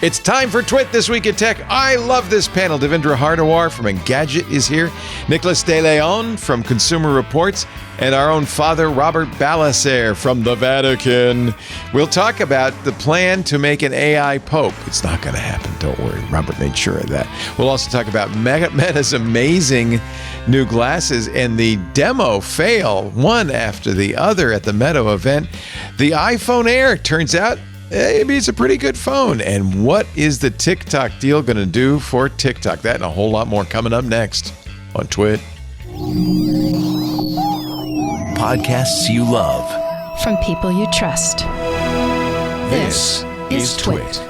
It's time for Twit This Week in Tech. I love this panel. Devendra Hardawar from Engadget is here. Nicholas De Leon from Consumer Reports. And our own father, Robert Ballaser from the Vatican. We'll talk about the plan to make an AI pope. It's not going to happen. Don't worry. Robert made sure of that. We'll also talk about Meta's amazing new glasses and the demo fail one after the other at the Meta event. The iPhone Air turns out maybe it's a pretty good phone. And what is the TikTok deal going to do for TikTok? That and a whole lot more coming up next on Twit. Podcasts you love. From people you trust. This is Twit.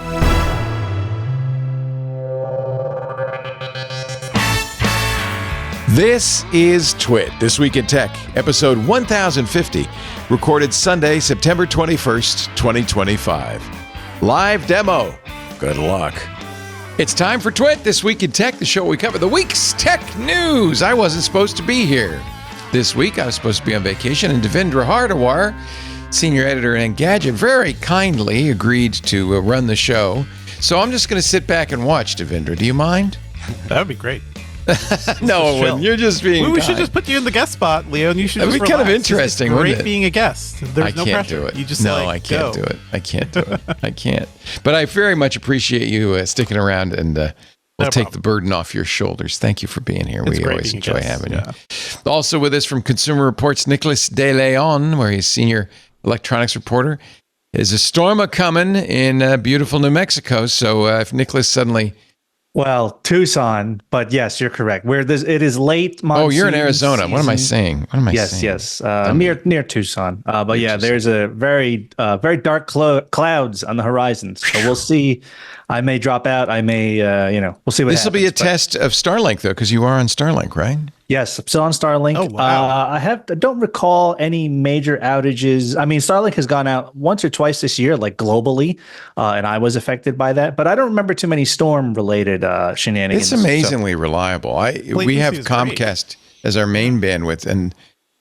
This is Twit, This Week in Tech, episode 1050, recorded Sunday, September 21st, 2025. Live demo. Good luck. It's time for Twit, This Week in Tech, the show where we cover the week's tech news. I wasn't supposed to be here this week. I was supposed to be on vacation, and Devendra Hardawar, senior editor at Engadget, very kindly agreed to run the show. So I'm just going to sit back and watch, Devendra. Do you mind? That would be great. No, when you're just being we should just put you in the guest spot, Leo, and you should just That'd be kind of interesting, it's wouldn't great it? being a guest. There's no can't pressure. do it. You just I can't do it. I can't do it. I can't. But I very much appreciate you sticking around, and we'll take the burden off your shoulders. Thank you for being here. We always enjoy having you. Also with us from Consumer Reports, Nicholas De Leon, where he's senior electronics reporter. Is a storm a-coming in beautiful New Mexico. So if Nicholas suddenly... Well, Tucson, but yes, you're correct. It is late monsoon. Oh, you're in Arizona. What am I saying? Yes. Near Tucson. But yeah, there's a very dark clouds on the horizon. So we'll see. I may drop out. I may, we'll see what happens. This will be a test of Starlink, though, because you are on Starlink, right? Yes, I'm still on Starlink. Oh, wow. I don't recall any major outages. I mean, Starlink has gone out once or twice this year, like globally, and I was affected by that. But I don't remember too many storm-related shenanigans. It's amazingly reliable. We have Comcast as our main bandwidth, and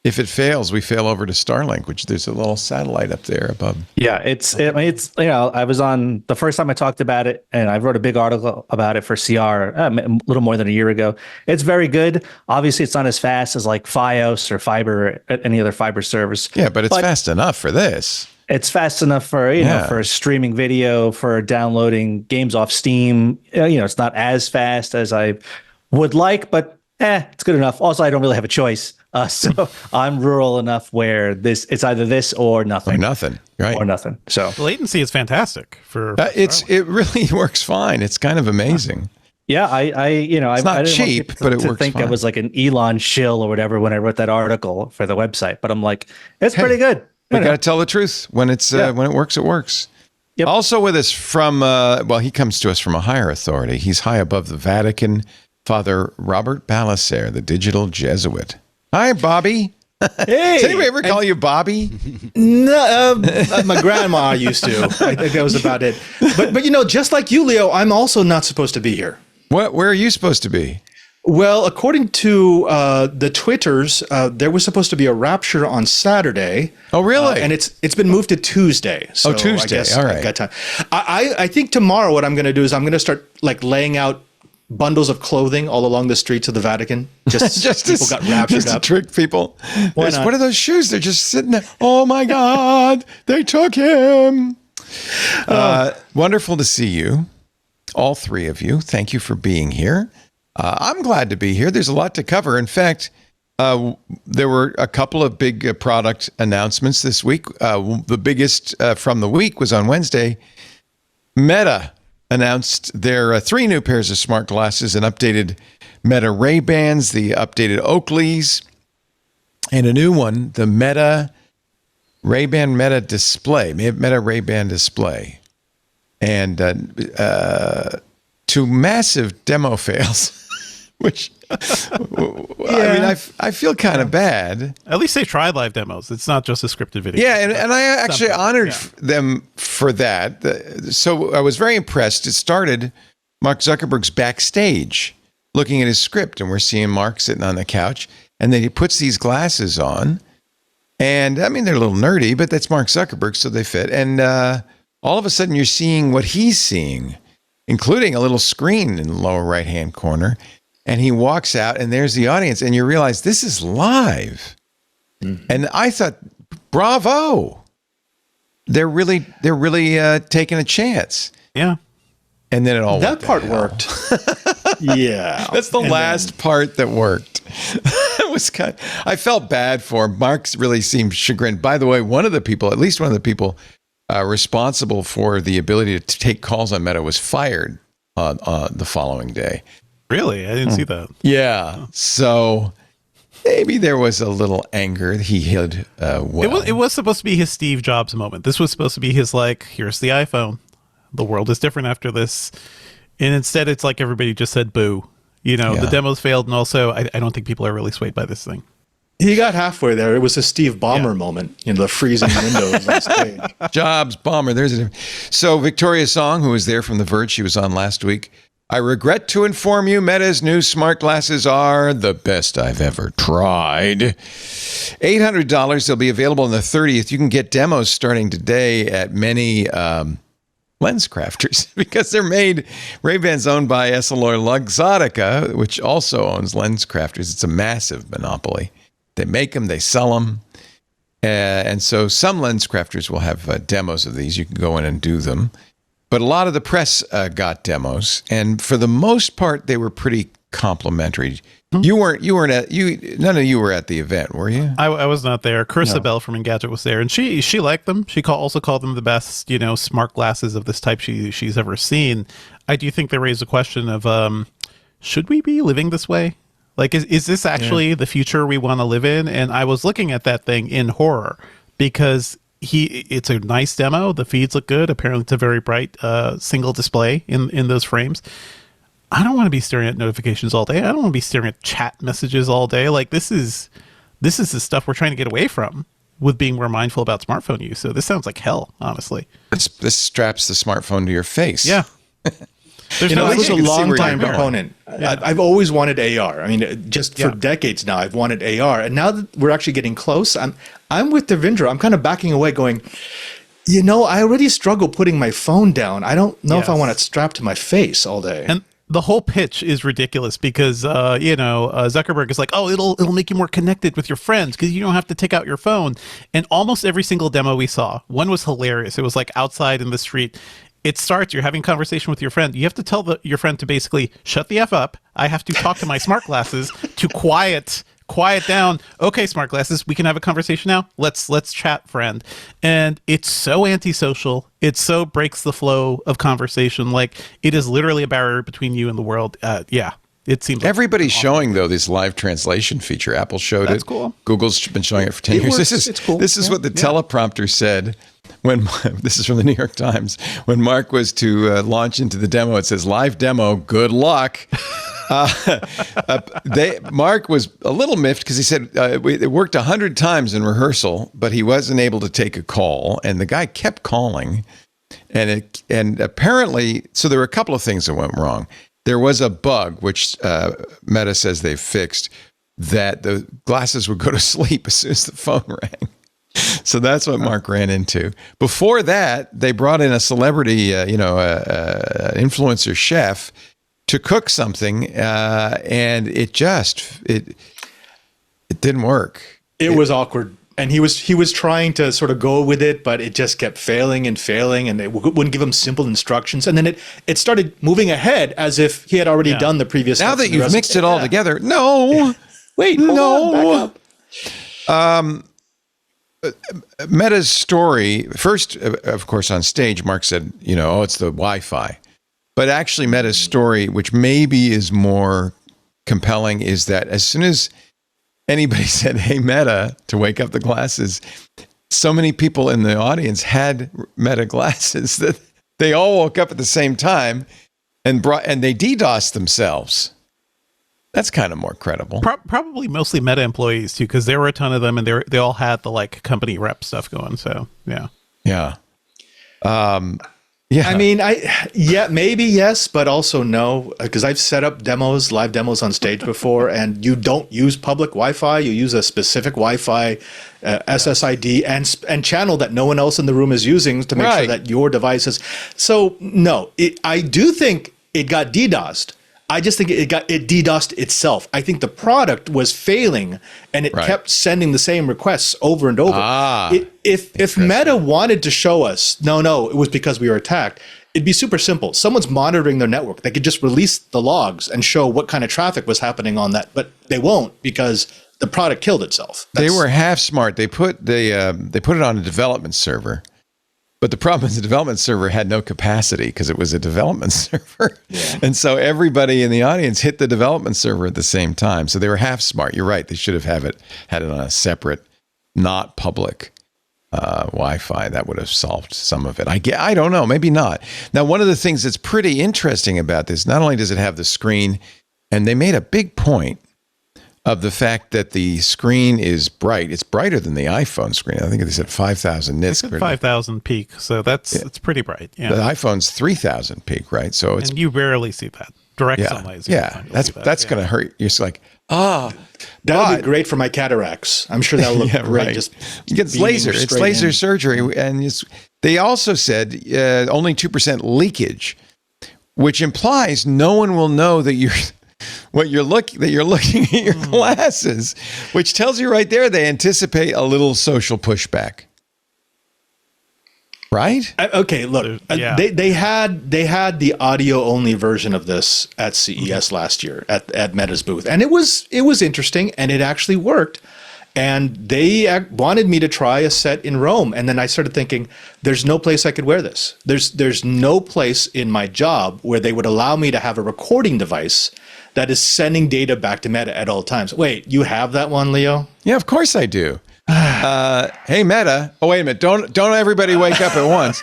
if it fails, we fail over to Starlink, which there's a little satellite up there above. Yeah, it's I was on the first time I talked about it, and I wrote a big article about it for CR a little more than a year ago. It's very good. Obviously, it's not as fast as like Fios or Fiber, any other fiber service. Yeah, but it's fast enough for this. It's fast enough for for streaming video, for downloading games off Steam. It's not as fast as I would like, but it's good enough. Also, I don't really have a choice. So I'm rural enough where it's either this or nothing. Or nothing, right? Or nothing. So the latency is fantastic for it really works fine. It's kind of amazing. Yeah, it's not cheap, but it works fine. I was like an Elon shill or whatever when I wrote that article for the website, but I'm like, it's pretty good. We got to tell the truth. When when it works, it works. Yep. Also with us from he comes to us from a higher authority. He's high above the Vatican. Father Robert Ballaser, the digital Jesuit. Hi, Bobby. Hey, does anybody ever call you Bobby? No, my grandma used to. I think that was about it. But just like you, Leo, I'm also not supposed to be here. Where are you supposed to be? Well, according to the Twitters, there was supposed to be a rapture on Saturday. Oh, really? And it's been moved to Tuesday. So Tuesday. I guess all right. I've got time. I think tomorrow what I'm going to do is I'm going to start like laying out bundles of clothing all along the streets of the Vatican. Just people got raptured to up. trick people. Why not? What are those shoes? They're just sitting there. Oh my God, they took him. Wonderful to see you, all three of you. Thank you for being here. I'm glad to be here. There's a lot to cover. In fact, there were a couple of big product announcements this week. The biggest from the week was on Wednesday. Meta announced their 3 new pairs of smart glasses, an updated Meta Ray-Bans, the updated Oakleys, and a new one, the Meta Ray-Ban Meta Display, Meta Ray-Ban Display. And 2 massive demo fails, which, I feel kind of bad. At least they tried live demos. It's not just a scripted video. Yeah, and I actually honored them for that. So I was very impressed. It started Mark Zuckerberg's backstage looking at his script, and we're seeing Mark sitting on the couch, and then he puts these glasses on, and I mean, they're a little nerdy, but that's Mark Zuckerberg, so they fit. And all of a sudden you're seeing what he's seeing. including a little screen in the lower right-hand corner. And he walks out, and there's the audience, and you realize this is live. Mm-hmm. And I thought, bravo! They're really taking a chance. Yeah. And then it all that part worked. Yeah, that's the last part that worked. It was I felt bad for him. Mark really seemed chagrined. By the way, at least one of the people responsible for the ability to take calls on Meta was fired the following day. Really? I didn't see that. Yeah. So maybe there was a little anger he hid well. It was supposed to be his Steve Jobs moment. This was supposed to be his, like, here's the iPhone. The world is different after this. And instead, it's like everybody just said boo. The demos failed. And also, I don't think people are really swayed by this thing. He got halfway there. It was a Steve Ballmer moment, the freezing windows on stage. Jobs, Ballmer. There's a difference. So Victoria Song, who was there from The Verge, she was on last week. I regret to inform you, Meta's new smart glasses are the best I've ever tried. $800. They'll be available on the 30th. You can get demos starting today at many lens crafters because they're made. Ray-Ban's owned by EssilorLuxottica, which also owns lens crafters. It's a massive monopoly. They make them, they sell them. And so some lens crafters will have demos of these. You can go in and do them. But a lot of the press got demos, and for the most part, they were pretty complimentary. None of you were at the event, were you? I was not there. Carissa Bell from Engadget was there, and she liked them. She also called them the best, smart glasses of this type she's ever seen. I do think they raised a question of, should we be living this way? Like, is this actually the future we want to live in? And I was looking at that thing in horror because it's a nice demo. The feeds look good. Apparently it's a very bright single display in those frames. I don't want to be staring at notifications all day. I don't want to be staring at chat messages all day. Like, this is the stuff we're trying to get away from with being more mindful about smartphone use. So this sounds like hell, honestly. This straps the smartphone to your face. Yeah. There's I was a long time proponent. Yeah. I've always wanted AR. I mean, just for decades now, I've wanted AR. And now that we're actually getting close, I'm with Devindra. I'm kind of backing away going, I already struggle putting my phone down. I don't know if I want it strapped to my face all day. And the whole pitch is ridiculous because, Zuckerberg is like, oh, it'll make you more connected with your friends because you don't have to take out your phone. And almost every single demo we saw, one was hilarious. It was like outside in the street. It starts, you're having a conversation with your friend. You have to tell your friend to basically shut the F up. I have to talk to my smart glasses to quiet down. Okay, smart glasses, we can have a conversation now. Let's chat, friend. And it's so antisocial. It so breaks the flow of conversation. Like, it is literally a barrier between you and the world. It seems everybody's showing though this live translation feature. Apple showed it. That's cool. Google's been showing it for 10 years. It's cool. This is what the teleprompter said when this is from the New York Times. When Mark was to launch into the demo, it says live demo. Good luck. Mark was a little miffed because he said it worked 100 times in rehearsal, but he wasn't able to take a call, and the guy kept calling, and apparently, so there were a couple of things that went wrong. There was a bug, which Meta says they fixed, that the glasses would go to sleep as soon as the phone rang. So that's what Mark ran into. Before that, they brought in a celebrity, influencer chef to cook something, and it didn't work. It was awkward. And he was trying to sort of go with it, but it just kept failing, and they wouldn't give him simple instructions. And then it started moving ahead as if he had already done the previous. Now that you've mixed it all together, wait, hold on, Meta's story first, of course, on stage, Mark said, it's the Wi-Fi, but actually Meta's story, which maybe is more compelling, is that as soon as anybody said, "Hey, Meta," to wake up the glasses, so many people in the audience had Meta glasses that they all woke up at the same time and they DDoSed themselves. That's kind of more credible. Probably mostly Meta employees too, because there were a ton of them, and they all had the company rep stuff going. So yeah. Yeah. I mean, maybe yes, but also no, because I've set up live demos on stage before, and you don't use public Wi-Fi. You use a specific Wi-Fi SSID and channel that no one else in the room is using to make sure that your device is. So no, I do think it got DDoSed. I just think it DDoSed itself. I think the product was failing, and it kept sending the same requests over and over. If Meta wanted to show us, no, it was because we were attacked, it'd be super simple. Someone's monitoring their network. They could just release the logs and show what kind of traffic was happening on that, but they won't because the product killed itself. They were half smart. They put it on a development server. But the problem is the development server had no capacity because it was a development server. Yeah. And so everybody in the audience hit the development server at the same time. So they were half smart. You're right. They should have had it on a separate, not public Wi-Fi. That would have solved some of it. I don't know. Maybe not. Now, one of the things that's pretty interesting about this, not only does it have the screen, and they made a big point of the fact that the screen is bright. It's brighter than the iPhone screen. I think they said 5,000 nits. 5,000 peak, so it's pretty bright. Yeah. The iPhone's 3,000 peak, right? So it's, and you rarely see that. Direct sunlight. That's going to hurt. You're just like, that'll be great for my cataracts. I'm sure that'll look great. Right. Just you get laser. It's laser surgery, and they also said only 2% leakage, which implies no one will know that you're looking at your glasses, which tells you right there they anticipate a little social pushback. Right? Okay, look, they had the audio only version of this at CES last year at Meta's booth, and it was interesting, and it actually worked. And they wanted me to try a set in Rome, and then I started thinking, there's no place I could wear this. There's no place in my job where they would allow me to have a recording device that is sending data back to Meta at all times. Wait, you have that one, Leo? Yeah, of course I do. Hey, Meta. Oh, wait a minute. Don't everybody wake up at once.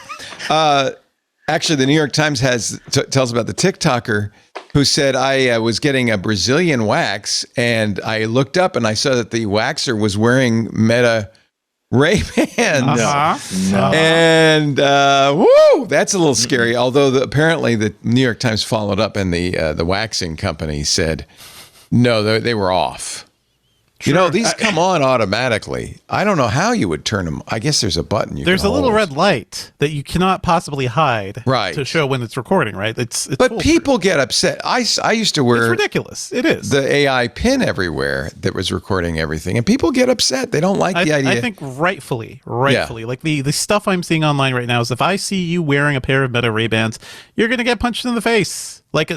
Actually, the New York Times tells about the TikToker who said, I was getting a Brazilian wax, and I looked up and I saw that the waxer was wearing Meta Ray-Bans. No. And woo, that's a little scary. Although apparently the New York Times followed up, and the waxing company said, no, they were off. Sure. You know, these come on automatically. I don't know how you would turn them. I guess there's a button. There's a little red light that you cannot possibly hide to show when it's recording, right? But people get upset. I used to wear... It's ridiculous. It is. The AI pin everywhere that was recording everything. And people get upset. They don't like the idea. I think rightfully. Yeah. Like the stuff I'm seeing online right now is if I see you wearing a pair of Meta Ray-Bans, you're going to get punched in the face. Like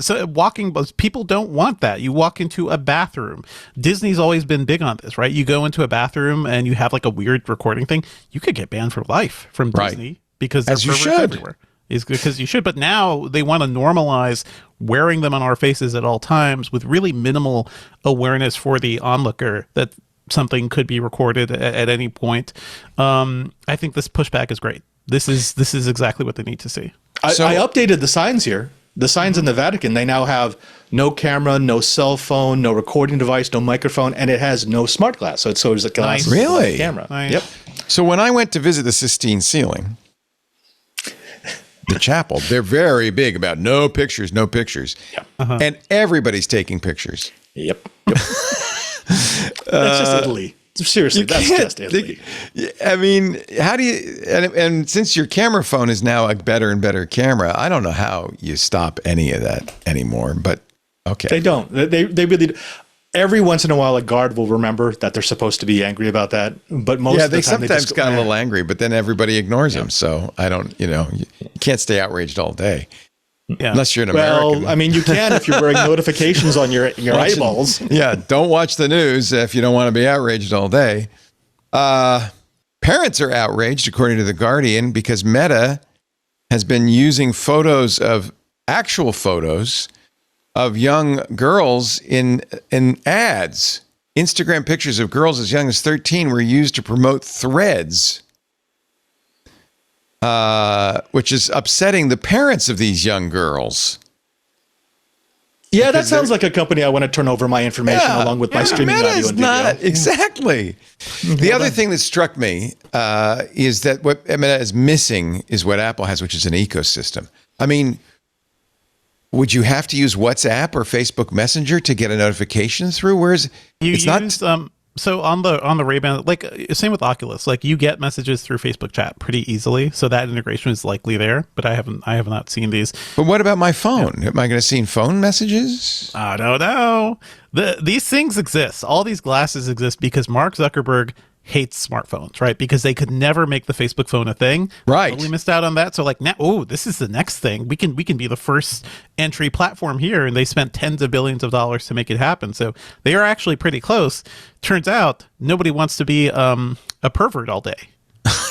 people don't want that. You walk into a bathroom. Disney's always been big on this, right? You go into a bathroom and you have like a weird recording thing. You could get banned for life from Disney because as you should. Everywhere. Is because you should, but now they want to normalize wearing them on our faces at all times with really minimal awareness for the onlooker that something could be recorded at any point. I think this pushback is great. This is exactly what they need to see. I updated the signs here. The signs in the Vatican, they now have no camera, no cell phone, no recording device, no microphone, and it has no smart glass. So it's a glass really? Camera. Nice. Yep. So when I went to visit the Sistine ceiling, the chapel, they're very big about no pictures. Yep. And everybody's taking pictures. Yep. That's just Italy. Seriously, that's just Italy. I mean, how do you, and since your camera phone is now a better and better camera, I don't know how you stop any of that anymore, but okay. They don't. They really, every once in a while, a guard will remember that they're supposed to be angry about that, but most of the time they sometimes got a little angry, but then everybody ignores them. So I don't, you can't stay outraged all day. Yeah. Unless you're an American. Well, I mean, you can if you're wearing notifications on your eyeballs. Yeah, don't watch the news if you don't want to be outraged all day. Parents are outraged, according to The Guardian, because Meta has been using actual photos of young girls in ads. Instagram pictures of girls as young as 13 were used to promote Threads. Which is upsetting the parents of these young girls. Yeah, that sounds like a company I want to turn over my information along with my streaming Meta audio is and video. not exactly. The other thing that struck me is that what Meta is missing is what Apple has, which is an ecosystem. I mean, would you have to use WhatsApp or Facebook Messenger to get a notification through? Whereas so on the Ray-Ban, like same with Oculus, like you get messages through Facebook chat pretty easily. So that integration is likely there, but I have not seen these. But what about my phone? Am I going to see phone messages? I don't know. These things exist. All these glasses exist because Mark Zuckerberg hates smartphones, right? Because they could never make the Facebook phone a thing. Right. We missed out on that. So like now, this is the next thing. We can be the first entry platform here, and they spent tens of billions of dollars to make it happen. So they are actually pretty close. Turns out nobody wants to be a pervert all day.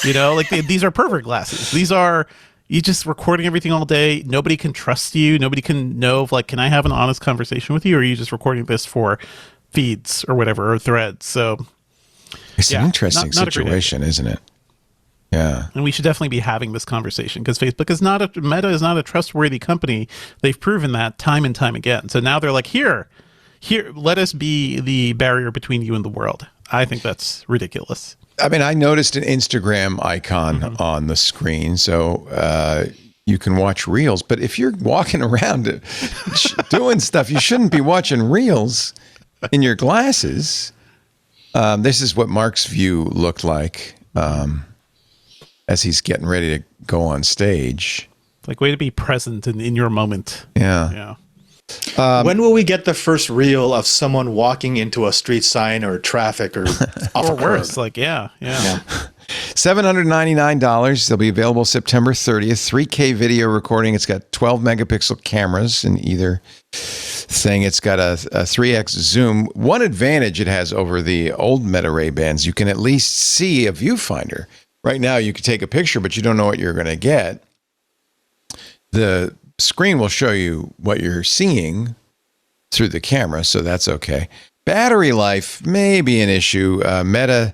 You know, like these are pervert glasses. These are you just recording everything all day. Nobody can trust you. Nobody can know if, like, can I have an honest conversation with you, or are you just recording this for feeds or whatever, or threads? So it's an interesting situation, isn't it? Yeah. And we should definitely be having this conversation because Meta is not a trustworthy company. They've proven that time and time again. So now they're like, here, let us be the barrier between you and the world. I think that's ridiculous. I mean, I noticed an Instagram icon on the screen, so you can watch Reels. But if you're walking around doing stuff, you shouldn't be watching Reels in your glasses. This is what Mark's view looked like as he's getting ready to go on stage. Like, way to be present in your moment. Yeah. When will we get the first reel of someone walking into a street sign or traffic or off or a worse? curb? Like, yeah. $799. They'll be available September 30th. 3K video recording. It's got 12 megapixel cameras in either thing. It's got a 3x zoom. One advantage it has over the old Meta Ray-Bans, you can at least see a viewfinder. Right now, you can take a picture, but you don't know what you're going to get. The screen will show you what you're seeing through the camera, so that's okay. Battery life may be an issue. Meta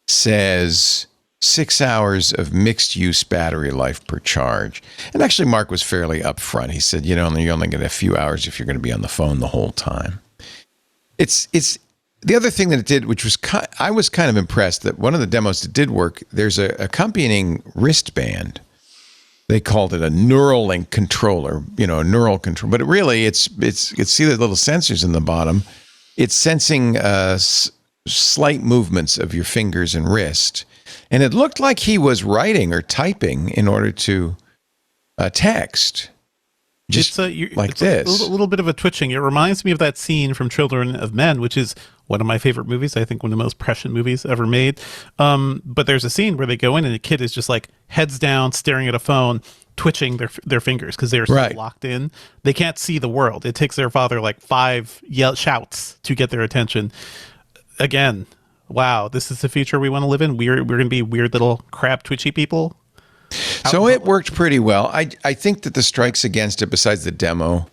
says 6 hours of mixed-use battery life per charge. And actually, Mark was fairly upfront. He said, you only get a few hours if you're going to be on the phone the whole time. It's the other thing that it did, which was I was kind of impressed that one of the demos that did work. There's a accompanying wristband. They called it a Neuralink controller, a neural control, but it's see the little sensors in the bottom. It's sensing slight movements of your fingers and wrist. And it looked like he was writing or typing in order to text. Just like this. A little bit of a twitching. It reminds me of that scene from Children of Men, which is one of my favorite movies. I think one of the most prescient movies ever made. But there's a scene where they go in and a kid is just like heads down, staring at a phone, twitching their fingers because they're so locked in. They can't see the world. It takes their father like 5 shouts to get their attention. Again, wow, this is the future we want to live in. We're going to be weird little crab twitchy people. So it worked pretty well. I think that the strikes against it, besides the demo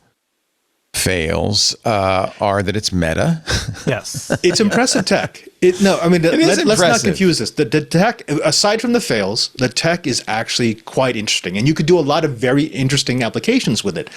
fails, are that it's Meta. Yes. It's impressive tech. Let's not confuse this. The tech, aside from the fails, the tech is actually quite interesting. And you could do a lot of very interesting applications with it.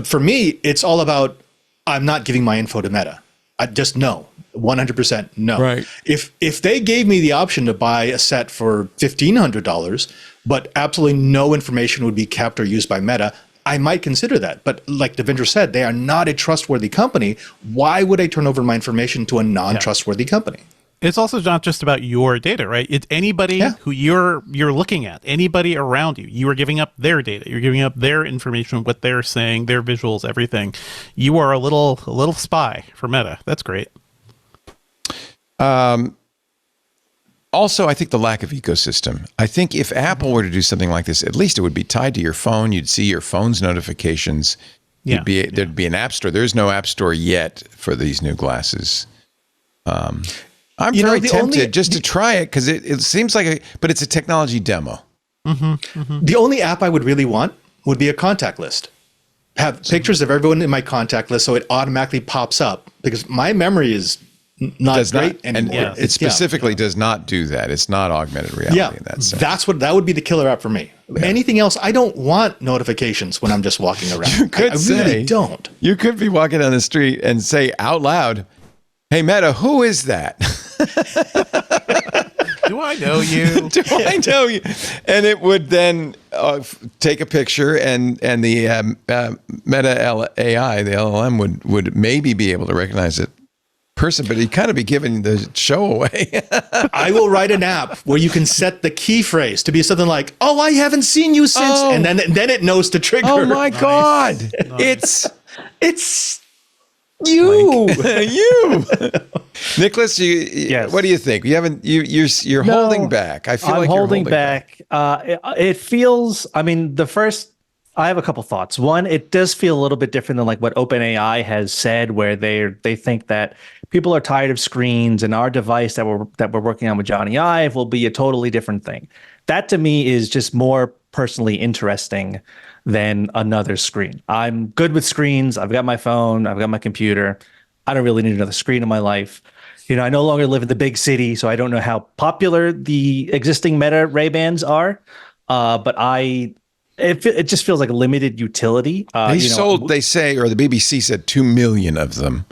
For me, it's all about, I'm not giving my info to Meta. I just no. 100% no. Right. If they gave me the option to buy a set for $1,500, but absolutely no information would be kept or used by Meta, I might consider that. But like Devendra said, they are not a trustworthy company. Why would I turn over my information to a non-trustworthy company? It's also not just about your data, right? It's anybody who you're looking at, anybody around you. You are giving up their data. You're giving up their information, what they're saying, their visuals, everything. You are a little spy for Meta. That's great. Also, I think the lack of ecosystem. I think if Apple were to do something like this, at least it would be tied to your phone. You'd see your phone's notifications. There'd be an app store. There's no app store yet for these new glasses. I'm very tempted just to try it because it seems like but it's a technology demo. The only app I would really want would be a contact list. Have pictures of everyone in my contact list so it automatically pops up, because my memory is not does great not, anymore. and it specifically does not do that. It's not augmented reality in that sense. That would be the killer app for me. Yeah. Anything else, I don't want notifications when I'm just walking around. You could I really don't. You could be walking down the street and say out loud, "Hey Meta, who is that?" Do I know you? Do I know you? And it would then take a picture, and the Meta AI, the LLM, would maybe be able to recognize it person, but he'd kind of be giving the show away. I will write an app where you can set the key phrase to be something like, "Oh, I haven't seen you since," and then it knows to trigger. Oh my God! Nice. It's you. You. Nicholas, Yes. What do you think? You're holding back. I feel I'm like you're holding back. It feels. I mean, I have a couple thoughts. One, it does feel a little bit different than like what OpenAI has said, where they think that people are tired of screens, and our device that we're working on with Johnny Ive will be a totally different thing. That to me is just more personally interesting than another screen. I'm good with screens. I've got my phone. I've got my computer. I don't really need another screen in my life. I no longer live in the big city, so I don't know how popular the existing Meta Ray-Bans are. But it just feels like a limited utility. They say, or the BBC said 2 million of them,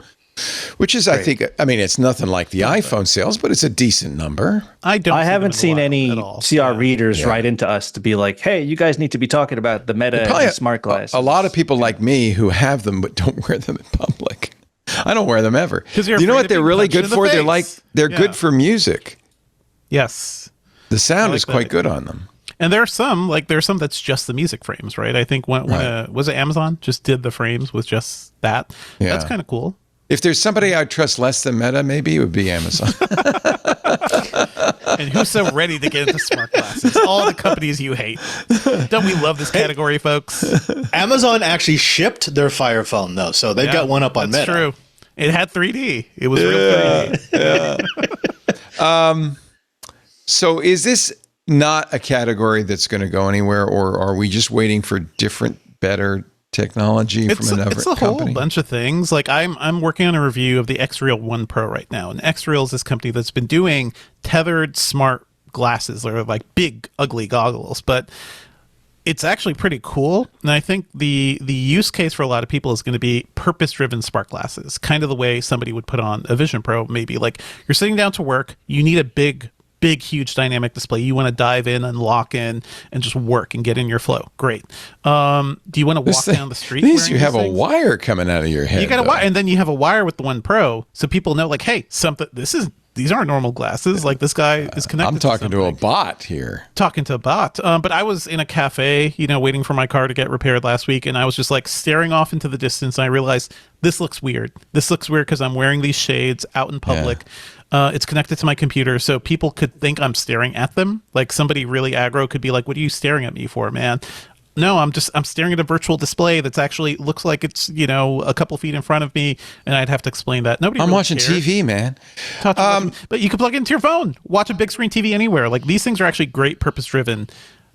which is, I mean, it's nothing like the iPhone sales, but it's a decent number. I haven't seen any CR readers write into us to be like, "Hey, you guys need to be talking about the Meta and smart glasses." A lot of people like me who have them but don't wear them in public. I don't wear them ever. You know what they're really good for? They're good for music. Yes. The sound is quite good on them. And there's some that's just the music frames, right? I think when was it Amazon just did the frames with just that? Yeah. That's kind of cool. If there's somebody I'd trust less than Meta, maybe it would be Amazon. And who's so ready to get into smart glasses? All the companies you hate. Don't we love this category, folks? Amazon actually shipped their Fire Phone, though, so they've got one up on Meta. That's true. It had 3D. It was real 3D. Yeah. So is this not a category that's going to go anywhere, or are we just waiting for different, better technology from another company? It's a whole bunch of things. Like I'm working on a review of the X-Real 1 Pro right now, and X-Real is this company that's been doing tethered smart glasses. They're like big, ugly goggles, but it's actually pretty cool. And I think the use case for a lot of people is going to be purpose-driven smart glasses, kind of the way somebody would put on a Vision Pro. Maybe like you're sitting down to work, you need a big, huge dynamic display. You want to dive in and lock in and just work and get in your flow. Great. Do you want to walk down the street? You have a wire coming out of your head. You got a wire, and then you have a wire with the 1 Pro, so people know, like, hey, these aren't normal glasses. Like, this guy is connected. I'm talking to a bot here. Talking to a bot. But I was in a cafe, waiting for my car to get repaired last week, and I was just like staring off into the distance, and I realized this looks weird. This looks weird because I'm wearing these shades out in public. It's connected to my computer, so people could think I'm staring at them. Like somebody really aggro could be like, "What are you staring at me for, man?" No, I'm staring at a virtual display that's actually looks like it's a couple feet in front of me, and I'd have to explain that. Nobody. I'm really watching cares. TV, man. But you can plug it into your phone, watch a big screen TV anywhere. Like these things are actually great, purpose driven.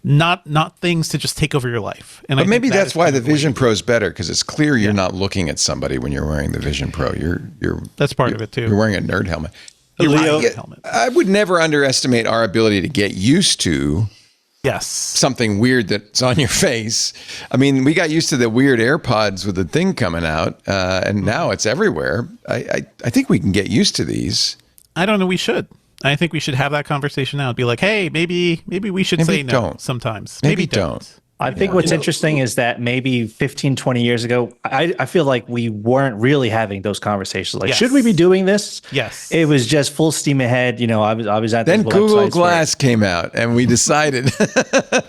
Not things to just take over your life. And but maybe that's why the Vision Pro is better, because it's clear you're not looking at somebody when you're wearing the Vision Pro. That's part of it too. You're wearing a nerd helmet. Leo, I would never underestimate our ability to get used to something weird that's on your face. I mean, we got used to the weird AirPods with the thing coming out, and now it's everywhere. I think we can get used to these. I don't know. We should. I think we should have that conversation now and be like, hey, maybe we should say no sometimes. Maybe don't. I think what's interesting is that maybe 15, 20 years ago, I feel like we weren't really having those conversations. Like, should we be doing this? Yes. It was just full steam ahead. I was at then Google Glass came out and we decided.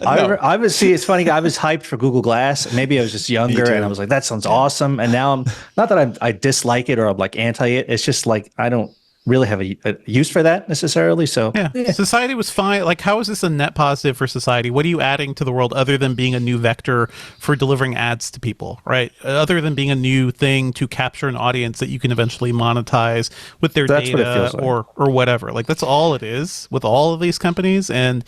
I was, see, it's funny. I was hyped for Google Glass. Maybe I was just younger and I was like, that sounds awesome. And now not that I dislike it or I'm like anti it. It's just like, I don't really have a use for that necessarily. So society was fine. Like, how is this a net positive for society? What are you adding to the world other than being a new vector for delivering ads to people, right? Other than being a new thing to capture an audience that you can eventually monetize with their data or whatever. Like, that's all it is with all of these companies. And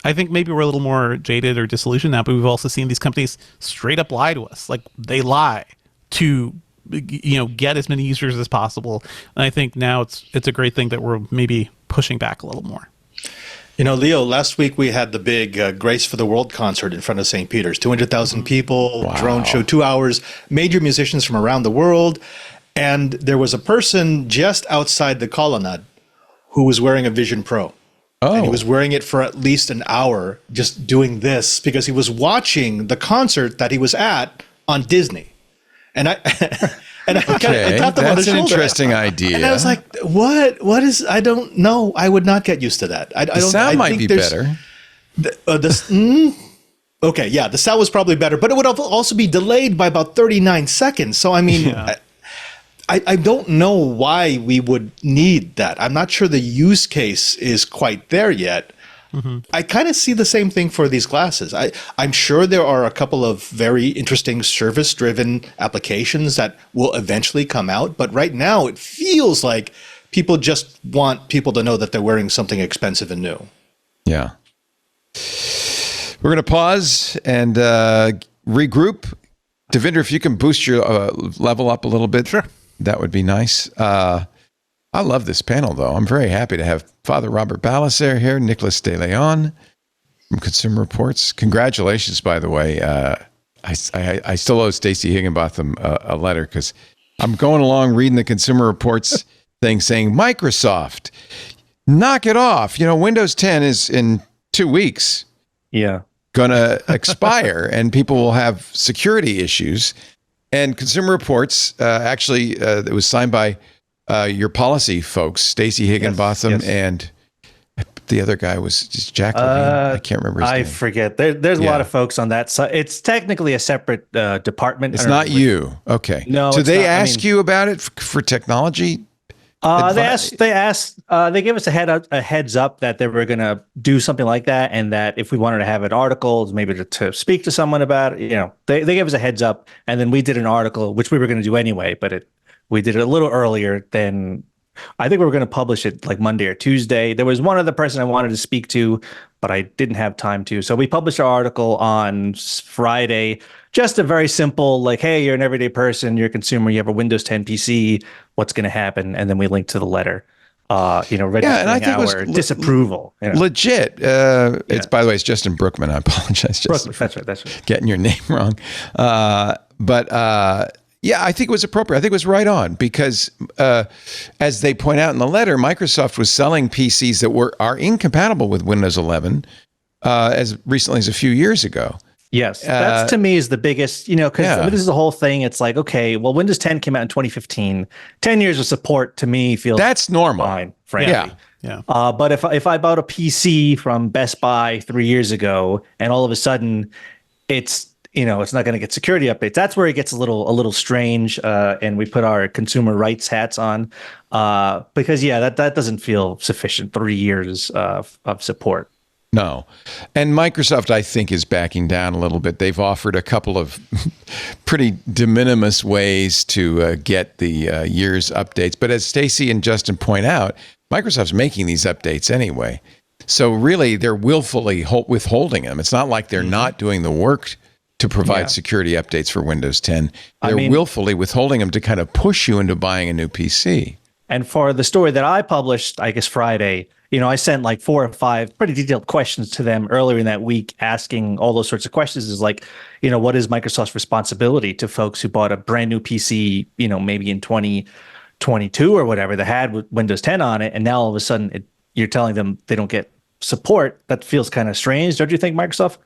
I think maybe we're a little more jaded or disillusioned now, but we've also seen these companies straight up lie to us. Like, they lie to get as many users as possible. And I think now it's a great thing that we're maybe pushing back a little more. Leo, last week we had the big Grace for the World concert in front of St. Peter's. 200,000 people, drone show, 2 hours, major musicians from around the world. And there was a person just outside the colonnade who was wearing a Vision Pro. Oh. And he was wearing it for at least an hour, just doing this because he was watching the concert that he was at on Disney. And I tapped him on the that's an shoulder. interesting idea. And I was like, what is, I don't know. I would not get used to that. The sound might be better. Okay, yeah, the sound was probably better, but it would also be delayed by about 39 seconds. So, I mean, I don't know why we would need that. I'm not sure the use case is quite there yet. Mm-hmm. I kind of see the same thing for these glasses. I'm sure there are a couple of very interesting service-driven applications that will eventually come out, but right now it feels like people just want people to know that they're wearing something expensive and new. Yeah. We're going to pause and regroup. Devinder, if you can boost your level up a little bit, sure, that would be nice. I love this panel, though. I'm very happy to have Father Robert Balacer here, Nicholas De Leon from Consumer Reports. Congratulations, by the way. I still owe Stacey Higginbotham a letter because I'm going along reading the Consumer Reports thing saying, Microsoft, knock it off. Windows 10 is in 2 weeks. Yeah. Going to expire and people will have security issues. And Consumer Reports, it was signed by your policy folks, Stacey Higginbotham, and the other guy was just Jack Levine. I can't remember his name. I forget. There's a lot of folks on that side. It's technically a separate department. It's not you. Okay. No. So they ask you about it for technology? They gave us a heads up that they were going to do something like that, and that if we wanted to have an article, maybe to speak to someone about it, they gave us a heads up, and then we did an article, which we were going to do anyway, but we did it a little earlier than I think we were going to publish it like Monday or Tuesday. There was one other person I wanted to speak to, but I didn't have time to. So we published our article on Friday. Just a very simple, like, hey, you're an everyday person, you're a consumer, you have a Windows 10 PC, what's going to happen? And then we linked to the letter, registering our disapproval. Legit. It's, by the way, it's Justin Brookman. I apologize. Brookman, that's right. Getting your name wrong. Yeah, I think it was appropriate. I think it was right on because, as they point out in the letter, Microsoft was selling PCs that are incompatible with Windows 11 as recently as a few years ago. Yes, that's to me is the biggest, because this is the whole thing. It's like, okay, well, Windows 10 came out in 2015. 10 years of support to me feels that's normal. Fine, frankly. Yeah. But if I bought a PC from Best Buy 3 years ago and all of a sudden it's not going to get security updates, that's where it gets a little strange. And we put our consumer rights hats on because that doesn't feel sufficient. 3 years of support. No. And Microsoft, I think, is backing down a little bit. They've offered a couple of pretty de minimis ways to get the year's updates. But as Stacey and Justin point out, Microsoft's making these updates anyway. So really, they're willfully withholding them. It's not like they're not doing the work to provide security updates for Windows 10. They're willfully withholding them to kind of push you into buying a new PC. And for the story that I published, I guess Friday, I sent like 4 or 5 pretty detailed questions to them earlier in that week, asking all those sorts of questions. Is like, what is Microsoft's responsibility to folks who bought a brand new PC, maybe in 2022 or whatever, that had Windows 10 on it, and now all of a sudden you're telling them they don't get support? That feels kind of strange, don't you think, Microsoft? ?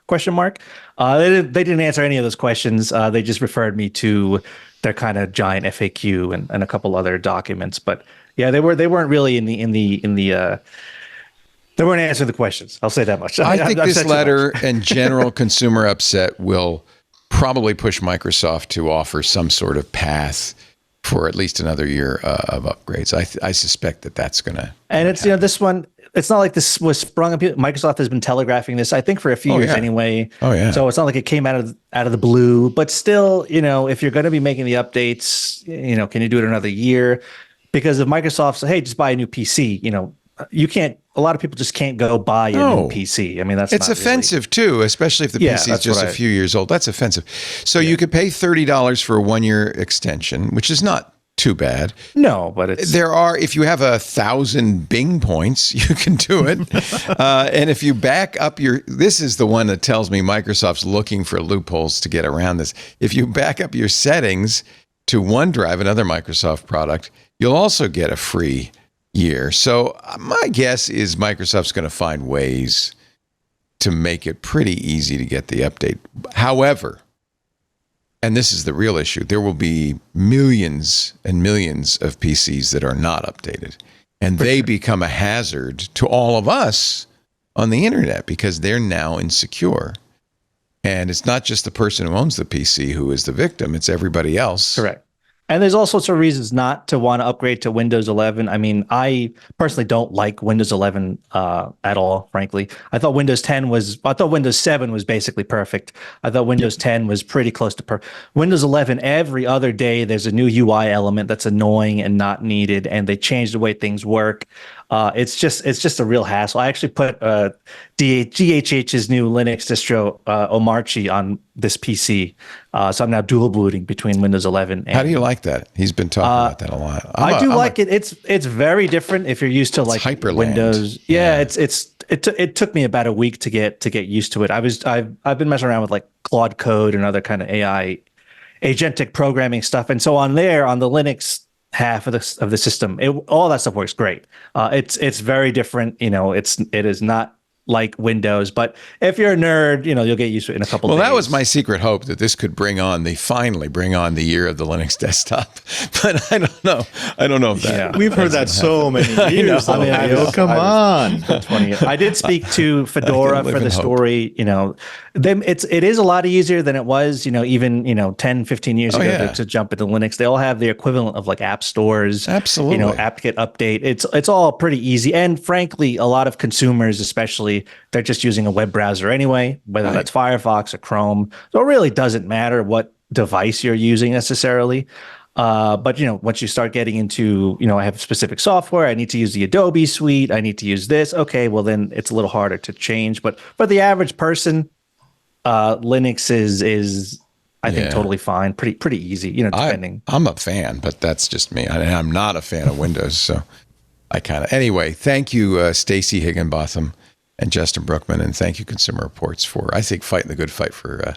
They didn't answer any of those questions. They just referred me to their kind of giant FAQ and a couple other documents. But yeah, they weren't really they weren't answering the questions. I'll say that much. I think this letter and general consumer upset will probably push Microsoft to offer some sort of path for at least another year of upgrades. I suspect that's going to. And it's this one. It's not like this was sprung up. Microsoft has been telegraphing this, I think, for a few years anyway. Oh yeah. So it's not like it came out of the blue. But still, if you're going to be making the updates, can you do it another year? Because if Microsoft says, hey, just buy a new PC, a lot of people just can't go buy a new PC. I mean, it's offensive too, especially if the PC is just a few years old. That's offensive. So you could pay $30 for a 1-year extension, which is not too bad. No, but if you have 1,000 Bing points, you can do it. And if you back up this is the one that tells me Microsoft's looking for loopholes to get around this. If you back up your settings to OneDrive, another Microsoft product, you'll also get a free year. So my guess is Microsoft's going to find ways to make it pretty easy to get the update. However, and this is the real issue, there will be millions and millions of PCs that are not updated. And they become a hazard to all of us on the internet because they're now insecure. And it's not just the person who owns the PC who is the victim, it's everybody else. Correct. And there's all sorts of reasons not to want to upgrade to Windows 11. I mean, I personally don't like Windows 11 at all, frankly. I thought Windows 7 was basically perfect. I thought Windows 10 was pretty close to perfect. Windows 11, every other day, there's a new UI element that's annoying and not needed, and they change the way things work. It's just a real hassle. I actually put GHH's new Linux distro, Omarchi, on this PC. So I'm now dual booting between Windows 11 and... How do you like that? He's been talking about that a lot. I do like it. It's very different if you're used to like Hyperland. Windows. Yeah, it took me about a week to get used to it. I've been messing around with like Claude Code and other kind of AI agentic programming stuff. And so on the Linux half of the system, all that stuff works great. It's very different. It is not like Windows, but if you're a nerd, you'll get used to it in a couple of days. Well, that was my secret hope, that this could finally bring on the year of the Linux desktop. But I don't know if that. Yeah. We've heard that so many years. Come on. I did speak to Fedora for the story. It is a lot easier than it was, even 10, 15 years ago to jump into Linux. They all have the equivalent of like app stores. Absolutely. Apt-Get update. It's all pretty easy. And frankly, a lot of consumers, especially, they're just using a web browser anyway, whether that's Firefox or Chrome. So it really doesn't matter what device you're using necessarily. But once you start getting into, I have specific software, I need to use the Adobe suite, I need to use this. Okay, well then it's a little harder to change. But for the average person, Linux is I think totally fine, pretty easy. Depending. I'm a fan, but that's just me. I'm not a fan of Windows, so I kind of. Anyway, thank you, Stacy Higginbotham and Justin Brookman, and thank you, Consumer Reports, for, I think, fighting the good fight for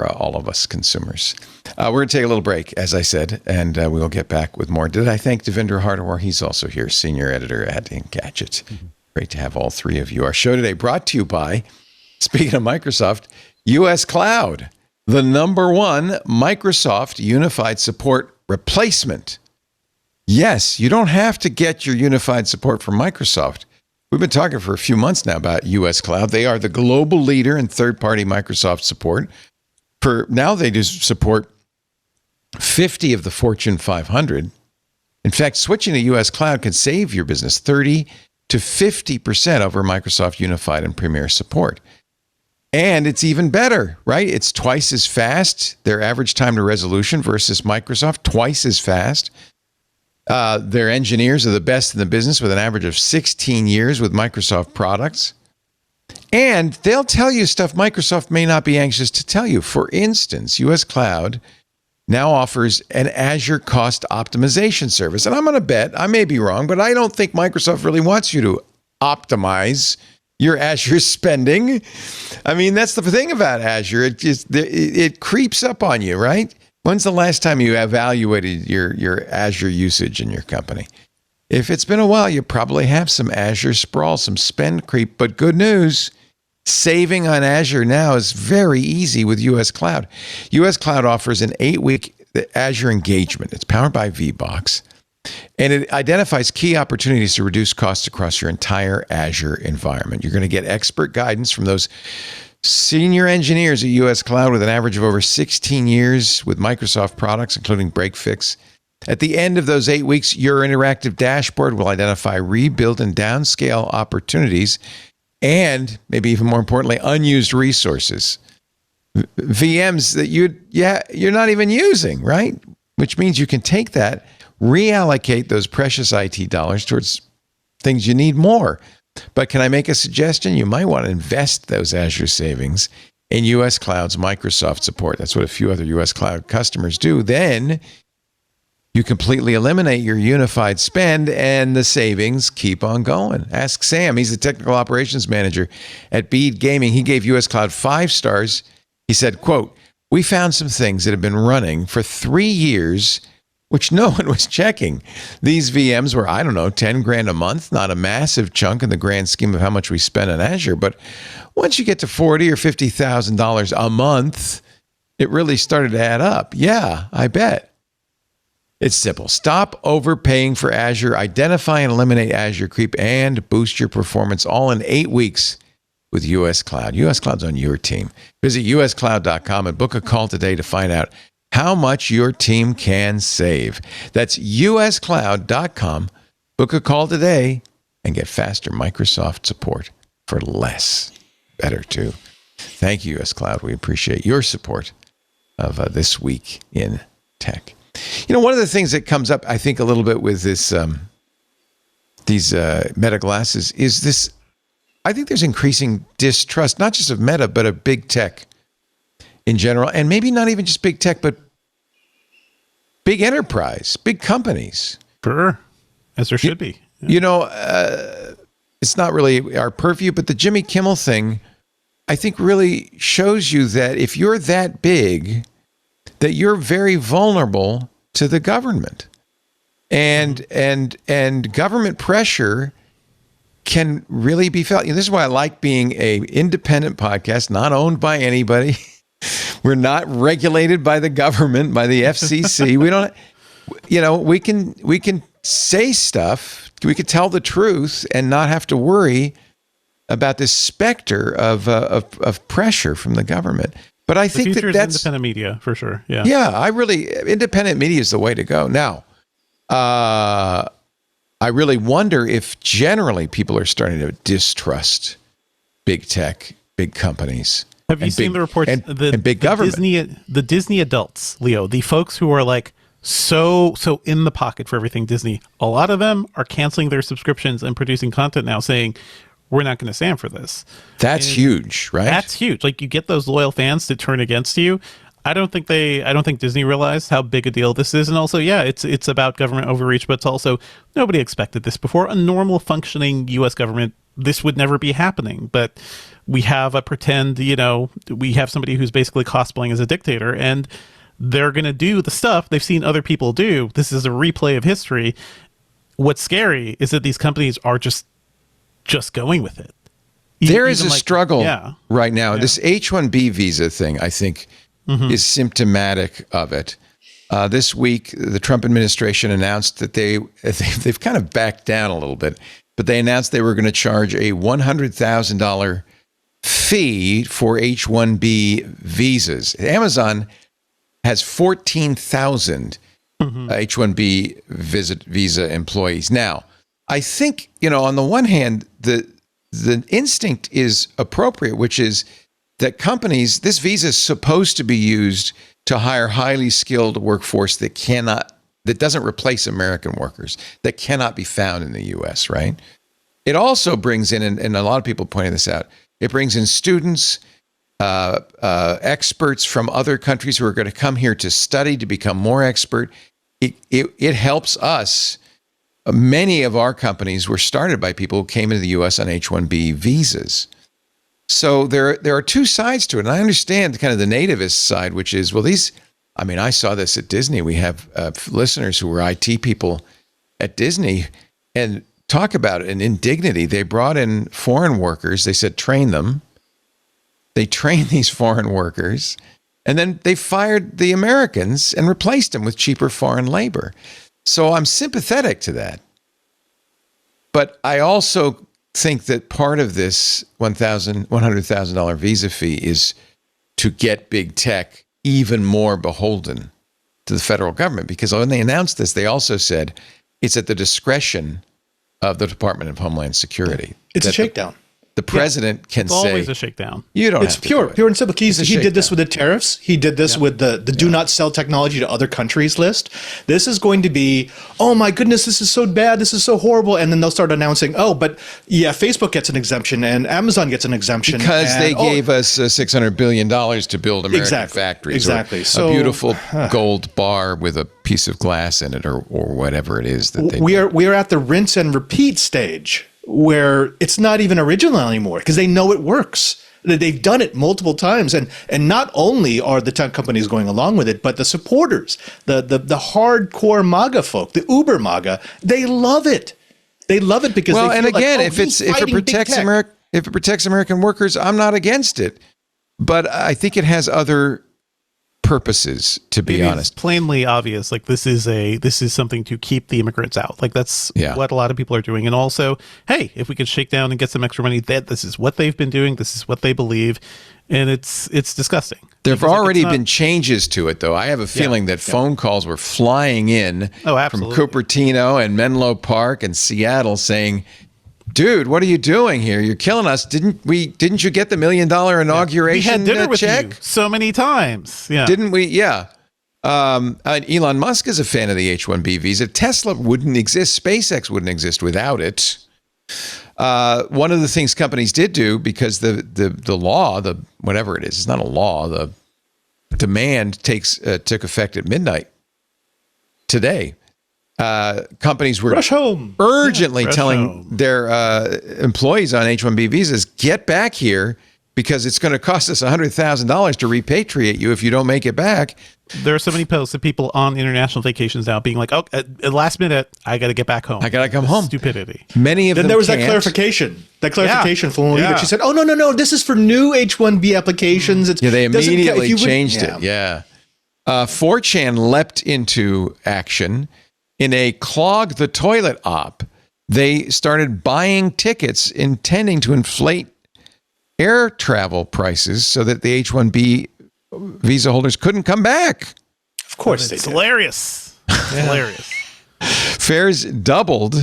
all of us consumers. We're going to take a little break, as I said, and we will get back with more. Did I thank Devendra Hardawar? He's also here, senior editor at Engadget. Mm-hmm. Great to have all three of you. Our show today brought to you by, speaking of Microsoft, US Cloud, the #1 Microsoft Unified Support replacement. Yes, you don't have to get your unified support from Microsoft. We've been talking for a few months now about US Cloud. They are the global leader in third-party Microsoft support. Now they do support 50 of the Fortune 500. In fact, switching to US Cloud can save your business 30 to 50% over Microsoft Unified and Premier support. And it's even better, right? It's twice as fast. Their average time to resolution versus Microsoft, twice as fast. Their engineers are the best in the business with an average of 16 years with Microsoft products. And they'll tell you stuff Microsoft may not be anxious to tell you. For instance, US Cloud now offers an Azure cost optimization service. And I'm going to bet, I may be wrong, but I don't think Microsoft really wants you to optimize your Azure spending. I mean, that's the thing about Azure. It creeps up on you, right? When's the last time you evaluated your Azure usage in your company? If it's been a while, you probably have some Azure sprawl, some spend creep, but good news, saving on Azure now is very easy with US Cloud. US Cloud offers an 8-week Azure engagement. It's powered by VBox, and it identifies key opportunities to reduce costs across your entire Azure environment. You're going to get expert guidance from those senior engineers at US Cloud with an average of over 16 years with Microsoft products, including break-fix. At the end of those 8 weeks, your interactive dashboard will identify rebuild and downscale opportunities and, maybe even more importantly, unused resources. VMs that you're not even using, right? Which means you can take that, reallocate those precious IT dollars towards things you need more. But can I make a suggestion? You might want to invest those Azure savings in U.S. Cloud's Microsoft support. That's what a few other U.S. Cloud customers do. Then you completely eliminate your unified spend and the savings keep on going. Ask Sam. He's the technical operations manager at Bead Gaming. He gave U.S. Cloud 5 stars. He said, quote, "We found some things that have been running for 3 years, which no one was checking. These VMs were, I don't know, 10 grand a month, not a massive chunk in the grand scheme of how much we spend on Azure. But once you get to $40,000 or $50,000 a month, it really started to add up. Yeah, I bet." It's simple. Stop overpaying for Azure, identify and eliminate Azure creep, and boost your performance all in 8 weeks with US Cloud. US Cloud's on your team. Visit uscloud.com and book a call today to find out how much your team can save. That's uscloud.com. Book a call today and get faster Microsoft support for less. Better, too. Thank you, US Cloud. We appreciate your support of This Week in Tech. You know, one of the things that comes up, I think, a little bit with this, these Meta glasses is this. I think there's increasing distrust, not just of Meta, but of big tech in general, and maybe not even just big tech, but big enterprise, big companies. Sure, as there should be. Yeah. You know, it's not really our purview, but the Jimmy Kimmel thing, I think, really shows you that if you're that big, that you're very vulnerable to the government, and government pressure can really be felt. You know, this is why I like being a independent podcast, not owned by anybody. We're not regulated by the government, by the FCC. We don't, you know, we can say stuff, we could tell the truth and not have to worry about this specter of pressure from the government. But I think that's independent media for sure. Yeah. Yeah, independent media is the way to go. Now, I really wonder if generally people are starting to distrust big tech, big companies. Have you seen the reports? And big government. The Disney adults, Leo, the folks who are like so in the pocket for everything Disney, a lot of them are canceling their subscriptions and producing content now saying, we're not going to stand for this. That's huge, right? That's huge. Like, you get those loyal fans to turn against you. I don't think Disney realized how big a deal this is. And also, yeah, it's about government overreach, but it's also, nobody expected this before. A normal functioning U.S. government, this would never be happening. But we have a pretend, we have somebody who's basically cosplaying as a dictator, and they're going to do the stuff they've seen other people do. This is a replay of history. What's scary is that these companies are just going with it. There is a struggle right now. Yeah. This H-1B visa thing, I think, is symptomatic of it. This week, the Trump administration announced that they've kind of backed down a little bit, but they announced they were going to charge a $100,000 fee for H-1B visas. Amazon has 14,000 H-1B visa employees. Now, I think, on the one hand, the instinct is appropriate, which is that companies, this visa is supposed to be used to hire highly skilled workforce that doesn't replace American workers, that cannot be found in the U.S., right? It also brings in, and a lot of people pointed this out, it brings in students, experts from other countries who are going to come here to study, to become more expert. It helps us. Many of our companies were started by people who came into the U.S. on H-1B visas. So there are two sides to it. And I understand kind of the nativist side, which is, I saw this at Disney. We have listeners who were IT people at Disney, and talk about an indignity. They brought in foreign workers. They said, train them. They trained these foreign workers, and then they fired the Americans and replaced them with cheaper foreign labor. So I'm sympathetic to that. But I also think that part of this $100,000 visa fee is to get big tech even more beholden to the federal government. Because when they announced this, they also said it's at the discretion of the Department of Homeland Security. It's a shakedown. the president can It's say, always a shakedown. you don't It's have to pure, do it. pure and simple. He did this shakedown. with the tariffs. He did this with the do not sell technology to other countries list. This is going to be, oh my goodness, this is so bad. This is so horrible. And then they'll start announcing, oh, but yeah, Facebook gets an exemption and Amazon gets an exemption. Because and, they gave us $600 billion to build American Exactly, factories. exactly. Or So- a beautiful gold bar with a piece of glass in it or whatever it is that they we are at the rinse and repeat stage where it's not even original anymore because they know it works. They've done it multiple times, and not only are the tech companies going along with it, but the supporters, the hardcore MAGA folk, the Uber MAGA, they love it. They love it because well, they and feel again, like, if it protects American workers, I'm not against it. But I think it has other purposes, to be honest. It's plainly obvious. Like this is something to keep the immigrants out. Like that's what a lot of people are doing. And also, hey, if we could shake down and get some extra money, this is what they've been doing. This is what they believe, and it's disgusting. There have already been changes to it, though. I have a feeling that phone calls were flying in from Cupertino and Menlo Park and Seattle saying, dude, what are you doing here? You're killing us. Didn't you get the $1 million inauguration we had dinner with check? you so many times. Yeah. Didn't we? Yeah. Elon Musk is a fan of the H-1B visa. Tesla wouldn't exist. SpaceX wouldn't exist without it. One of the things companies did do, because the law, whatever it is, it's not a law. The demand took effect at midnight today. Companies were urgently telling their employees on H-1B visas, get back here because it's going to cost us $100,000 to repatriate you if you don't make it back. There are so many posts of people on international vacations now being like, oh, at last minute, I got to get back home. I got to come home. Stupidity. Many of them there was can't. that clarification. From when Yeah. she said, oh, no, this is for new H-1B applications. They immediately changed it. Yeah. 4chan leapt into action. In a clog the toilet op, they started buying tickets intending to inflate air travel prices so that the H-1B visa holders couldn't come back. Of course It's hilarious. It's hilarious. Fares doubled,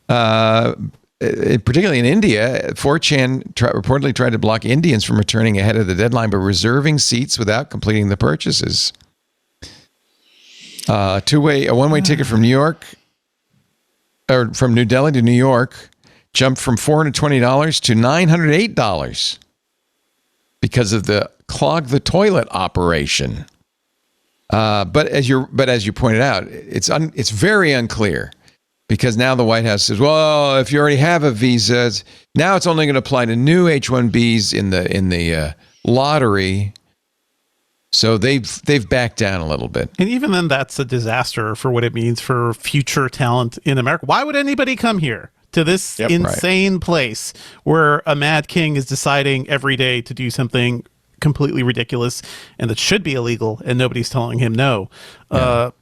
particularly in India. 4chan reportedly tried to block Indians from returning ahead of the deadline by reserving seats without completing the purchases. A one-way ticket from New York, or from New Delhi to New York, jumped from $420 to $908 because of the clog the toilet operation. But as you pointed out, it's very unclear, because now the White House says, well, if you already have a visa, now it's only going to apply to new H-1Bs in the lottery. So they've backed down a little bit. And even then, that's a disaster for what it means for future talent in America. Why would anybody come here to this insane place where a mad king is deciding every day to do something completely ridiculous and that should be illegal, and nobody's telling him no? Is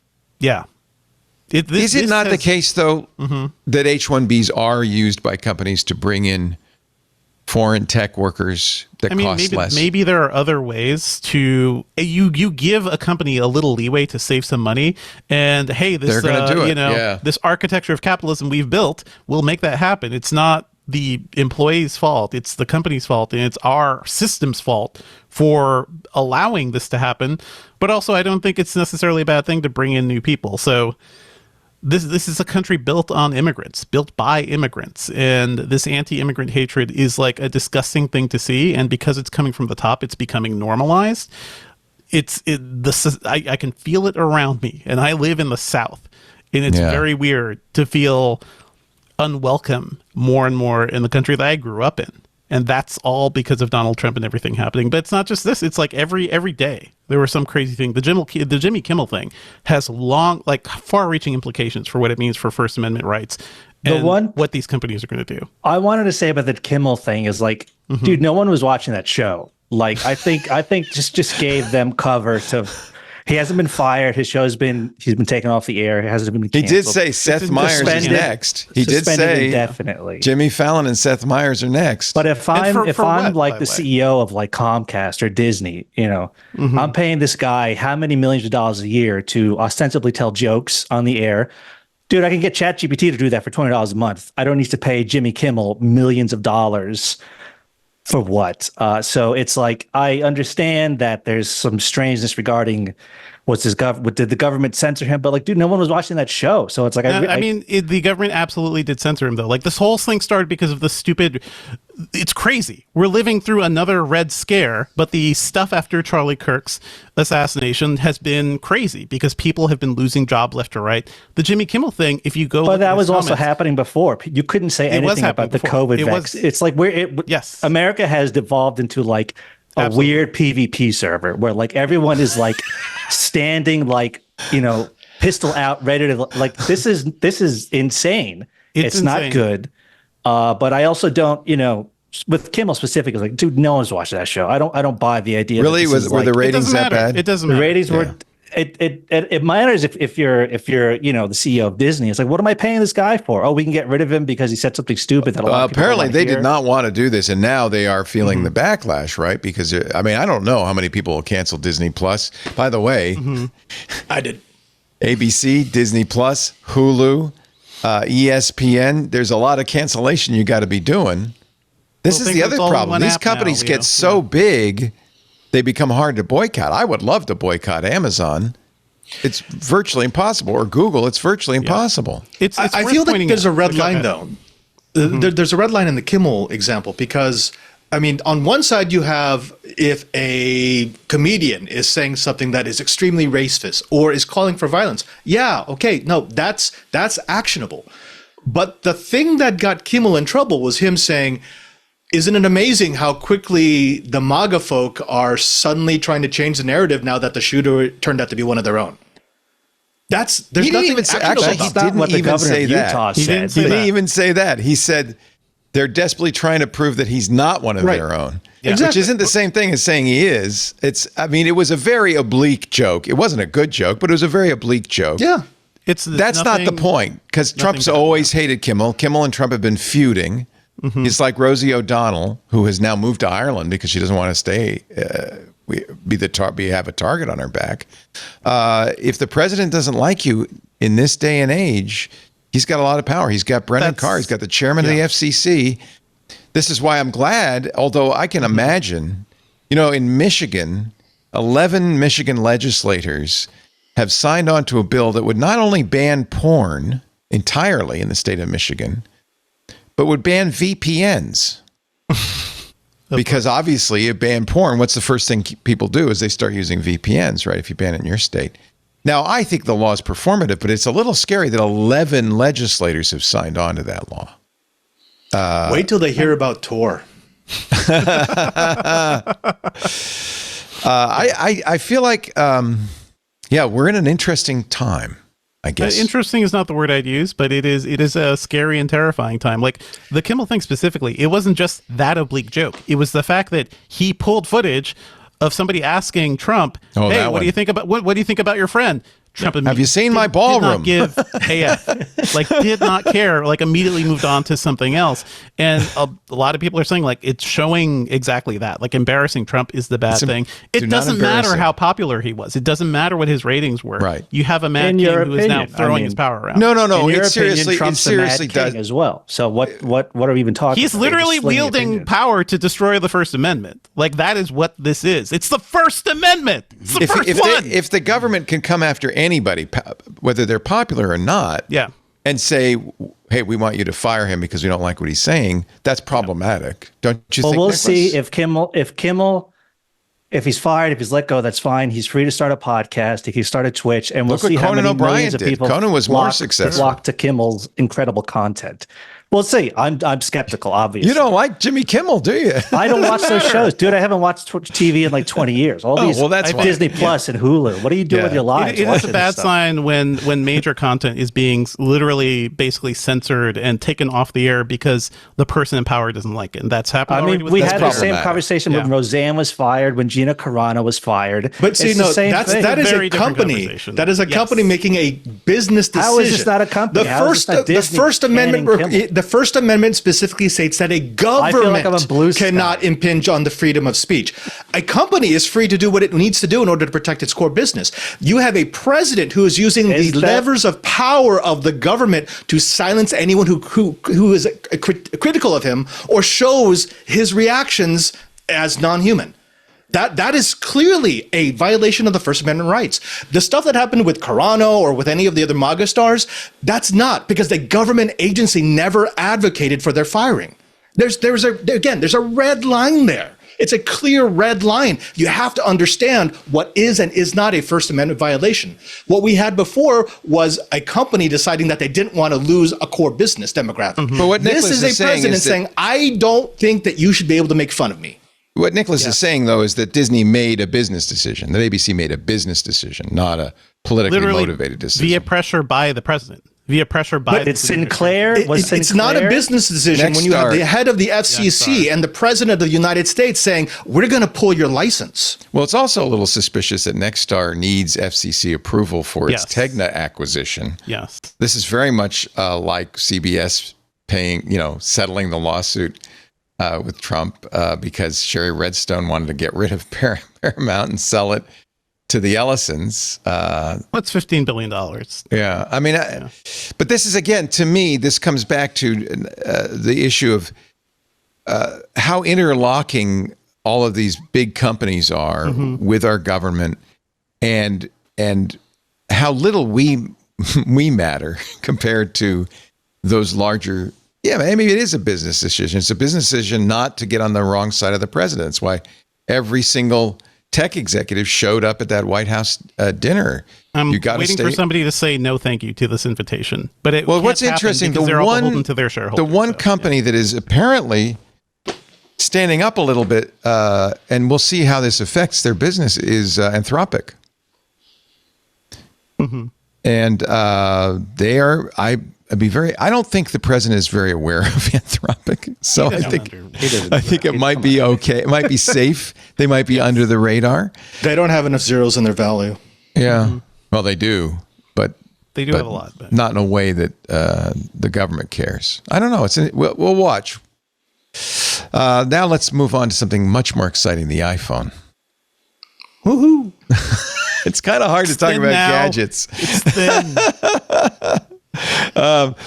it not the case, though, that H-1Bs are used by companies to bring in foreign tech workers that cost less? Maybe there are other ways to you give a company a little leeway to save some money, and hey, this they're going to do it. This architecture of capitalism we've built will make that happen. It's not the employee's fault; it's the company's fault, and it's our system's fault for allowing this to happen. But also, I don't think it's necessarily a bad thing to bring in new people. So This is a country built on immigrants, built by immigrants, and this anti-immigrant hatred is like a disgusting thing to see. And because it's coming from the top, it's becoming normalized. I can feel it around me, and I live in the South, and it's very weird to feel unwelcome more and more in the country that I grew up in. And that's all because of Donald Trump and everything happening. But it's not just this. It's like every day there was some crazy thing. The Jimmy Kimmel thing has far-reaching implications for what it means for First Amendment rights and what these companies are going to do. I wanted to say about the Kimmel thing is dude, no one was watching that show. Like, I think just gave them cover to. He hasn't been fired. His show's he's been taken off the air. It hasn't been canceled. He did say Seth Meyers is next. He did say indefinitely. Jimmy Fallon and Seth Meyers are next. But if I'm like the CEO of like Comcast or Disney, I'm paying this guy how many millions of dollars a year to ostensibly tell jokes on the air. Dude, I can get ChatGPT to do that for $20 a month. I don't need to pay Jimmy Kimmel millions of dollars for what? So it's like, I understand that there's some strangeness regarding did the government censor him? But like, dude, no one was watching that show. So it's like, the government absolutely did censor him though. Like this whole thing started because of the stupid, it's crazy. We're living through another Red Scare, but the stuff after Charlie Kirk's assassination has been crazy because people have been losing jobs left or right. The Jimmy Kimmel thing, if you go, but that was also happening before. You couldn't say anything about the COVID vaccine. It's like yes, America has devolved into like a weird PvP server where like everyone is like standing like, pistol out, ready to like, this is insane. It's insane. Not good. But I also don't, with Kimmel specifically, like, dude, no one's watching that show. I don't buy the idea. Really, were the ratings that bad? It doesn't matter. The ratings were. It matters if you're the CEO of Disney. It's like, what am I paying this guy for? Oh, we can get rid of him because he said something stupid that a lot of people apparently they did not want to do this, and now they are feeling the backlash, right? Because I don't know how many people will cancel Disney Plus. By the way, I did. ABC, Disney Plus, Hulu, ESPN. There's a lot of cancellation you got to be doing. This is the other problem. These companies get so big. They become hard to boycott. I would love to boycott Amazon. It's virtually impossible. Or Google, it's virtually impossible. I feel like there's a red line, though. There's a red line in the Kimmel example because, on one side you have if a comedian is saying something that is extremely racist or is calling for violence. Yeah, okay, no, that's actionable. But the thing that got Kimmel in trouble was him saying, isn't it amazing how quickly the MAGA folk are suddenly trying to change the narrative now that the shooter turned out to be one of their own? There's nothing even say, actually, he didn't even say that. He didn't even say that. He said they're desperately trying to prove that he's not one of their own, which isn't the same thing as saying he is. It was a very oblique joke. It wasn't a good joke, but it was a very oblique joke. Yeah. That's not the point because Trump's always hated Kimmel. Kimmel and Trump have been feuding. Mm-hmm. It's like Rosie O'Donnell, who has now moved to Ireland because she doesn't want to stay, have a target on her back. If the president doesn't like you in this day and age, he's got a lot of power. He's got Brendan Carr. He's got the chairman of the FCC. This is why I'm glad, although I can imagine, in Michigan, 11 Michigan legislators have signed on to a bill that would not only ban porn entirely in the state of Michigan, but would ban VPNs. Because obviously, you ban porn, what's the first thing people do is they start using VPNs, right? If you ban it in your state. Now, I think the law is performative, but it's a little scary that 11 legislators have signed on to that law. Wait till they hear about Tor. I feel like, we're in an interesting time. I guess interesting is not the word I'd use, but it is a scary and terrifying time. Like the Kimmel thing specifically, it wasn't just that oblique joke. It was the fact that he pulled footage of somebody asking Trump, "Hey, what do you think about what do you think about your friend?" Trump have you seen my ballroom? Did not give AF, did not care, immediately moved on to something else. And a lot of people are saying it's showing exactly that. Embarrassing Trump is the bad thing. It doesn't matter how popular he was. It doesn't matter what his ratings were. Right. You have a mad king who is now throwing his power around. No. It seriously does as well. So what are we even talking about? He's literally wielding power to destroy the First Amendment. That is what this is. It's the First Amendment. It's the first one. If the government can come after anybody, whether they're popular or not, and say, hey, we want you to fire him because we don't like what he's saying, that's problematic. Don't you think? Well, we'll Nicholas? see if he's fired, if he's let go, that's fine. He's free to start a podcast. He can start a Twitch, and we'll see how many millions of people Conan was more successful. Flock to Kimmel's incredible content. We'll see. I'm skeptical, obviously. You don't like Jimmy Kimmel, do you? I don't watch those shows. Dude, I haven't watched TV in 20 years. All these Disney Plus and Hulu. What are you doing with your lives? It is a bad sign when major content is being literally basically censored and taken off the air because the person in power doesn't like it. And that's happened. We had the same conversation when Roseanne was fired, when Gina Carano was fired. But see, that is a company. That is a company making a business decision. How is this not a company? The First Amendment specifically states that a government cannot impinge on the freedom of speech. A company is free to do what it needs to do in order to protect its core business. You have a president who is using the levers of power of the government to silence anyone who is critical of him or shows his reactions as non-human. That is clearly a violation of the First Amendment rights. The stuff that happened with Carano or with any of the other MAGA stars, that's not, because the government agency never advocated for their firing. There's a red line there. It's a clear red line. You have to understand what is and is not a First Amendment violation. What we had before was a company deciding that they didn't want to lose a core business demographic. Mm-hmm. But what Nicholas this is a president saying, I don't think that you should be able to make fun of me. What Nicholas is saying, though, is that Disney made a business decision. The ABC made a business decision, not a politically motivated decision. Via pressure by the president. Via pressure by but it's Sinclair. It's not a business decision when you have the head of the FCC and the president of the United States saying, we're going to pull your license. Well, it's also a little suspicious that Nexstar needs FCC approval for its Tegna acquisition. Yes. This is very much like CBS settling the lawsuit with Trump because Sherry Redstone wanted to get rid of Paramount and sell it to the Ellisons. What's $15 billion? Yeah. I mean, but this is, again, to me, this comes back to the issue of how interlocking all of these big companies are with our government and how little we matter compared to those larger. Yeah, maybe it is a business decision. It's a business decision not to get on the wrong side of the president. That's why every single tech executive showed up at that White House dinner. I'm waiting for somebody to say no thank you to this invitation. But what's interesting, they're all beholden to their shareholders. The one company that is apparently standing up a little bit, and we'll see how this affects their business, is Anthropic. Mm-hmm. And they are, I don't think the president is very aware of Anthropic. So I think it might be okay. It might be safe. They might be under the radar. They don't have enough zeros in their value. Yeah. Mm-hmm. Well, they do, but they do have a lot, but not in a way that the government cares. I don't know. We'll watch. Now let's move on to something much more exciting: the iPhone. Woohoo! It's kind of hard to talk about gadgets. It's thin.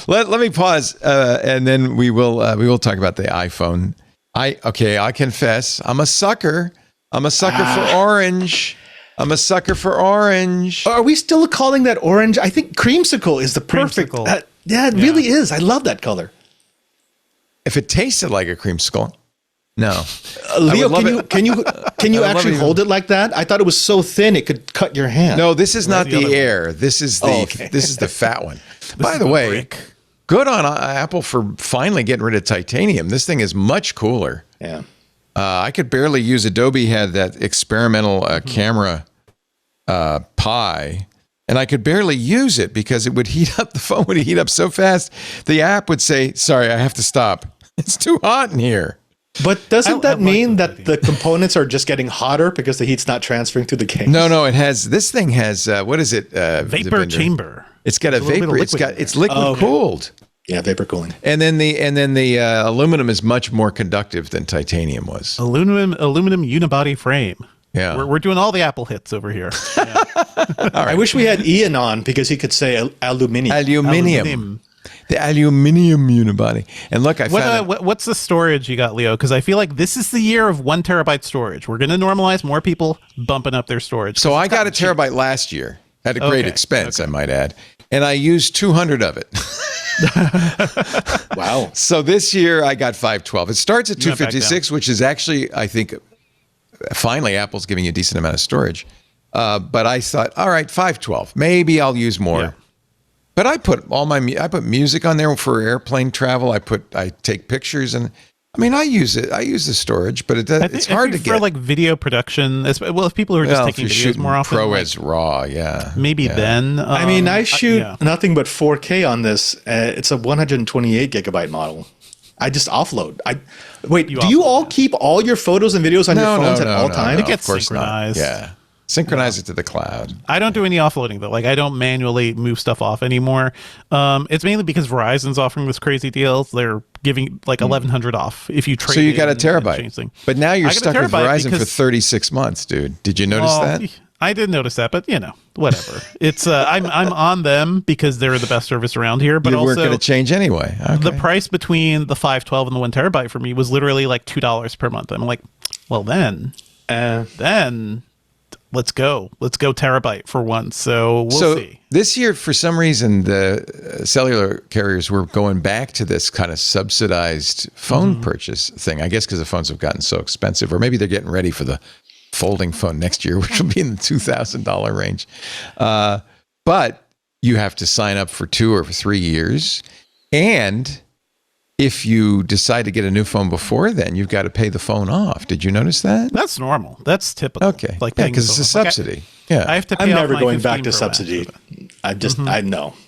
Let me pause, and then we will talk about the iPhone. I confess, I'm a sucker. For orange. I'm a sucker for orange. Are we still calling that orange? I think creamsicle is the perfect. It really is. I love that color. If it tasted like a creamsicle. No, Leo, can you actually hold it like that? I thought it was so thin it could cut your hand. No, this is not the Air. This is the fat one. By the way, good on Apple for finally getting rid of titanium. This thing is much cooler. Yeah, I could barely use. Adobe had that experimental camera Pi, and I could barely use it because it would heat up. The phone would heat up so fast. The app would say, "Sorry, I have to stop. It's too hot in here." But doesn't that mean that the components are just getting hotter because the heat's not transferring through the case? No. This thing has what is it? Vapor chamber. It's got a vapor. It's liquid cooled. Yeah, vapor cooling. And then the aluminum is much more conductive than titanium was. Aluminum unibody frame. Yeah, we're doing all the Apple hits over here. Yeah. Right. I wish we had Ian on because he could say aluminium. The aluminium unibody. And look, what's the storage you got, Leo? Because I feel like this is the year of 1 terabyte storage. We're going to normalize more people bumping up their storage. So I got a terabyte last year at a great expense, I might add. And I used 200 of it. Wow. So this year I got 512. It starts at 256, which is actually, I think, finally Apple's giving you a decent amount of storage. But I thought, all right, 512. Maybe I'll use more. Yeah. But I put music on there for airplane travel. I take pictures, and I mean, I use it. I use the storage, but it's hard to get for like video production. Well, if people are just taking videos more often, ProRes RAW, maybe then. I mean, I shoot nothing but 4K on this. It's a 128 gigabyte model. I just offload. Do you all keep all your photos and videos on your phones at all times? It gets synchronized. Yeah. Synchronize it to the cloud. I don't do any offloading though. Like I don't manually move stuff off anymore. It's mainly because Verizon's offering this crazy deals. They're giving like 1,100 off if you trade. So you got a terabyte, but now you're stuck with Verizon for 36 months, dude. Did you notice that? I did notice that, but whatever. It's I'm on them because they're the best service around here. But you also, weren't going to change anyway. Okay. The price between the 512 and the 1 terabyte for me was literally like $2 per month. I'm like, well then let's go terabyte for once. So we'll see. This year, for some reason, the cellular carriers were going back to this kind of subsidized phone purchase thing. I guess because the phones have gotten so expensive, or maybe they're getting ready for the folding phone next year, which will be in the $2,000 range. But you have to sign up for 2 or 3 years. And if you decide to get a new phone before then, you've got to pay the phone off. Did you notice that? That's normal. That's typical. Okay. Like because it's a subsidy. I have to pay I'm off never my going back to 15 Pro Max subsidy.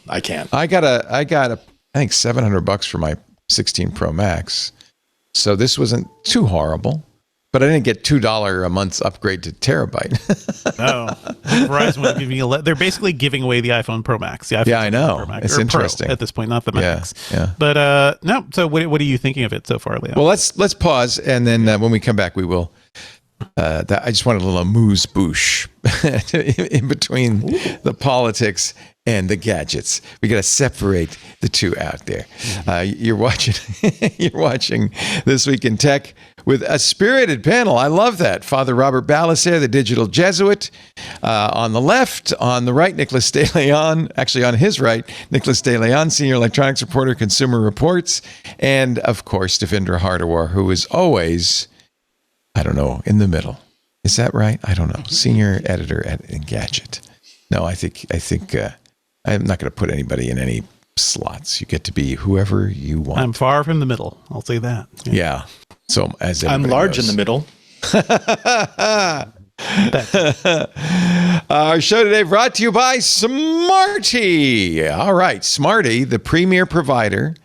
I can't. I got I think $700 for my 16 Pro Max. So this wasn't too horrible. But I didn't get $2 a month's upgrade to terabyte. No, Verizon would give you. They're basically giving away the iPhone Pro Max. The iPhone I know. Pro Max, it's interesting Pro at this point, not the Max. Yeah. But no. So what are you thinking of it so far, Leo? Well, let's pause, and then when we come back, we will. I just wanted a little amuse bouche in between the politics and the gadgets. We got to separate the two out there. You're watching This Week in Tech with a spirited panel. I love that. Father Robert Ballecer, the digital Jesuit, on the left. On the right, Nicholas De Leon. Actually, on his right, Nicholas De Leon, senior electronics reporter, Consumer Reports, and of course, Devendra Hardawar, who is always, I don't know, in the middle. Is that right? I don't know. Senior editor at Engadget. No, I think I'm not going to put anybody in any slots. You get to be whoever you want. I'm far from the middle. I'll say that. Yeah. So as I'm large knows. in the middle. Our show today brought to you by Smarty. All right, Smarty, the premier provider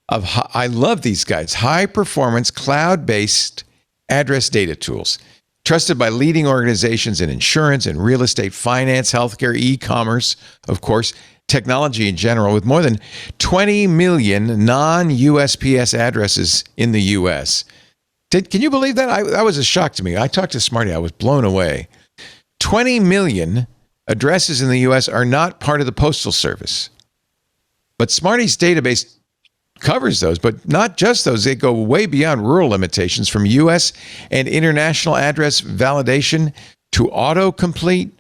of I love these guys, high performance cloud-based address data tools. Trusted by leading organizations in insurance and real estate, finance, healthcare, e-commerce, of course, technology in general, with more than 20 million non-USPS addresses in the U.S. Can you believe that? That was a shock to me. I talked to Smarty. I was blown away. 20 million addresses in the U.S. are not part of the Postal Service. But Smarty's database covers those, but not just those. They go way beyond rural limitations, from U.S. and international address validation to autocomplete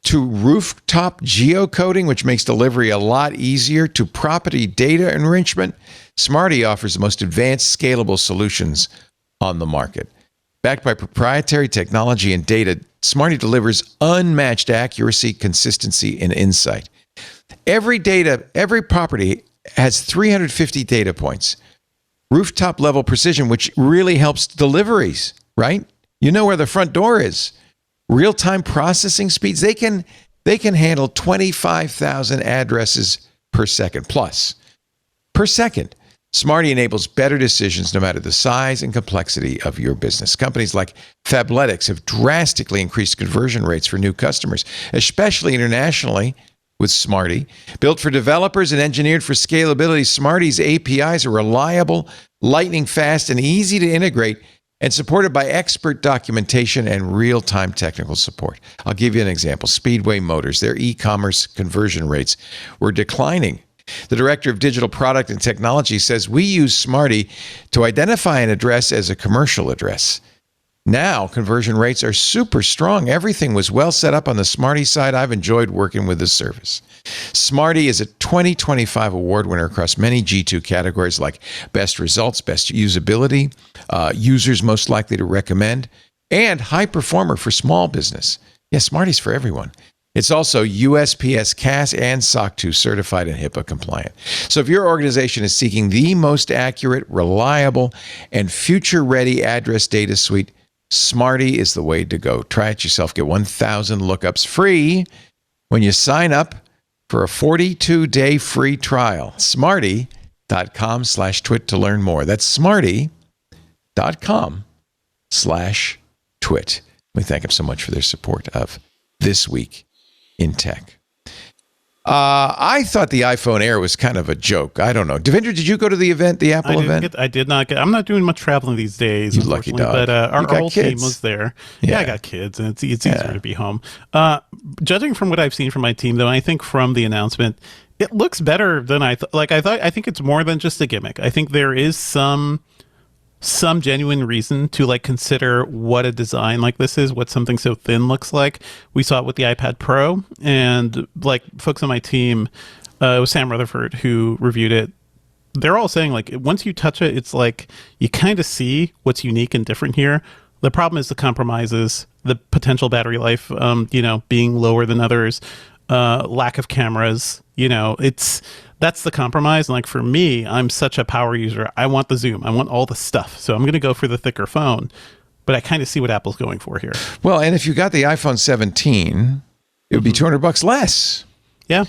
to rooftop geocoding, which makes delivery a lot easier, to property data enrichment. Smarty offers the most advanced, scalable solutions on the market. Backed by proprietary technology and data, Smarty delivers unmatched accuracy, consistency, and insight. Every property has 350 data points. Rooftop level precision, which really helps deliveries, right? You know where the front door is. Real-time processing speeds. They can handle 25,000 addresses per second plus. Per second. Smarty enables better decisions no matter the size and complexity of your business. Companies like Fabletics have drastically increased conversion rates for new customers, especially internationally, with Smarty. Built for developers and engineered for scalability, Smarty's APIs are reliable, lightning fast, and easy to integrate, and supported by expert documentation and real-time technical support. I'll give you an example. Speedway Motors, their e-commerce conversion rates were declining. The director of digital product and technology says, we use Smarty to identify an address as a commercial address. Now, conversion rates are super strong. Everything was well set up on the Smarty side. I've enjoyed working with this service. Smarty is a 2025 award winner across many G2 categories like best results, best usability, users most likely to recommend, and high performer for small business. Yeah, Smarty's for everyone. It's also USPS CAS and SOC 2 certified and HIPAA compliant. So if your organization is seeking the most accurate, reliable, and future-ready address data suite, Smarty is the way to go. Try it yourself. Get 1,000 lookups free when you sign up for a 42-day free trial. Smarty.com/twit to learn more. That's Smarty.com/twit. We thank them so much for their support of this week in tech. I thought the iPhone Air was kind of a joke. I don't know. Devendra, did you go to the event, the Apple event? I did not get. I'm not doing much traveling these days. You lucky dog. But our whole team kids. was there. Yeah, I got kids, and it's easier to be home. Judging from what I've seen from my team, though, I think from the announcement, it looks better than I thought. I think it's more than just a gimmick. I think there is some genuine reason to like consider what a design like this is, what something so thin looks like. We saw it with the iPad Pro, and like folks on my team, it was Sam Rutherford who reviewed it. They're all saying like once you touch it, it's like you kind of see what's unique and different here. The problem is the compromises, the potential battery life, being lower than others, lack of cameras. That's the compromise. And like for me, I'm such a power user. I want the zoom. I want all the stuff. So I'm going to go for the thicker phone. But I kind of see what Apple's going for here. Well, and if you got the iPhone 17, it would be $200 less. Yeah.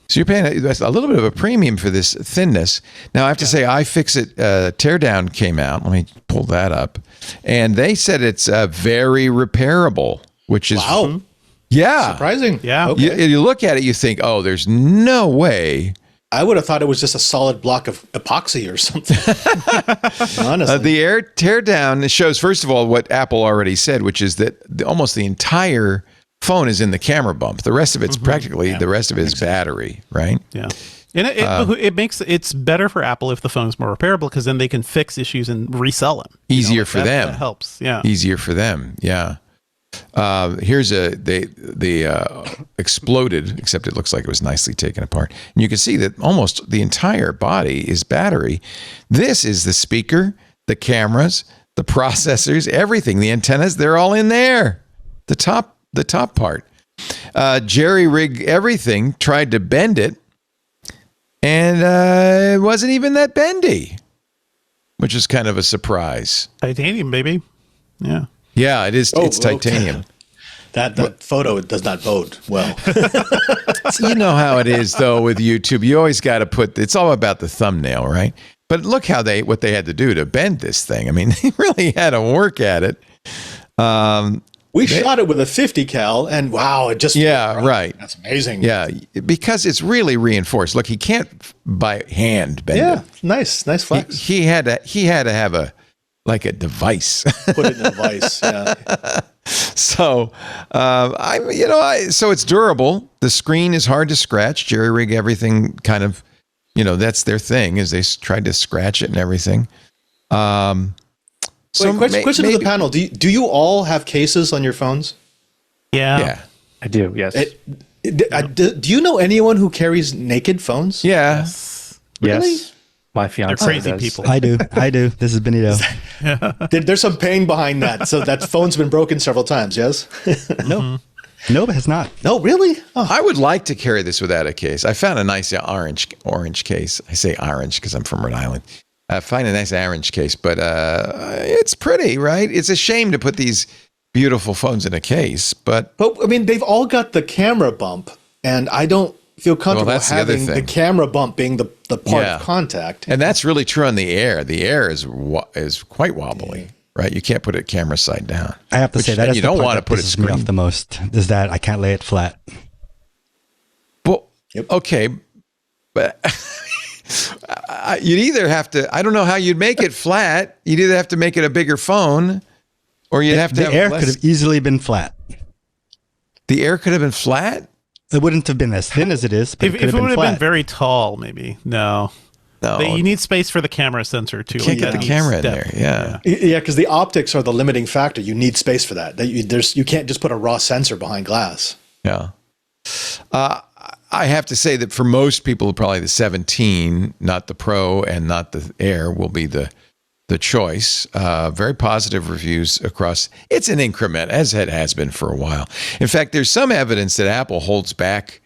So you're paying a little bit of a premium for this thinness. Now, I have to say, iFixit Teardown came out. Let me pull that up. And they said it's very repairable, which is... Wow. Yeah. Surprising. Yeah. Okay. You look at it, you think, oh, there's no way... I would have thought it was just a solid block of epoxy or something. Honestly. The Air Teardown shows, first of all, what Apple already said, which is that almost the entire phone is in the camera bump. The rest of it's practically, the rest of it is battery, right? Yeah. And it makes it's better for Apple if the phone is more repairable, because then they can fix issues and resell them. Easier for them. That helps. Yeah. Easier for them. Yeah. Here's they exploded, except it looks like it was nicely taken apart. And you can see that almost the entire body is battery. This is the speaker, the cameras, the processors, everything, the antennas, they're all in there. The top part. Jerry rig everything, tried to bend it, and it wasn't even that bendy, which is kind of a surprise. Titanium, baby. Yeah. Yeah, it is. It's titanium. Okay. That photo does not bode well. You know how it is, though, with YouTube. You always got to it's all about the thumbnail, right? But look what they had to do to bend this thing. I mean, they really had to work at it. We shot it with a 50 cal, and wow, it just... Yeah, right. That's amazing. Yeah, because it's really reinforced. Look, he can't by hand bend it. Yeah, nice flex. He had to have a device. Put it in a vice, yeah. So, so it's durable. The screen is hard to scratch. Jerry rig everything kind of, that's their thing, is they tried to scratch it and everything. Question to the panel. Do you all have cases on your phones? Yeah. Yeah. I do, yes. Do you know anyone who carries naked phones? Yeah. Yes. Really? Yes. My fiance They're crazy does. people. I do. This is Benito. There's some pain behind that. So that phone's been broken several times, yes? No, it has not. No, really? Oh. I would like to carry this without a case. I found a nice orange case. I say orange because I'm from Rhode Island. I find a nice orange case, but it's pretty, right? It's a shame to put these beautiful phones in a case, but I mean, they've all got the camera bump, and I don't feel comfortable that's the other having the thing. camera bump being the part of contact. And that's really true on the Air. The Air is quite wobbly, right? You can't put it camera side down. I have to say that you don't want to put it pisses me screen. off the most is that I can't lay it flat. Well, okay, but you'd either have to. I don't know how you'd make it flat. You'd either have to make it a bigger phone, or you'd have to. The Air could have easily been flat. The Air could have been flat. It wouldn't have been as thin as it is, but If it would have been very tall, maybe. No. You need space for the camera sensor too. Can't get the camera in there. Yeah. Yeah, because the optics are the limiting factor. You need space for that. You can't just put a raw sensor behind glass. Yeah. I have to say that for most people, probably the 17, not the Pro and not the Air, will be the choice. Very positive reviews across. It's an increment, as it has been for a while. In fact, there's some evidence that Apple holds back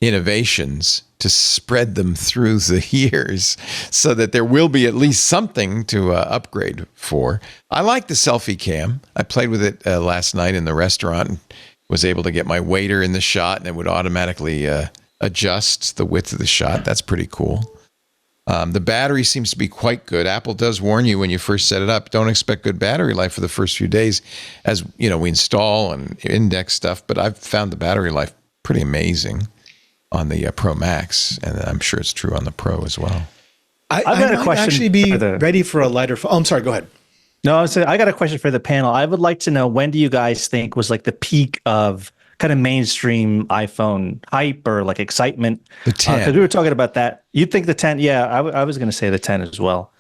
innovations to spread them through the years so that there will be at least something to upgrade for. I like the selfie cam. I played with it last night in the restaurant and was able to get my waiter in the shot, and it would automatically adjust the width of the shot. That's pretty cool. The battery seems to be quite good. Apple does warn you when you first set it up, don't expect good battery life for the first few days as, you know, we install and index stuff. But I've found the battery life pretty amazing on the Pro Max, and I'm sure it's true on the Pro as well. I've got a question. Actually, be ready for a lighter phone. Oh, I'm sorry. Go ahead. No, I got a question for the panel. I would like to know, when do you guys think was like the peak of kind of mainstream iPhone hype or like excitement? The 10. Because we were talking about that. You think the 10? Yeah, I was going to say the 10 as well.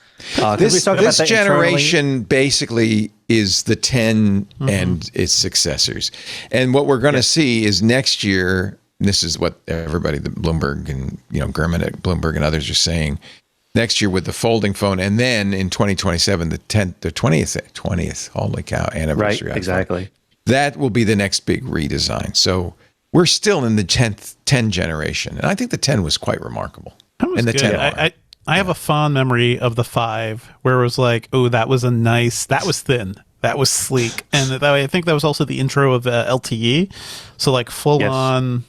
This generation basically is the 10 and its successors. And what we're going to see is next year, this is what everybody, the Bloomberg and, you know, Gurman at Bloomberg and others are saying, next year with the folding phone, and then in 2027, the 20th, holy cow, anniversary. Right, exactly. That will be the next big redesign. So we're still in the 10 generation. And I think the 10 was quite remarkable. That was and the good. 10R. I have a fond memory of the 5 where it was like, oh, that was thin. That was sleek. And I think that was also the intro of LTE. So like full on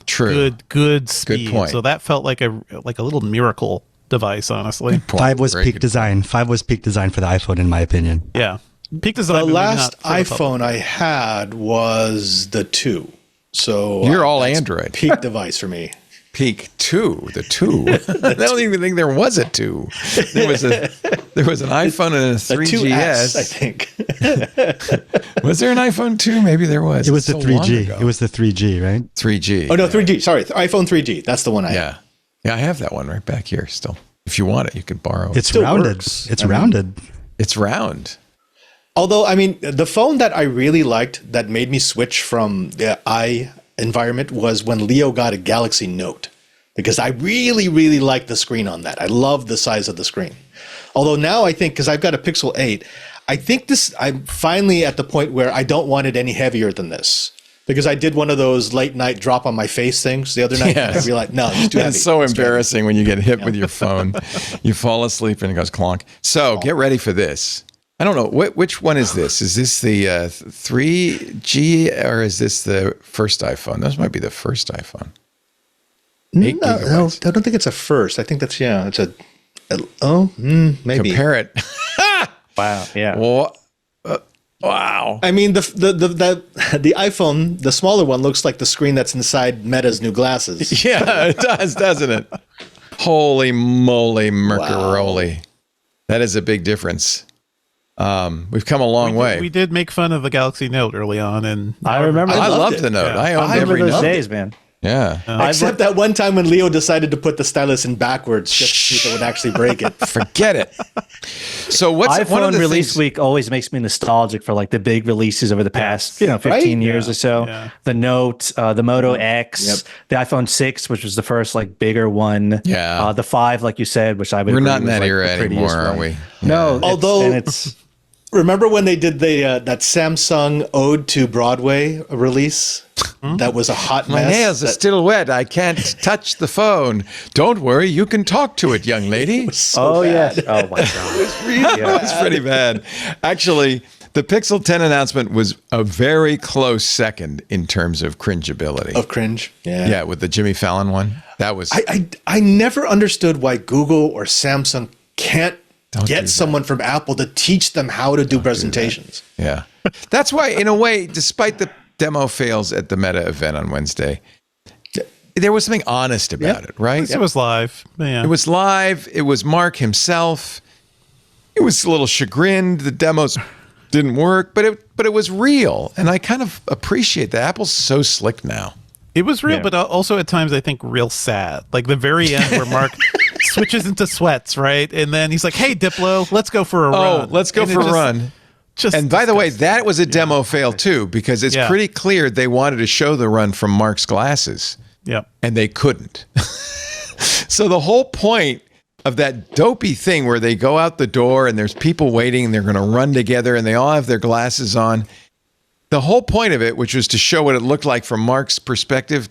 good speed. Good point. So that felt like a little miracle device, honestly. 5 was peak design. 5 was peak design for the iPhone, in my opinion. Yeah. Peak design. The last iPhone I had was the 2. So you're all Android. Peak device for me. Peak 2, the 2. I don't even think there was a 2. There was an iPhone and a 3GS. I think. Was there an iPhone 2? Maybe there was. It was the 3G. It was the 3G, right? 3G. Oh no, 3G. Sorry, iPhone 3G. That's the one I have. Yeah, I have that one right back here still. If you want it, you could borrow it. It's rounded. It's rounded. It's round. Although, I mean, the phone that I really liked that made me switch from the i environment was when Leo got a Galaxy Note, because I really, really liked the screen on that. I love the size of the screen. Although now I think, because I've got a Pixel 8, I think I'm finally at the point where I don't want it any heavier than this. Because I did one of those late night drop on my face things the other night. Yes. And I realized, no, it's too heavy. It's so embarrassing when you get hit with your phone. You fall asleep and it goes clonk. So get ready for this. I don't know. Which one is this? Is this the 3G or is this the first iPhone? This might be the first iPhone. No, I don't think it's a first. I think that's, it's maybe. Compare it. Wow. Yeah. Wow. I mean, the iPhone, the smaller one, looks like the screen that's inside Meta's new glasses. Yeah, it does, doesn't it? Holy moly, Mercaroli. Wow. That is a big difference. We've come a long way. We did make fun of the Galaxy Note early on, and I remember. I loved the Note. Yeah. I owned every those Note. days, man. Yeah. Except that one time when Leo decided to put the stylus in backwards just to see if it would actually break it. Forget it. So what's iPhone one of the release things, week always makes me nostalgic for like the big releases over the past, 15 years or so. Yeah. The Note, the Moto X, the iPhone 6, which was the first like bigger one. Yeah. The 5, like you said, which I would. We're not in that era anymore, are we? No. Although it's remember when they did that Samsung Ode to Broadway release? That was a hot mess. My nails are still wet. I can't touch the phone. Don't worry, you can talk to it, young lady. It was so bad. Yes. Oh my God. It was pretty bad. Actually, the Pixel 10 announcement was a very close second in terms of cringeability. Of cringe, yeah. Yeah, with the Jimmy Fallon one. That was. I never understood why Google or Samsung can't get someone from Apple to teach them how to do presentations. Yeah. That's why, in a way, despite the demo fails at the Meta event on Wednesday, there was something honest about it, right? It was live. Yeah. It was live. It was Mark himself. It was a little chagrined. The demos didn't work, but it was real. And I kind of appreciate that. Apple's so slick now. It was real, but also at times I think real sad. Like the very end where Mark switches into sweats, right? And then he's like, hey, Diplo, let's go for a run. Oh, let's go for a run. And by the way, that was a demo fail too, because it's pretty clear they wanted to show the run from Mark's glasses. Yep. And they couldn't. So the whole point of that dopey thing where they go out the door and there's people waiting and they're going to run together and they all have their glasses on. The whole point of it, which was to show what it looked like from Mark's perspective,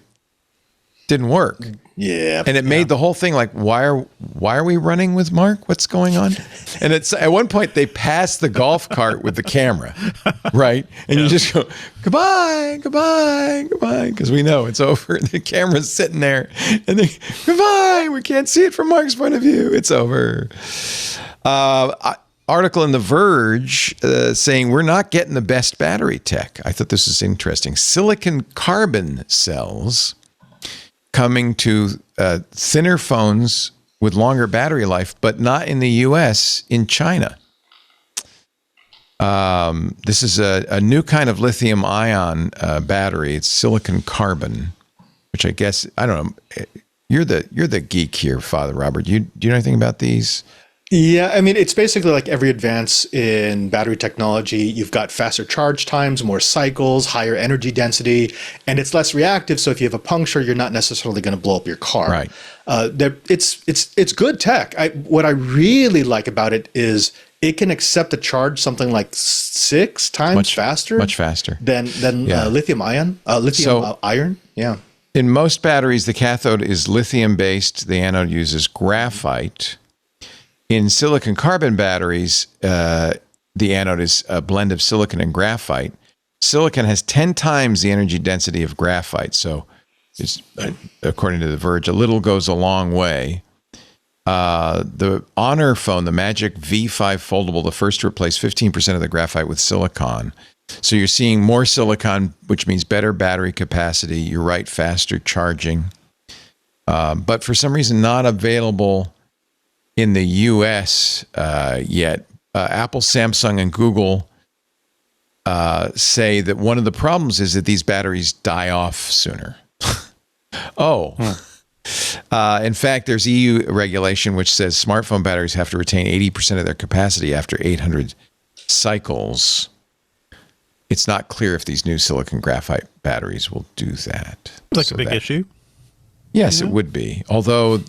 didn't work. Yeah. And it made the whole thing like, why are we running with Mark? What's going on? And it's at one point they pass the golf cart with the camera, right? And you just go, goodbye, because we know it's over. The camera's sitting there, and then goodbye. We can't see it from Mark's point of view. It's over. Article in The Verge saying we're not getting the best battery tech. I thought this was interesting. Silicon carbon cells coming to thinner phones with longer battery life, but not in the US, in China. This is a new kind of lithium ion battery. It's silicon carbon, which I guess, I don't know. You're the geek here, Father Robert. Do you know anything about these? Yeah, I mean, it's basically like every advance in battery technology. You've got faster charge times, more cycles, higher energy density, and it's less reactive. So if you have a puncture, you're not necessarily going to blow up your car. Right. It's good tech. What I really like about it is it can accept a charge something like 6 times faster. Much faster than lithium iron. Yeah. In most batteries, the cathode is lithium-based. The anode uses graphite. In silicon carbon batteries, the anode is a blend of silicon and graphite. Silicon has 10 times the energy density of graphite. So, it's, according to The Verge, a little goes a long way. The Honor phone, the Magic V5 Foldable, the first to replace 15% of the graphite with silicon. So you're seeing more silicon, which means better battery capacity. You're right, faster charging. But for some reason, not available in the U.S. Yet. Apple, Samsung, and Google say that one of the problems is that these batteries die off sooner. In fact, there's EU regulation which says smartphone batteries have to retain 80% of their capacity after 800 cycles. It's not clear if these new silicon graphite batteries will do that. It's like a big issue. Yes, it would be. Although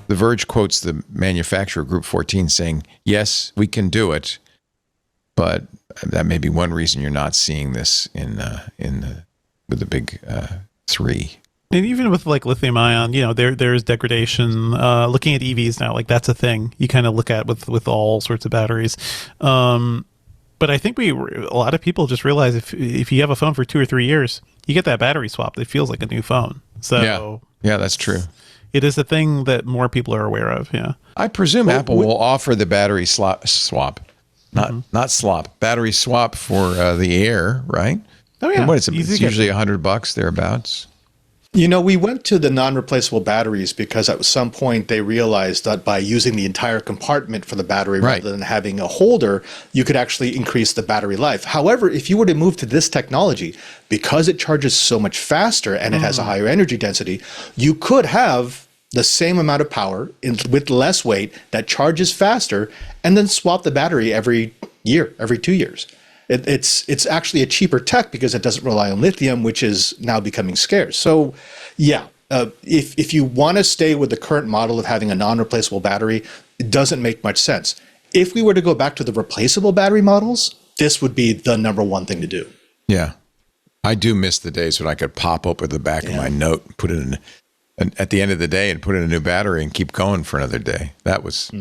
The Verge quotes the manufacturer, Group 14, saying, yes, we can do it, but that may be one reason you're not seeing this with the big 3. And even with like lithium ion, there's degradation. Looking at EVs now, like that's a thing you kind of look at with all sorts of batteries. But I think a lot of people just realize if you have a phone for 2 or 3 years, you get that battery swapped. It feels like a new phone. So yeah, that's true. It is a thing that more people are aware of. Yeah, I presume Apple will offer the battery swap, not slop, battery swap for the Air, right? Oh yeah, and what is it? It's usually $100 thereabouts. We went to the non-replaceable batteries because at some point they realized that by using the entire compartment for the battery rather than having a holder, you could actually increase the battery life. However, if you were to move to this technology, because it charges so much faster and it has a higher energy density, you could have the same amount of power with less weight that charges faster and then swap the battery every year, every 2 years. It's actually a cheaper tech because it doesn't rely on lithium, which is now becoming scarce. So, if you want to stay with the current model of having a non-replaceable battery, it doesn't make much sense. If we were to go back to the replaceable battery models, this would be the number one thing to do. Yeah, I do miss the days when I could pop open the back of my Note, put it in, at the end of the day, and put in a new battery and keep going for another day. That was.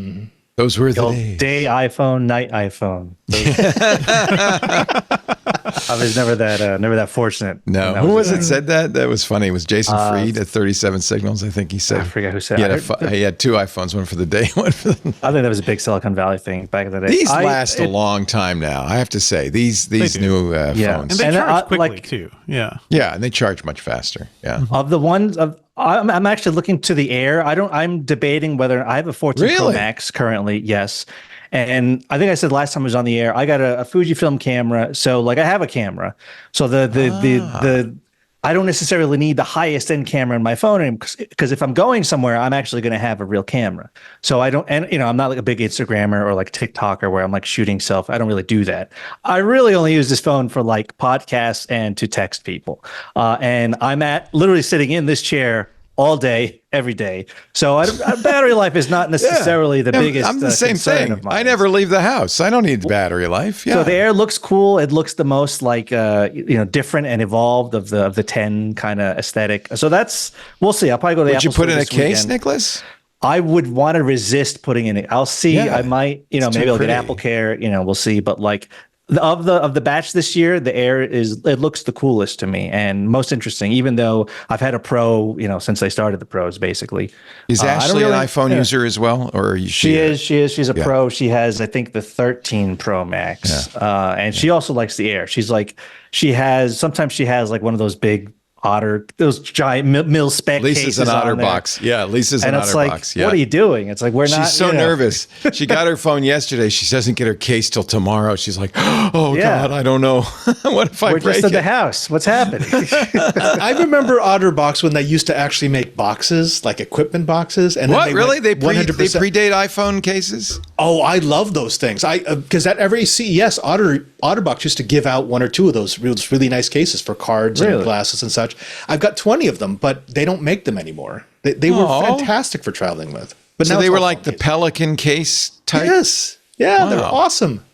Those were the days. Day iPhone, night iPhone. I was never that fortunate. No, who was it said that? That was funny. It was Jason Fried at 37 Signals. I think he said. I forget who said it. He had 2 iPhones, one for the day, one for the night. I think that was a big Silicon Valley thing back in the day. These last a long time now. I have to say these new phones. And they charge quickly too. Yeah. Yeah, and they charge much faster. Yeah. Of the ones I'm actually looking to the Air. I'm debating whether I have a 14 Pro Max currently. Yes. And I think I said last time I was on the air, I got a Fujifilm camera. So like I have a camera. So the I don't necessarily need the highest end camera in my phone because if I'm going somewhere, I'm actually going to have a real camera. So I'm not like a big Instagrammer or like TikToker where I'm like shooting self. I don't really do that. I really only use this phone for like podcasts and to text people. And I'm literally sitting in this chair all day, every day. So battery life is not necessarily the biggest. I'm the same thing. I never leave the house. I don't need battery life. Yeah. So the Air looks cool. It looks the most like different and evolved of the 10 kind of aesthetic. So we'll see. I'll probably go to the Apple Would you put Store in a this case, weekend. Nicholas? I would want to resist putting in it. I'll see. Yeah, I might, maybe I'll get Apple Care. We'll see. But like of the batch this year, the Air it looks the coolest to me and most interesting. Even though I've had a Pro, since they started the Pros, basically. Is Ashley an iPhone user as well, or is she is? She's a Pro. She has, I think, the 13 Pro Max, and she also likes the Air. Sometimes she has like one of those big those giant mil spec Lisa's cases an on OtterBox. Yeah, Lisa's an OtterBox. What are you doing? It's like She's so nervous. She got her phone yesterday. She doesn't get her case till tomorrow. She's like, oh God, I don't know. What if I break it? We're just in the house. What's happening? I remember OtterBox when they used to actually make boxes, like equipment boxes. And what? Then Really? They 100%. predate iPhone cases? Oh, I love those things. Because at every CES, OtterBox used to give out one or two of those really nice cases for cards and glasses and such. I've got 20 of them, but they don't make them anymore. They were fantastic for traveling with. But so now they were like the Pelican case type? Yes. Yeah, they're awesome.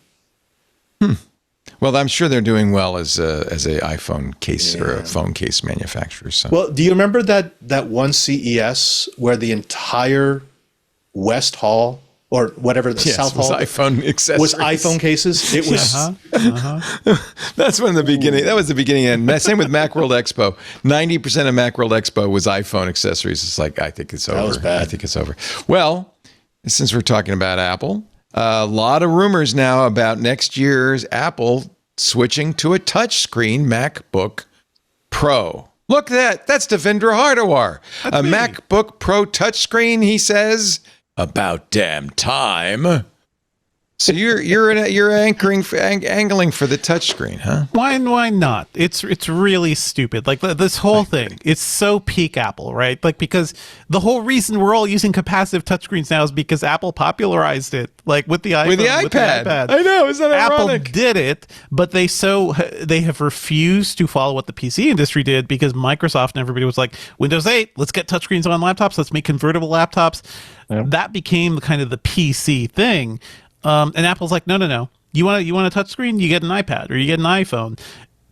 Well, I'm sure they're doing well as a iPhone case or a phone case manufacturer. So. Well, do you remember that one CES where the entire West Hall or whatever the South Hall iPhone accessories. Was iPhone cases? It was. That's when the beginning. That was the beginning. And same with Macworld Expo. 90% of Macworld Expo was iPhone accessories. It's like, I think it's over. That was bad. I think it's over. Well, since we're talking about Apple, a lot of rumors now about next year's Apple switching to a touchscreen MacBook Pro. Look at that. That's Devendra Hardawar. A MacBook Pro touchscreen, he says. About damn time. So you're angling for the touchscreen, huh? Why not? It's really stupid. Like this whole thing, it's so peak Apple, right? Like because the whole reason we're all using capacitive touchscreens now is because Apple popularized it, like with the iPhone, with the iPad. I know, isn't that ironic? Apple did it, but they have refused to follow what the PC industry did because Microsoft and everybody was like, Windows 8, let's get touchscreens on laptops, let's make convertible laptops. Yep. That became kind of the PC thing. And Apple's like, no. You want a touchscreen? You get an iPad or you get an iPhone.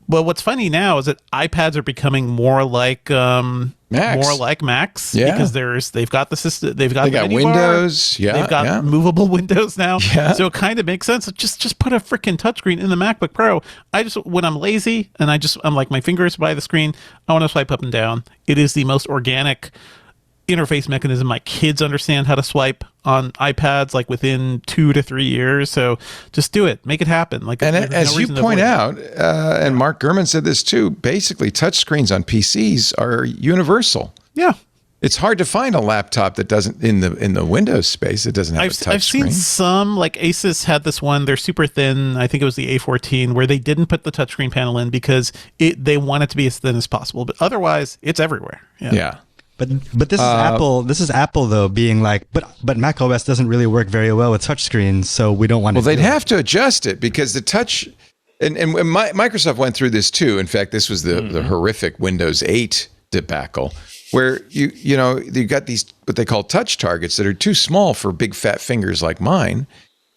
But what's funny now is that iPads are becoming more like Macs, because they've got the system, they got Windows, they've got movable windows now, so it kind of makes sense. Just put a freaking touchscreen in the MacBook Pro. When I'm lazy and I'm like my fingers by the screen, I want to swipe up and down. It is the most organic interface mechanism. My kids understand how to swipe on iPads like within 2 to 3 years. So just do it, make it happen. Like, and as you point out, and Mark Gurman said this too, basically touchscreens on PCs are universal. Yeah. It's hard to find a laptop that doesn't in the Windows space. It doesn't have a touchscreen. I've seen some, like Asus had this one. They're super thin. I think it was the A14, where they didn't put the touchscreen panel in because they want it to be as thin as possible. But otherwise, it's everywhere. Yeah. But this is Apple. This is Apple though, being like, but Mac OS doesn't really work very well with touchscreens, so we don't want. Well, they'd have to adjust it because the touch, and Microsoft went through this too. In fact, this was the horrific Windows 8 debacle, where you got these what they call touch targets that are too small for big fat fingers like mine,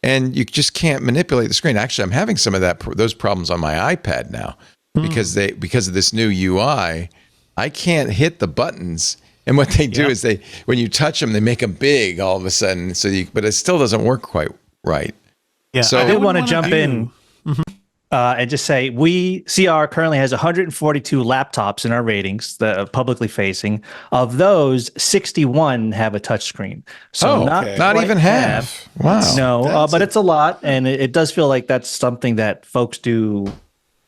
and you just can't manipulate the screen. Actually, I'm having some of those problems on my iPad now because of this new UI. I can't hit the buttons. And what they do is when you touch them, they make them big all of a sudden. But it still doesn't work quite right. Yeah, so I did want to jump in and just say CR currently has 142 laptops in our ratings, the publicly facing. Of those, 61 have a touchscreen. So not even half. Wow. No, but it's a lot, and it does feel like that's something that folks do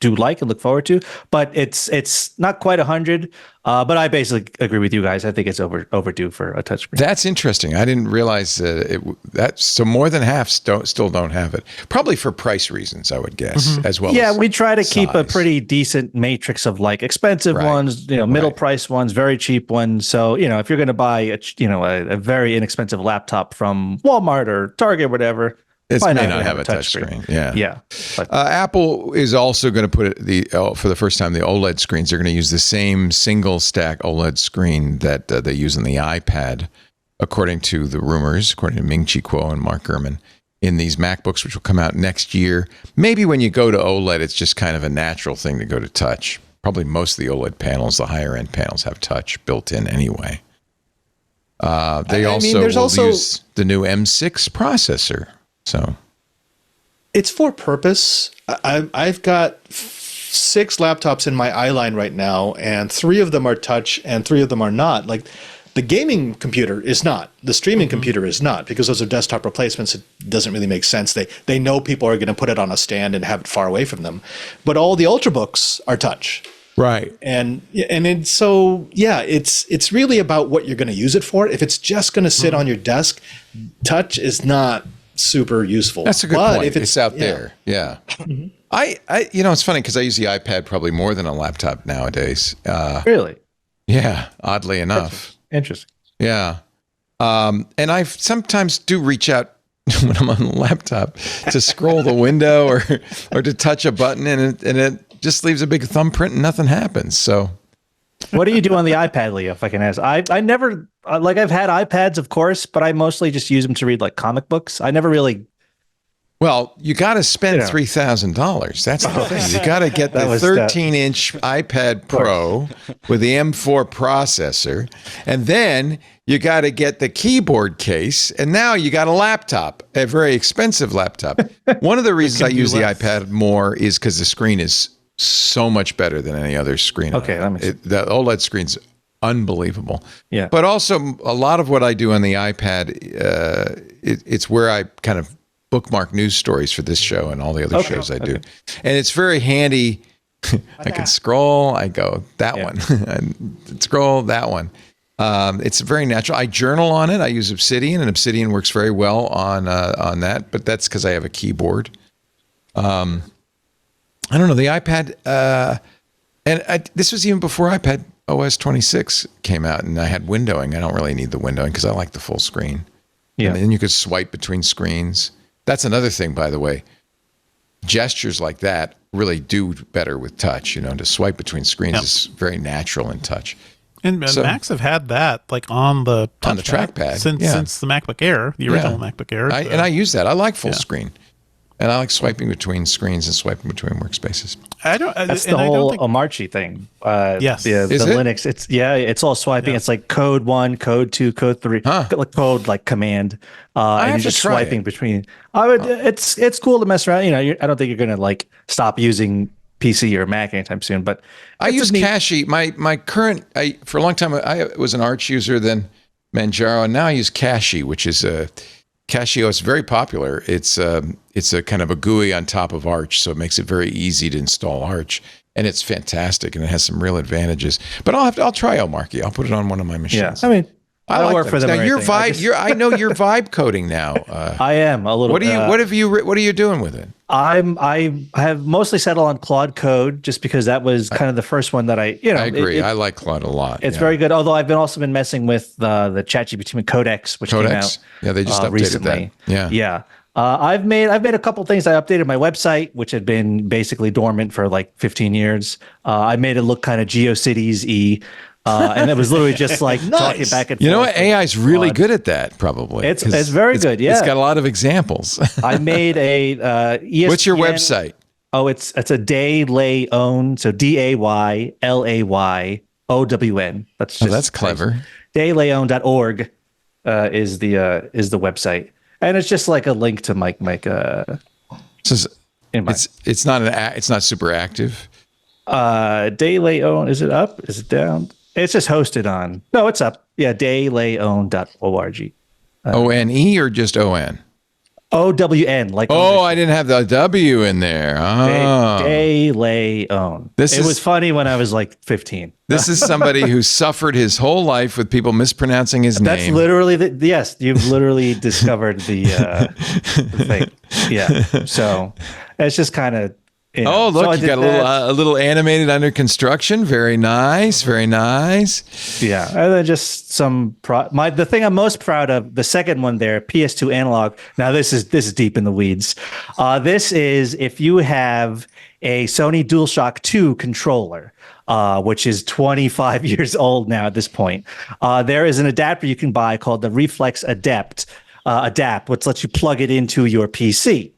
like and look forward to, but it's not quite 100. But I basically agree with you guys. I think it's overdue for a touchscreen. That's interesting. I didn't realize that. So more than half still don't have it. Probably for price reasons, I would guess, as well. Yeah, as we try to keep a size. pretty decent matrix of like expensive ones, middle price ones, very cheap ones. So if you're going to buy a very inexpensive laptop from Walmart or Target, or whatever. It Probably may not not gonna have a touch screen. Yeah. Yeah. But Apple is also going to put for the first time, the OLED screens. They're going to use the same single stack OLED screen that they use in the iPad, according to the rumors, according to Ming-Chi Kuo and Mark Gurman, in these MacBooks, which will come out next year. Maybe when you go to OLED, it's just kind of a natural thing to go to touch. Probably most of the OLED panels, the higher end panels, have touch built in anyway. They also use the new M6 processor. So it's for purpose. I've got 6 laptops in my eye line right now, and 3 of them are touch and 3 of them are not. Like the gaming computer is not, the streaming computer is not, because those are desktop replacements. It doesn't really make sense. They know people are going to put it on a stand and have it far away from them. But all the Ultrabooks are touch. right. And it's really about what you're going to use it for. If it's just going to sit on your desk, touch is not super useful. That's a good point. If it's out there. Yeah. I it's funny because I use the iPad probably more than a laptop nowadays. really Yeah, oddly enough. interesting. Yeah. And I sometimes do reach out when I'm on the laptop to scroll the window or to touch a button, and it just leaves a big thumbprint and nothing happens. So What do you do on the iPad, Leo, if I can ask? I never, like, I've had iPads, of course, but I mostly just use them to read like comic books. I never really. well, you got to spend $3,000. That's the thing. You got to get the 13-inch iPad Pro with the M4 processor, and then you got to get the keyboard case, and now you got a laptop, a very expensive laptop. One of the reasons I use the iPad more is because the screen is so much better than any other screen. Okay, that makes sense. The OLED screen's unbelievable. Yeah. But also, a lot of what I do on the iPad, it's where I kind of bookmark news stories for this show and all the other shows I do. And it's very handy. I can scroll. I go, that one. And scroll, that one. It's very natural. I journal on it. I use Obsidian, and Obsidian works very well on that. But that's because I have a keyboard. I don't know, the iPad, this was even before iPad OS 26 came out, and I had windowing. I don't really need the windowing because I like the full screen. Yeah. And then you could swipe between screens. That's another thing, by the way. Gestures like that really do better with touch. To swipe between screens is very natural in touch. And Macs have had that like on the trackpad since the MacBook Air, the original MacBook Air. And I use that. I like full screen. And I like swiping between screens and swiping between workspaces. That's the whole Omarchi thing. Yes. The Linux. It's all swiping. Yeah. It's like code 1, code 2, code 3, code like command. And you're just swiping between. It's cool to mess around. I don't think you're going to like stop using PC or Mac anytime soon. But I use Kashi. My current, for a long time, I was an Arch user, then Manjaro, and now I use Kashi, which is Cashio is very popular. It's a kind of a GUI on top of Arch, so it makes it very easy to install Arch, and it's fantastic, and it has some real advantages. But I'll try Omarchi. I'll put it on one of my machines. Yeah, I mean, I like work them. for them. Now your vibe, I know you're vibe coding now. I am a little. What are you doing with it? I have mostly settled on Claude Code just because that was kind of the first one that I agree. I like Claude a lot. It's very good. Although I've also been messing with the ChatGPT Codex, which came out they just updated recently. That. Yeah. I've made a couple things. I updated my website, which had been basically dormant for like 15 years. I made it look kind of GeoCities-y. And it was literally just like talking back and forth. You know what? AI is really good at that, probably. It's very good, yeah. It's got a lot of examples. I made a ESPN. What's your website? Oh, it's a Daylayon, so DAYLAYOWN. That's clever. Daylayon.org is the website. And it's just like a link to my it's not super active. Daylayon, is it up? Is it down? It's just hosted on. No, it's up. Yeah, daylayon.org. ONE or just ON? OWN. Like I didn't have the W in there. Oh. Daylayon. It was funny when I was like 15. This is somebody who suffered his whole life with people mispronouncing his name. That's literally yes. You've literally discovered the thing. Yeah. So it's just kind of You know? Oh, look, So I you did got that. a little animated under construction. Very nice, very nice. Yeah, and then just some the thing I'm most proud of, the second one there, PS2 analog. Now this is deep in the weeds. This is if you have a Sony DualShock 2 controller, which is 25 years old now at this point. There is an adapter you can buy called the Reflex Adapt, which lets you plug it into your PC.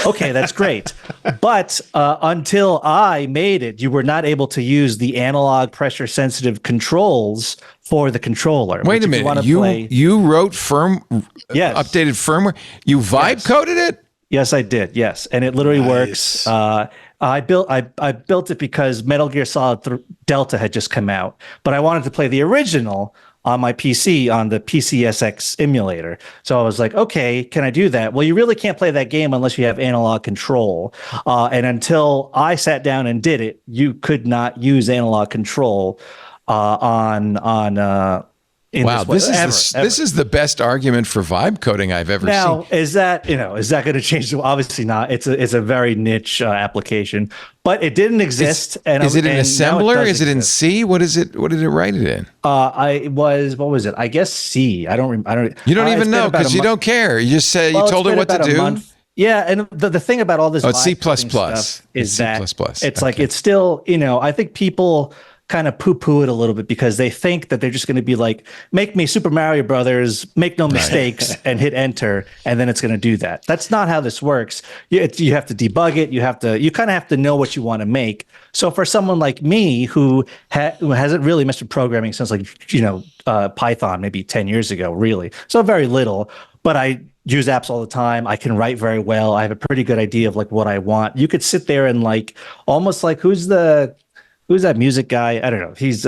Okay, that's great. But until I made it, you were not able to use the analog pressure sensitive controls for the controller. Wait a minute. You wrote Yes. updated firmware? You vibe coded it? Yes, I did. Yes. And it literally works. I built it because Metal Gear Solid Delta had just come out, but I wanted to play the original on my PC on the PCSX emulator. So I was like, okay, can I do that? Well, you really can't play that game unless you have analog control. And until I sat down and did it, you could not use analog control Wow, this is the best argument for vibe coding I've ever seen. Now, is that going to change? Obviously not. It's a very niche application, but it didn't exist. Is it an assembler? Is it in C? What is it? What did it write it in? What was it? I guess C. I don't. You don't even know because you don't care. You just say you told it what to do. Yeah, and the thing about all this it's C++ stuff is that it's like okay. it's still, I think people kind of poo-poo it a little bit because they think that they're just going to be like, make me Super Mario Brothers, make no mistakes, and hit enter, and then it's going to do that. That's not how this works. You have to debug it. You kind of have to know what you want to make. So for someone like me who hasn't really messed with programming since Python maybe 10 years ago, really, so very little, but I use apps all the time. I can write very well. I have a pretty good idea of like what I want. You could sit there and like almost like who's that music guy? I don't know. He's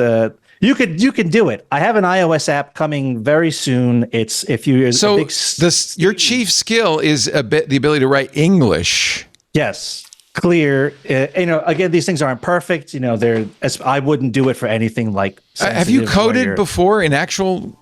you can do it. I have an iOS app coming very soon. It's your chief skill is the ability to write English. Yes, clear. Again, these things aren't perfect. I wouldn't do it for anything like. Have you coded before in actual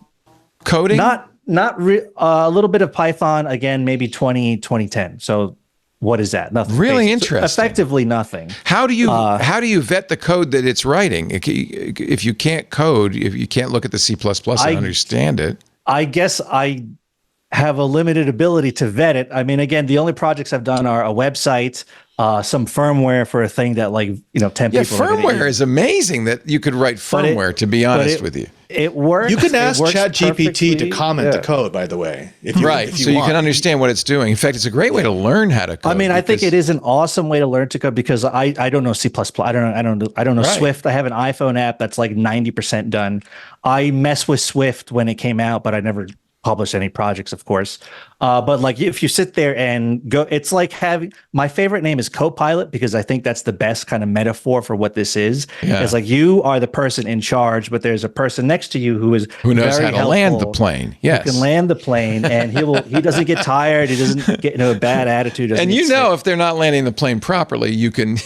coding? A little bit of Python. Again, maybe 2010. So. What is that? Nothing. Really interesting. Effectively nothing. How do you vet the code that it's writing? If you can't code, if you can't look at the C++ and understand it. I guess I have a limited ability to vet it. I mean, again, the only projects I've done are a website, some firmware for a thing that 10 people. Yeah, firmware is amazing that you could write firmware, to be honest with you. It works. You can ask ChatGPT to comment the code, by the way. You can understand what it's doing. In fact, it's a great way to learn how to code. I mean, I think it is an awesome way to learn to code because I don't know C++. I don't know Swift. I have an iPhone app that's like 90% done. I mess with Swift when it came out, but I never publish any projects, of course. But like if you sit there and go, it's like my favorite name is Copilot because I think that's the best kind of metaphor for what this is. Yeah. It's like you are the person in charge, but there's a person next to you who knows how to land the plane. Yes, who can land the plane, and he doesn't get tired. He doesn't get into a bad attitude. And if they're not landing the plane properly, you can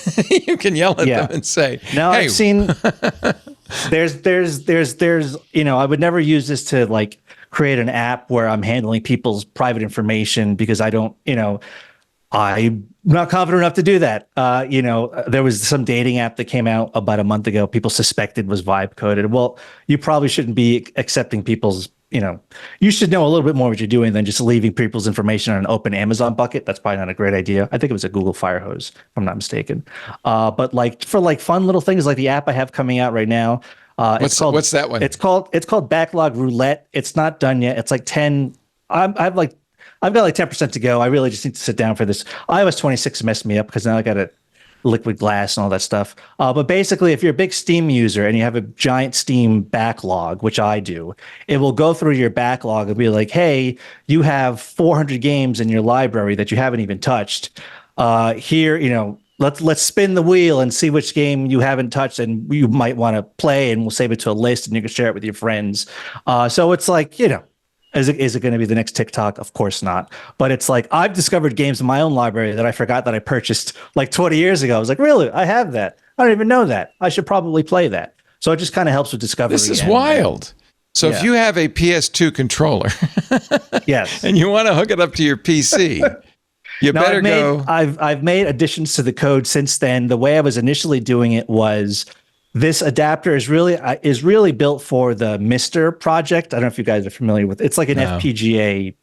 yell at them and say, "Now hey. I've seen." There's I would never use this to like create an app where I'm handling people's private information because I don't, I'm not confident enough to do that. There was some dating app that came out about a month ago. People suspected was vibe coded. Well, you probably shouldn't be accepting people's, you should know a little bit more what you're doing than just leaving people's information on an open Amazon bucket. That's probably not a great idea. I think it was a Google Fire Hose, if I'm not mistaken. But like for like fun little things like the app I have coming out right now, what's that one? It's called Backlog Roulette. It's not done yet. It's like 10. I've got like 10% to go. I really just need to sit down for this. iOS 26 messed me up because now I got a liquid glass and all that stuff. But basically, if you're a big Steam user and you have a giant Steam backlog, which I do, it will go through your backlog and be like, hey, you have 400 games in your library that you haven't even touched. Here, let's spin the wheel and see which game you haven't touched and you might want to play, and we'll save it to a list and you can share it with your friends. So it's like, is it going to be the next TikTok? Of course not. But it's like I've discovered games in my own library that I forgot that I purchased like 20 years ago. I was like, really? I have that. I don't even know that. I should probably play that. So it just kind of helps with discovery. This is wild. So if you have a PS2 controller, yes, and you want to hook it up to your PC. You Now, better go. I've made additions to the code since then. The way I was initially doing it was this adapter is really built for the Mister project. I don't know if you guys are familiar with it. It's like an FPGA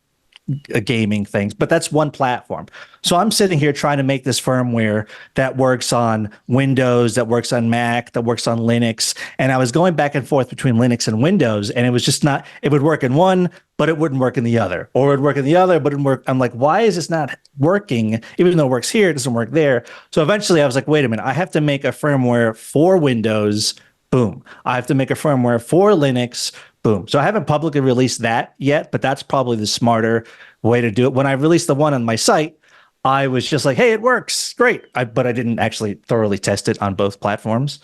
gaming things, but that's one platform. So I'm sitting here trying to make this firmware that works on Windows, that works on Mac, that works on Linux. And I was going back and forth between Linux and Windows, and it was just not, it would work in one, but it wouldn't work in the other, or it would work in the other, but it wouldn't work. I'm like, why is this not working? Even though it works here, it doesn't work there. So eventually I was like, wait a minute, I have to make a firmware for Windows. Boom. I have to make a firmware for Linux. Boom. So I haven't publicly released that yet, but that's probably the smarter way to do it. When I released the one on my site, I was just like, hey, it works. Great. But I didn't actually thoroughly test it on both platforms.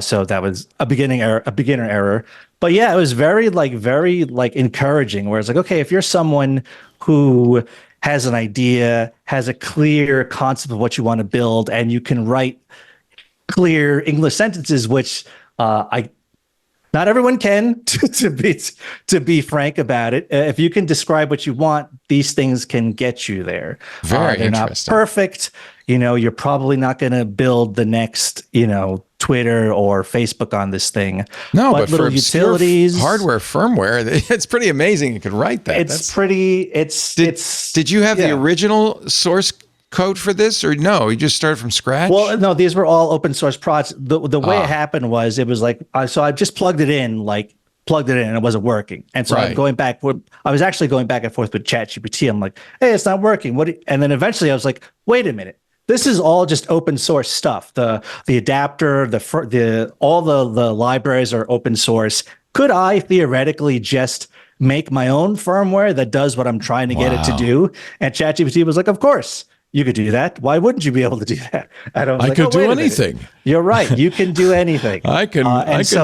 So that was a beginner error. But yeah, it was very encouraging, where it's like, okay, if you're someone who has an idea, has a clear concept of what you want to build, and you can write clear English sentences, which not everyone can, to be frank about it. If you can describe what you want, these things can get you there. Very they're interesting. not perfect. You're probably not going to build the next, Twitter or Facebook on this thing. No, but little for utilities, hardware, firmware, it's pretty amazing you could write that. Did you have the original source code for this, or no? You just started from scratch? Well, no, these were all open source projects. The way it happened was, it was like, so I just plugged it in, and it wasn't working. And so I was actually going back and forth with ChatGPT. I'm like, hey, it's not working. And then eventually I was like, wait a minute. This is all just open source stuff. The adapter, all the libraries are open source. Could I theoretically just make my own firmware that does what I'm trying to get it to do? And ChatGPT was like, of course. You could do that. Why wouldn't you be able to do that? I could do anything. You're right. You can do anything. I can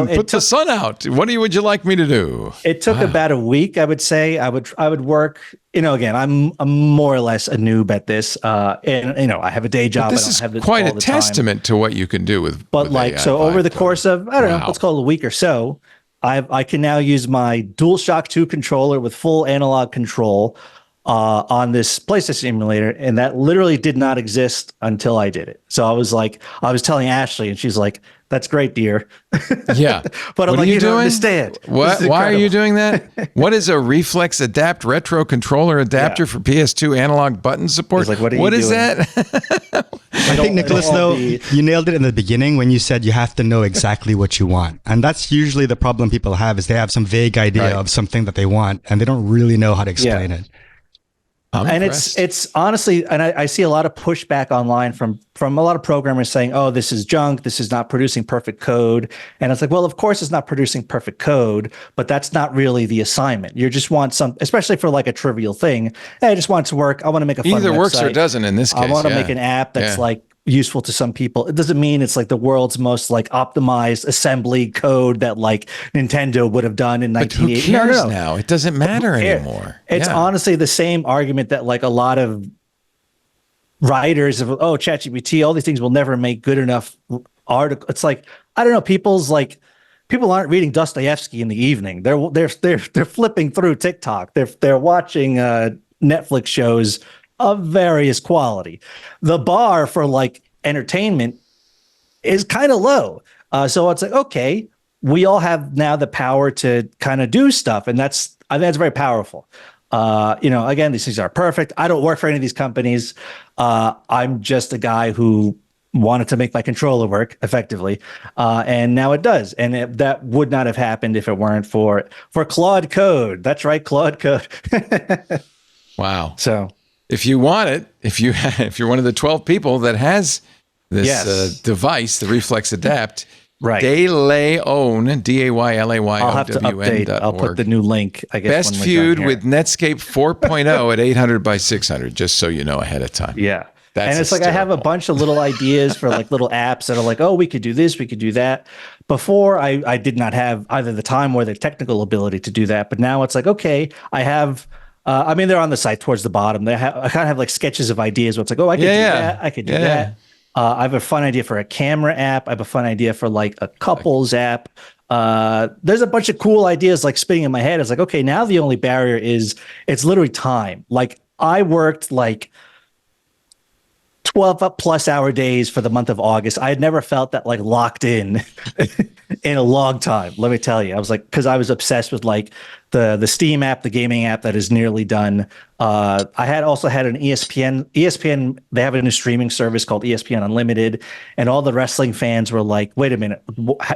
put the sun out. What would you like me to do? It took about a week, I would say. I would work. Again, I'm more or less a noob at this. And I have a day job. But this is quite a testament to what you can do with. But with over the course of, I don't know, let's call it a week or so, I can now use my DualShock 2 controller with full analog control on this PlayStation emulator, and that literally did not exist until I did it. So I was telling Ashley, and she's like, "That's great, dear." Yeah, but I'm like, you don't understand. What? Why are you doing that? What is a Reflex Adapt Retro Controller Adapter for PS2 analog button support? Like, what is that? I think, Nicholas, though, you nailed it in the beginning when you said you have to know exactly what you want. And that's usually the problem people have, is they have some vague idea of something that they want, and they don't really know how to explain it. And it's honestly, and I see a lot of pushback online from a lot of programmers saying, oh, this is junk, this is not producing perfect code. And it's like, well, of course it's not producing perfect code, but that's not really the assignment. You just want especially for like a trivial thing. Hey, I just want it to work. I want to make a fun Either works website. or doesn't in this case. I want to make an app that's like useful to some people. It doesn't mean it's like the world's most like optimized assembly code that like Nintendo would have done in 1980. But who cares now? It doesn't matter anymore. It's honestly the same argument that like a lot of writers of, ChatGPT, all these things will never make good enough article. It's like, I don't know, people aren't reading Dostoevsky in the evening. They're flipping through TikTok. They're watching Netflix shows of various quality. The bar for like entertainment is kind of low. So it's like, okay, we all have now the power to kind of do stuff. And I think that's very powerful. Again, these things are perfect. I don't work for any of these companies. I'm just a guy who wanted to make my controller work effectively. And now it does. And that would not have happened if it weren't for Claude Code. That's right. Claude Code. Wow. So if you want it, if you're one of the 12 people that has this device, the Reflex Adapt, right. Daylayon, DAYLAYOWN.org. I'll have to update. I'll put the new link, I guess. Best viewed with Netscape 4.0 at 800 by 600, just so you know ahead of time. Yeah. That's and it's like I have a bunch of little ideas for like little apps that are like, oh, we could do this, we could do that. Before I did not have either the time or the technical ability to do that. But now it's like, okay, I have they're on the site towards the bottom. I kind of have like sketches of ideas where it's like, oh, I could do that. I could do that. I have a fun idea for a camera app. I have a fun idea for like a couples app. There's a bunch of cool ideas like spinning in my head. It's like, okay, now the only barrier is it's literally time. Like I worked like 12 plus hour days for the month of August. I had never felt that like locked in in a long time. Let me tell you, I was like, because I was obsessed with like the Steam app, the gaming app that is nearly done. I had also had an ESPN. They have a new streaming service called ESPN Unlimited, and all the wrestling fans were like, "Wait a minute,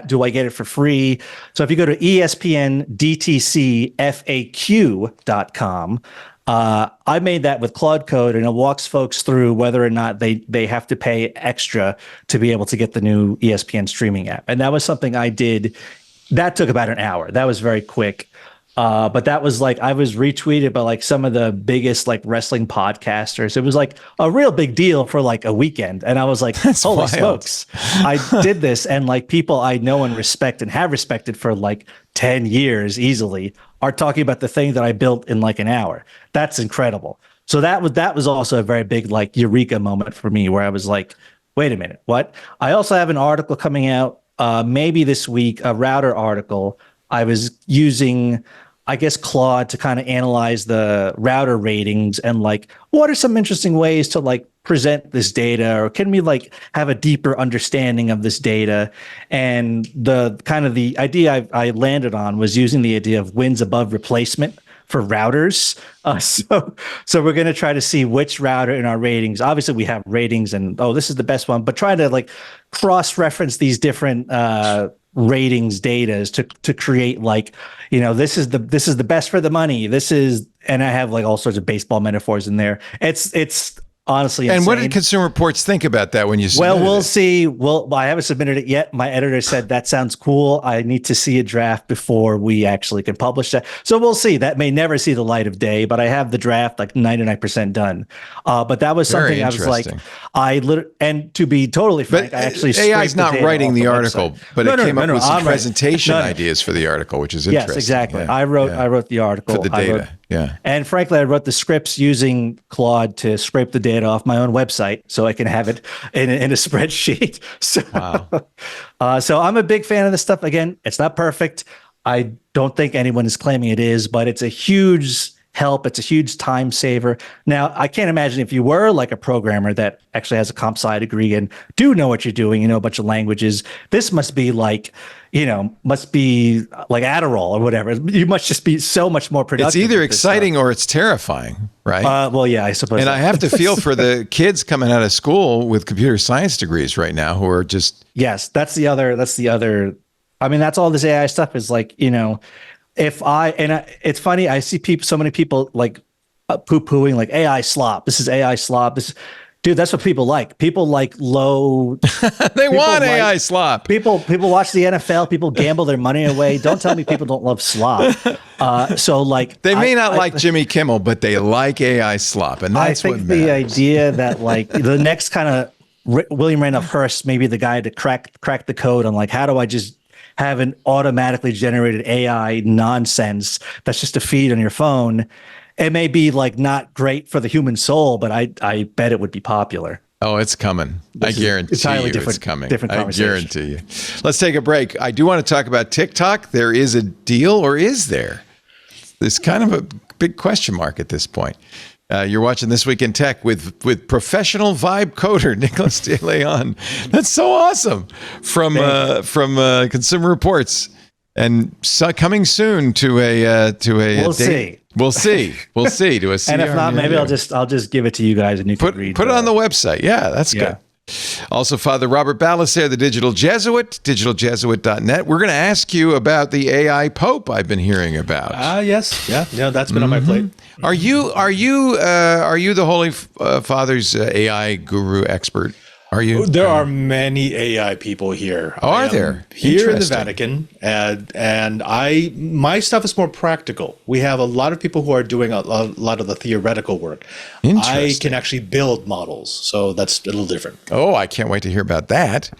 do I get it for free?" So if you go to ESPNDTCFAQ.com. I made that with Claude Code, and it walks folks through whether or not they have to pay extra to be able to get the new ESPN streaming app. And that was something I did. That took about an hour. That was very quick. But that was like, I was retweeted by like some of the biggest like wrestling podcasters. It was like a real big deal for like a weekend. And I was like, holy wild. smokes, I did this. And like people I know and respect and have respected for like 10 years easily are talking about the thing that I built in like an hour. That's incredible. So that was also a very big like eureka moment for me where I was like, wait a minute, what? I also have an article coming out maybe this week, a router article. I was using, I guess, Claude to kind of analyze the router ratings and like, what are some interesting ways to like present this data, or can we like have a deeper understanding of this data? And the kind of the idea I landed on was using the idea of wins above replacement for routers. So we're going to try to see which router in our ratings. Obviously, we have ratings and, oh, this is the best one, but try to like cross-reference these different ratings data to create like, you know, this is the best for the money. And I have like all sorts of baseball metaphors in there. It's honestly insane. And what did Consumer Reports think about that when you submitted we'll it? see. Well, I haven't submitted it yet. My editor said that sounds cool. I need to see a draft before we actually can publish that. So we'll see. That may never see the light of day, but I have the draft like 99% done. But that was something I was like, and to be totally frank, I actually AI is not writing the article, website. but it came up with some I'm presentation ideas for the article, which is interesting. Yes, exactly. Yeah. I wrote the article for the data. Yeah. And frankly, I wrote the scripts using Claude to scrape the data off my own website so I can have it in a spreadsheet. So, Wow. So I'm a big fan of this stuff. Again, it's not perfect. I don't think anyone is claiming it is, but it's a huge help. It's a huge time saver. Now, I can't imagine if you were like a programmer that actually has a comp sci degree and do know what you're doing, you know, a bunch of languages. This must be like, you know, must be like Adderall or whatever. You must just be so much more productive. It's either exciting or it's terrifying, right? Well, yeah, I suppose. And I have to feel for the kids coming out of school with computer science degrees right now who are just. Yes, that's the other. I mean, that's all this AI stuff is like, you know, it's funny. I see so many people like poo-pooing like AI slop. This is AI slop. Dude, that's what people like. People like low. They want AI slop. People watch the NFL. People gamble their money away. Don't tell me people don't love slop. So like they may not like Jimmy Kimmel, but they like AI slop, and that's what matters. The idea that like the next kind of William Randolph Hearst may be the guy to crack the code on like, how do I just have an automatically generated AI nonsense that's just a feed on your phone. It may be like not great for the human soul, but I bet it would be popular. Oh, it's coming. I guarantee you it's coming. Different I conversation. guarantee you. Let's take a break. I do want to talk about TikTok. There is a deal, or is there? There's kind of a big question mark at this point. You're watching This Week in Tech with professional vibe coder Nicholas De Leon. That's so awesome from Consumer Reports, and coming soon to a We'll see. We'll see to a CR. And if not, maybe I'll just give it to you guys and you can read. Put it on the website. Yeah, that's good. Also, Father Robert Ballester, the Digital Jesuit, digitaljesuit.net. We're going to ask you about the AI Pope I've been hearing about. Yes. Yeah, that's been on my plate. Are you the Holy Father's AI guru expert? Are you? There are many AI people here. Are there? Here in the Vatican, and my stuff is more practical. We have a lot of people who are doing a lot of the theoretical work. I can actually build models, so that's a little different. Oh, I can't wait to hear about that.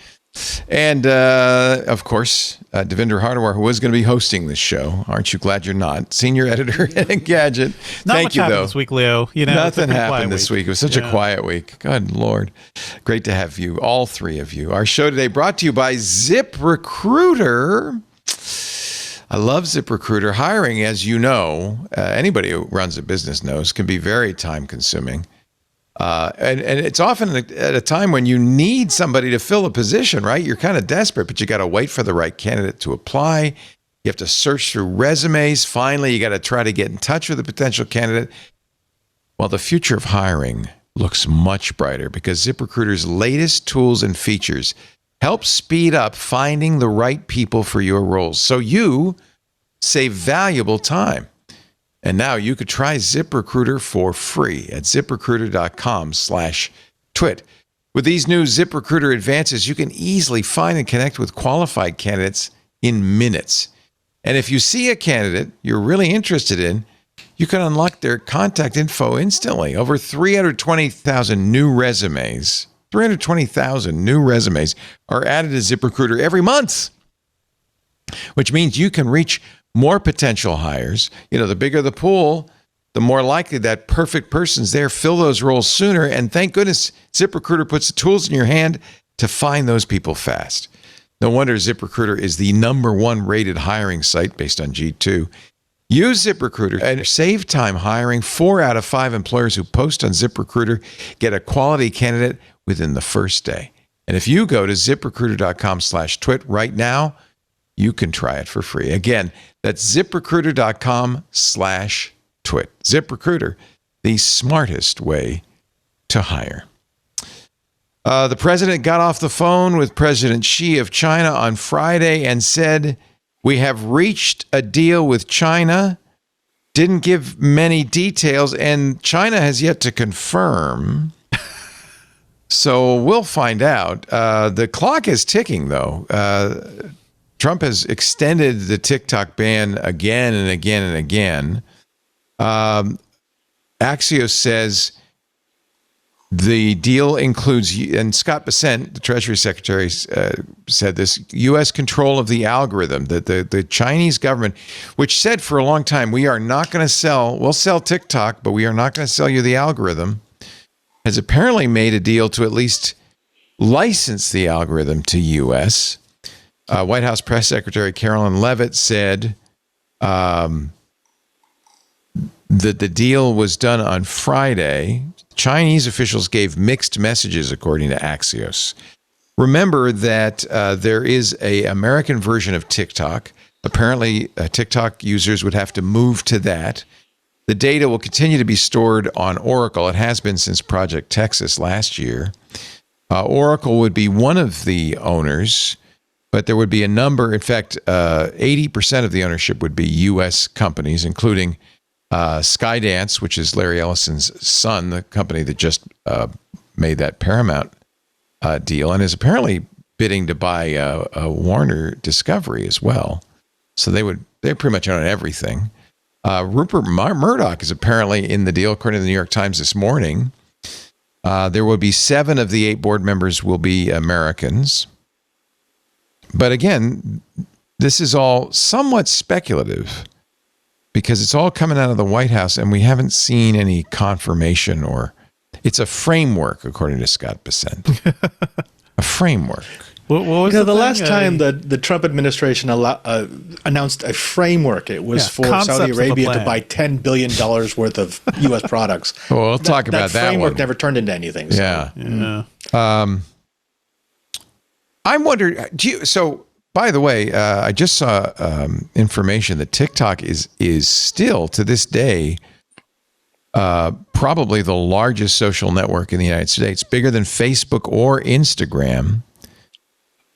And of course, Devinder Hardawar, who was going to be hosting this show. Aren't you glad you're not? Senior editor at Engadget. Thank you, though. This week, Leo. You know, nothing happened this week. It was such a quiet week. Good Lord. Great to have you, all three of you. Our show today brought to you by ZipRecruiter. I love ZipRecruiter. Hiring, as you know, anybody who runs a business knows, can be very time consuming. And it's often at a time when you need somebody to fill a position, right? You're kind of desperate, but you got to wait for the right candidate to apply. You have to search through resumes. Finally, you got to try to get in touch with a potential candidate. Well, the future of hiring looks much brighter because ZipRecruiter's latest tools and features help speed up finding the right people for your roles, so you save valuable time. And now you could try ZipRecruiter for free at ZipRecruiter.com/twit. With these new ZipRecruiter advances, you can easily find and connect with qualified candidates in minutes. And if you see a candidate you're really interested in, you can unlock their contact info instantly. Over 320,000 new resumes. 320,000 new resumes are added to ZipRecruiter every month, which means you can reach more potential hires. You know, the bigger the pool, the more likely that perfect person's there. Fill those roles sooner. And thank goodness ZipRecruiter puts the tools in your hand to find those people fast. No wonder ZipRecruiter is the #1 rated hiring site based on G2. Use ZipRecruiter and save time hiring. 4 out of 5 employers who post on ZipRecruiter get a quality candidate within the first day. And if you go to ZipRecruiter.com/twit right now, you can try it for free. Again, that's ZipRecruiter.com/twit. ZipRecruiter, the smartest way to hire. The president got off the phone with President Xi of China on Friday and said, "We have reached a deal with China." Didn't give many details, and China has yet to confirm. So we'll find out. The clock is ticking, though. Trump has extended the TikTok ban again and again and again. Axios says the deal includes, and Scott Bessent, the Treasury Secretary, said this, U.S. control of the algorithm, that the Chinese government, which said for a long time, we are not going to sell, we'll sell TikTok, but we are not going to sell you the algorithm, has apparently made a deal to at least license the algorithm to U.S. White House Press Secretary Carolyn Leavitt said that the deal was done on Friday. Chinese officials gave mixed messages, according to Axios. Remember that there is an American version of TikTok. Apparently, TikTok users would have to move to that. The data will continue to be stored on Oracle. It has been since Project Texas last year. Oracle would be one of the owners, but there would be a number. In fact, 80% of the ownership would be U.S. companies, including Skydance, which is Larry Ellison's son, the company that just made that Paramount deal, and is apparently bidding to buy a Warner Discovery as well. So they pretty much own everything. Rupert Murdoch is apparently in the deal, according to the New York Times this morning. There will be 7 of the 8 board members will be Americans. But again, this is all somewhat speculative because it's all coming out of the White House and we haven't seen any confirmation, or it's a framework, according to Scott Bessent. A framework. What was the last time the Trump administration announced a framework, it was for Saudi Arabia to buy $10 billion worth of U.S. products. Well, we'll talk about that. That framework never turned into anything. So. Yeah. I'm wondering, by the way, I just saw information that TikTok is still, to this day, probably the largest social network in the United States, bigger than Facebook or Instagram.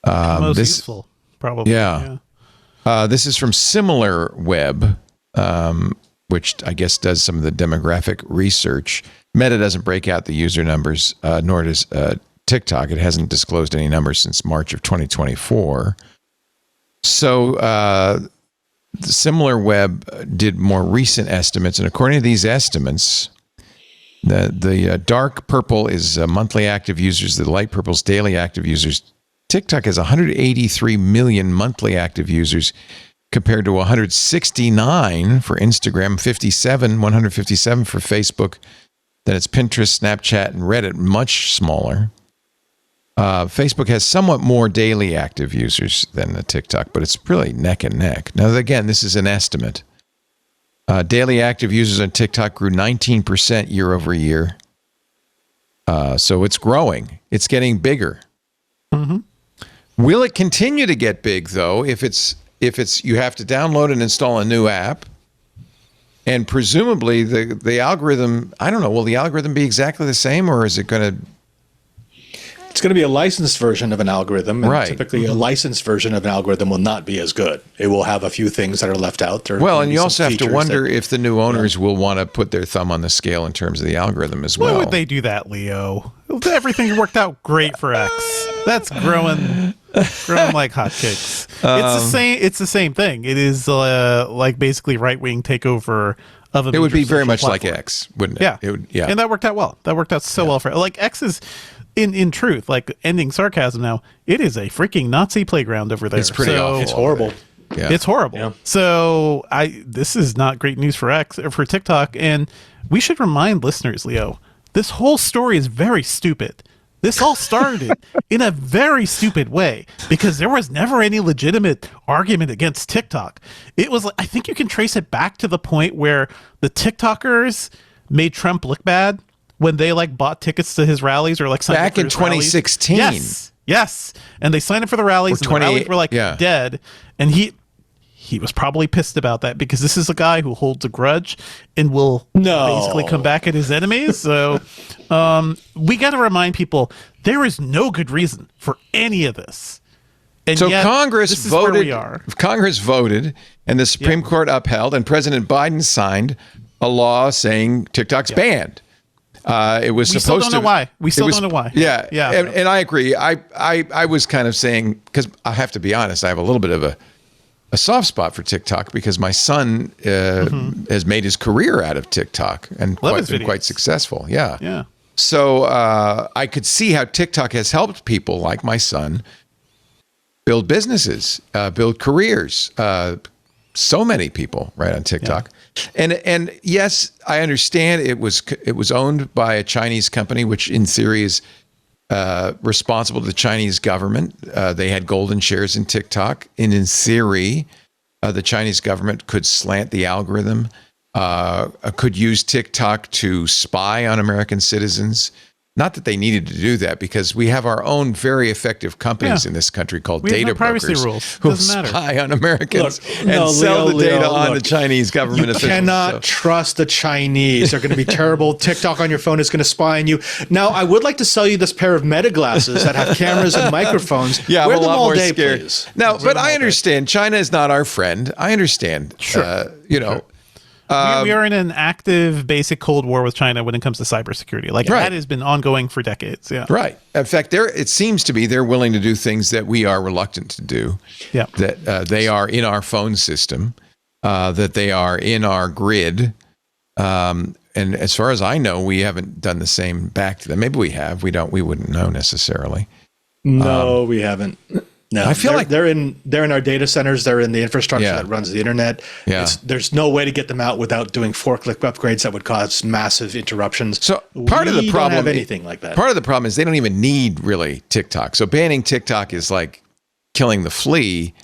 Most useful, probably. Yeah. This is from SimilarWeb, which I guess does some of the demographic research. Meta doesn't break out the user numbers, nor does TikTok. It hasn't disclosed any numbers since March of 2024. So the SimilarWeb did more recent estimates, and according to these estimates, the dark purple is monthly active users, the light purple is daily active users. TikTok has 183 million monthly active users compared to 169 for Instagram, 157 for Facebook. Then it's Pinterest, Snapchat, and Reddit, much smaller. Facebook has somewhat more daily active users than the TikTok, but it's really neck and neck. Now, again, this is an estimate. Daily active users on TikTok grew 19% year over year. So it's growing. It's getting bigger. Mm-hmm. Will it continue to get big though? If it's you have to download and install a new app, and presumably the algorithm. I don't know. Will the algorithm be exactly the same, or is it going to? It's going to be a licensed version of an algorithm. And right. Typically, a licensed version of an algorithm will not be as good. It will have a few things that are left out. There well, and you also have to wonder if the new owners will want to put their thumb on the scale in terms of the algorithm as well. Why would they do that, Leo? Everything worked out great for X. That's growing like hotcakes. It's the same thing. It is like basically right-wing takeover of a. It would be very much platform. like X, wouldn't it? Yeah. It would, yeah. And that worked out well. That worked out so well for like X is. In truth, like ending sarcasm now, it is a freaking Nazi playground over there. It's pretty awful. It's horrible. Yeah. It's horrible. Yeah. So this is not great news for X or for TikTok. And we should remind listeners, Leo, this whole story is very stupid. This all started in a very stupid way because there was never any legitimate argument against TikTok. It was, I think you can trace it back to the point where the TikTokers made Trump look bad when they like bought tickets to his rallies or like signed back up for in his 2016. Rallies. Yes. And they signed up for the rallies and the rallies were like dead. And he was probably pissed about that because this is a guy who holds a grudge and will basically come back at his enemies. So we got to remind people there is no good reason for any of this. And so yet, Congress this is where voted. we are. Congress voted, and the Supreme Court upheld, and President Biden signed a law saying TikTok's banned. It was we supposed still don't know why. We still don't know why. Yeah, yeah. And I agree. I was kind of saying, because I have to be honest, I have a little bit of a soft spot for TikTok because my son has made his career out of TikTok and been quite successful. Yeah. Yeah. So I could see how TikTok has helped people like my son build businesses, build careers. So many people right on TikTok. Yeah. And yes, I understand it was owned by a Chinese company, which in theory is responsible to the Chinese government. They had golden shares in TikTok. And in theory, the Chinese government could slant the algorithm, could use TikTok to spy on American citizens. Not that they needed to do that because we have our own very effective companies in this country called data brokers who spy on Americans and sell the data on the Chinese government officials. You cannot trust the Chinese. They're going to be terrible. TikTok on your phone is going to spy on you. Now, I would like to sell you this pair of Meta glasses that have cameras and microphones. Yeah, wear I'm a them lot all more day, scared. please. Now, but I understand China is not our friend. I understand. Sure. Sure. We are in an active, basic Cold War with China when it comes to cybersecurity. Like that has been ongoing for decades. Yeah. Right. In fact, it seems to be they're willing to do things that we are reluctant to do. Yeah. That they are in our phone system, that they are in our grid. And as far as I know, we haven't done the same back to them. Maybe we have. We wouldn't know necessarily. No, we haven't. No, I feel like they're in our data centers. They're in the infrastructure that runs the internet. Yeah. There's no way to get them out without doing forklift upgrades that would cause massive interruptions. So part of the problem, don't have anything like that. Part of the problem is they don't even need really TikTok. So banning TikTok is like killing the flea,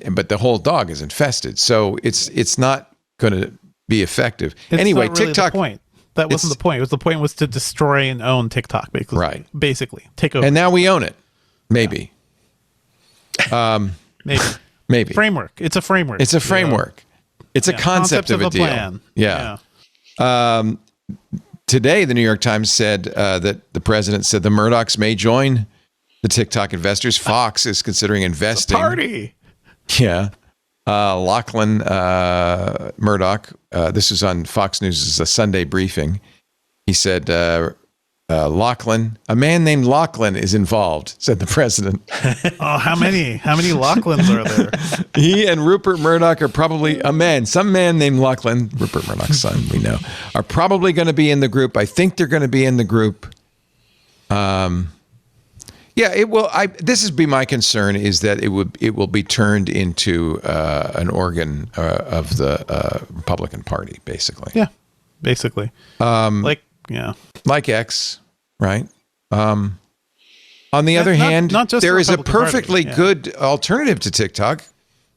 but the whole dog is infested. So it's not going to be effective. Anyway, not really TikTok. The point. That wasn't the point. The point was to destroy and own TikTok, basically. Right. Basically, take over. And now we own it. Maybe. Maybe framework. It's a framework. It's a framework. It's a concept of a deal. Plan. Yeah. Today, the New York Times said that the president said the Murdochs may join the TikTok investors. Fox is considering investing. Party. Yeah. Lachlan Murdoch. This is on Fox News' a Sunday briefing. He said. Lachlan, a man named Lachlan is involved, said the president. Oh, how many Lachlans are there? He and Rupert Murdoch are probably some man named Lachlan, Rupert Murdoch's son, we know, are probably going to be in the group. I think they're going to be in the group. It will. This is be my concern is that it will be turned into an organ of the Republican Party, basically. Yeah, basically. Like X, right? On the other hand, there is a perfectly good alternative to TikTok,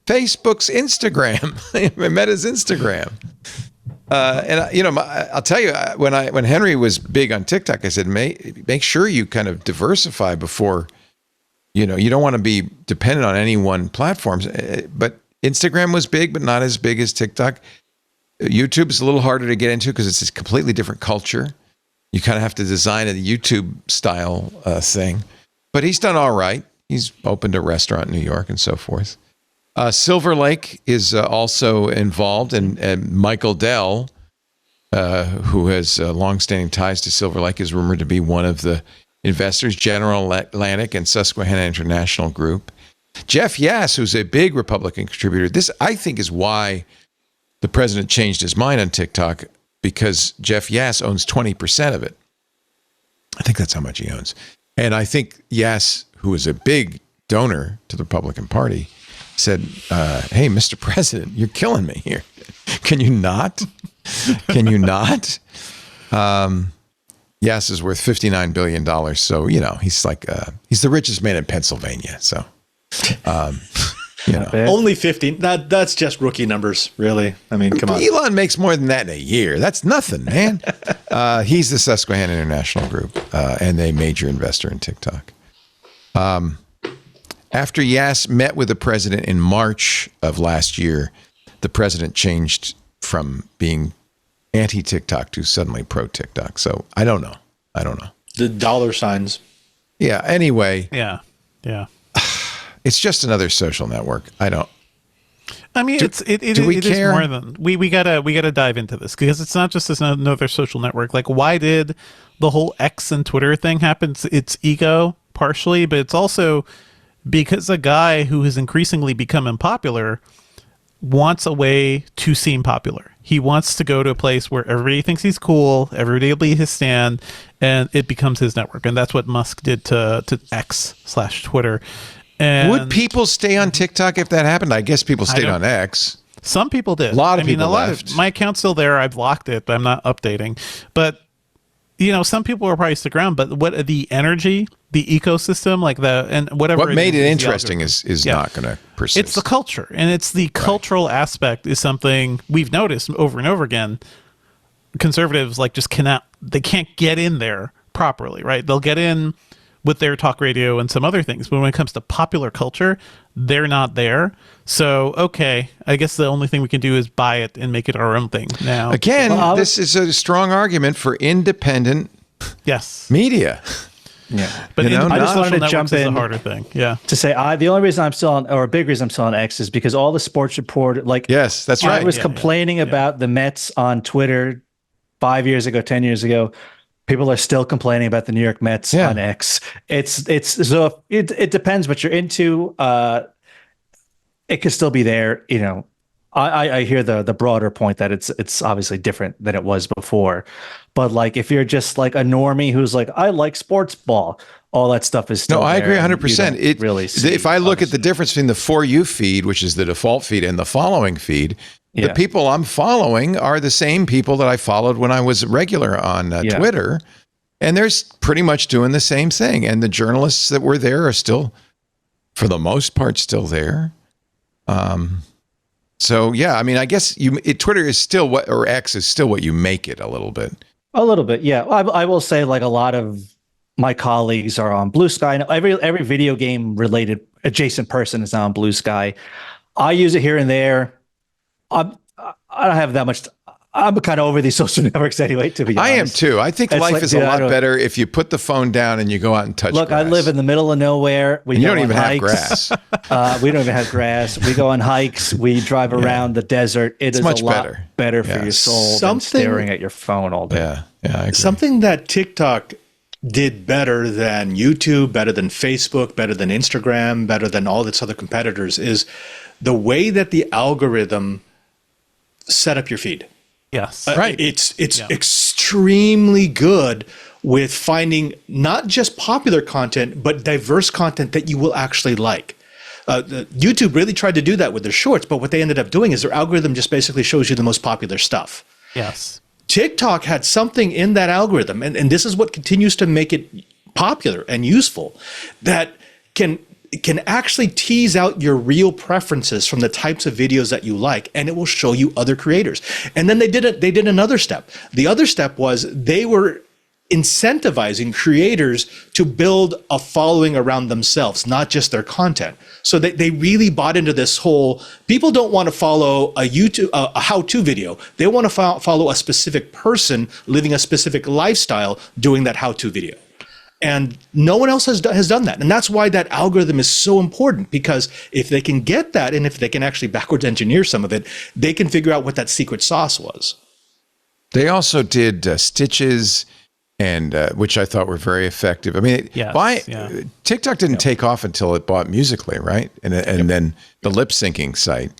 Facebook's Instagram, Meta's Instagram. I'll tell you, when Henry was big on TikTok, I said, make sure you kind of diversify before, you don't want to be dependent on any one platform. But Instagram was big, but not as big as TikTok. YouTube is a little harder to get into because it's a completely different culture. You kind of have to design a YouTube style thing. But he's done all right. He's opened a restaurant in New York and so forth. Silver Lake is also involved, and Michael Dell, who has longstanding ties to Silver Lake, is rumored to be one of the investors, General Atlantic and Susquehanna International Group. Jeff Yass, who's a big Republican contributor. This, I think, is why the president changed his mind on TikTok, because Jeff Yass owns 20% of it. I think that's how much he owns. And I think Yass, who is a big donor to the Republican Party, said, hey, Mr. President, you're killing me here. Can you not? Can you not? Yass is worth $59 billion. So, he's like, he's the richest man in Pennsylvania. So, only 15. That's just rookie numbers, really. I mean, come on. Elon makes more than that in a year. That's nothing, man. He's the Susquehanna International Group and a major investor in TikTok. After Yass met with the president in March of last year, the president changed from being anti-TikTok to suddenly pro-TikTok. So I don't know. The dollar signs. Yeah. Anyway. Yeah. It's just another social network. I mean, it is more than we gotta dive into this, because it's not just another social network. Like, why did the whole X and Twitter thing happen? It's ego partially, but it's also because a guy who has increasingly become unpopular wants a way to seem popular. He wants to go to a place where everybody thinks he's cool, everybody will be his stand, and it becomes his network. And that's what Musk did to X/Twitter. And would people stay on TikTok if that happened? I guess people stayed on X. Some people did. A lot of people left. My account's still there. I've locked it, but I'm not updating. But some people will probably stick around. But what the energy, the ecosystem, and whatever. What made it interesting is not going to persist. It's the culture, and it's the cultural aspect is something we've noticed over and over again. Conservatives just can't get in there properly, right? They'll get in with their talk radio and some other things, but when it comes to popular culture, they're not there. So, okay, I guess the only thing we can do is buy it and make it our own thing now. Again, this is a strong argument for independent media. Yeah, but I just wanted to jump in. Is a harder thing. Yeah, to say the only reason I'm still on, or a big reason I'm still on X, is because all the sports report, yes, that's right. I was complaining about the Mets on Twitter 5 years ago, 10 years ago. People are still complaining about the New York Mets on X. It's so it depends what you're into. It could still be there. I hear the broader point that it's obviously different than it was before. But if you're just a normie who's I like sports ball, all that stuff is still. No, I agree 100%. It really. If I look at the difference between the For You feed, which is the default feed, and the following feed. The people I'm following are the same people that I followed when I was regular on Twitter. And they're pretty much doing the same thing. And the journalists that were there are still, for the most part, still there. So, I mean, I guess Twitter is still or X is still what you make it a little bit. A little bit, yeah. I will say a lot of my colleagues are on Blue Sky. Every video game related adjacent person is now on Blue Sky. I use it here and there. I don't have that much. I'm kind of over these social networks anyway, to be honest. I am too. I think life is a lot better if you put the phone down and you go out and touch grass. I live in the middle of nowhere. You don't even have grass. We don't even have grass. We go on hikes. We drive around the desert. It's much better for your soul than staring at your phone all day. Yeah, I agree. Something that TikTok did better than YouTube, better than Facebook, better than Instagram, better than all its other competitors is the way that the algorithm set up your feed. Yes. Right. It's extremely good with finding not just popular content, but diverse content that you will actually like. YouTube really tried to do that with their shorts, but what they ended up doing is their algorithm just basically shows you the most popular stuff. Yes. TikTok had something in that algorithm, and this is what continues to make it popular and useful, that can can actually tease out your real preferences from the types of videos that you like, and it will show you other creators. And then they did another step. The other step was they were incentivizing creators to build a following around themselves, not just their content. So they really bought into this whole, people don't want to follow a how-to video. They want to follow a specific person living a specific lifestyle doing that how-to video. And no one else has done that. And that's why that algorithm is so important, because if they can get that, and if they can actually backwards engineer some of it, they can figure out what that secret sauce was. They also did stitches, and which I thought were very effective. I mean, TikTok didn't take off until it bought Musical.ly, right? And then the lip syncing site.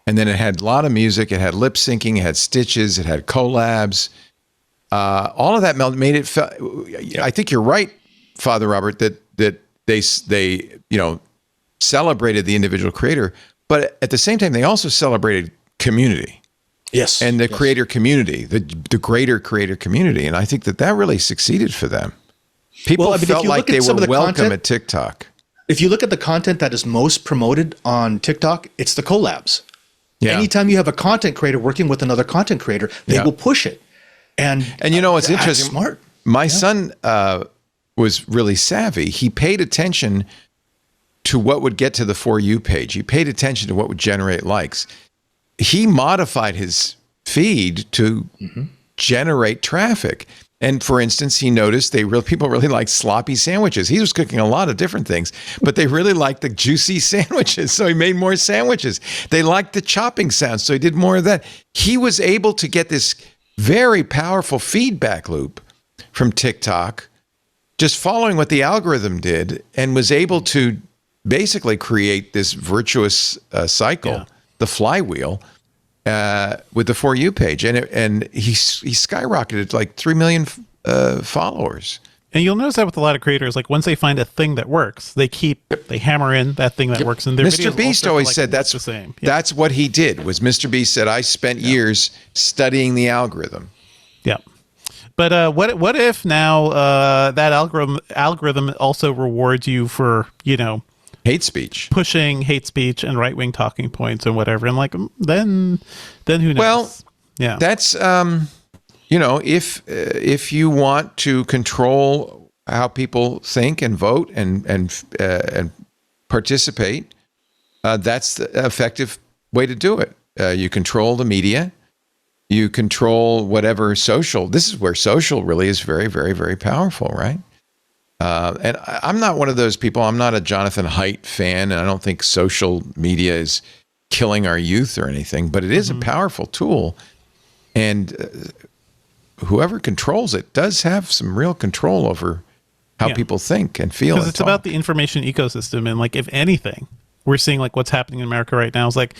And then it had a lot of music. It had lip syncing. It had stitches. It had collabs. All of that made it. I think you're right, Father Robert, that they celebrated the individual creator, but at the same time they also celebrated community. Yes. And the creator community, the greater creator community. And I think that really succeeded for them. People felt like they were welcome at TikTok. If you look at the content that is most promoted on TikTok, it's the collabs. Yeah. Anytime you have a content creator working with another content creator, they will push it. And you know what's interesting? Smart. My son was really savvy. He paid attention to what would get to the For You page. He paid attention to what would generate likes. He modified his feed to generate traffic. And for instance, he noticed people really like sloppy sandwiches. He was cooking a lot of different things, but they really liked the juicy sandwiches. So he made more sandwiches. They liked the chopping sounds. So he did more of that. He was able to get this very powerful feedback loop from TikTok, just following what the algorithm did, and was able to basically create this virtuous cycle, the flywheel, with the For You page. And he skyrocketed like 3 million followers. And you'll notice that with a lot of creators, like once they find a thing that works, they hammer in that thing that works. And their Mr. videos Beast also always said that's the same. Yeah. That's what he did. Was Mr. Beast said, I spent years studying the algorithm. Yeah. But what if now that algorithm also rewards you for, hate speech, pushing hate speech and right-wing talking points and whatever, and like then who knows? Well, yeah, that's if you want to control how people think and vote and participate, that's the effective way to do it. You control the media. You control whatever social. This is where social really is very, very, very powerful, right? And I'm not one of those people. I'm not a Jonathan Haidt fan, and I don't think social media is killing our youth or anything, but it is a powerful tool. And whoever controls it does have some real control over how people think and feel. Because it's about the information ecosystem. And like, if anything, we're seeing like what's happening in America right now is like,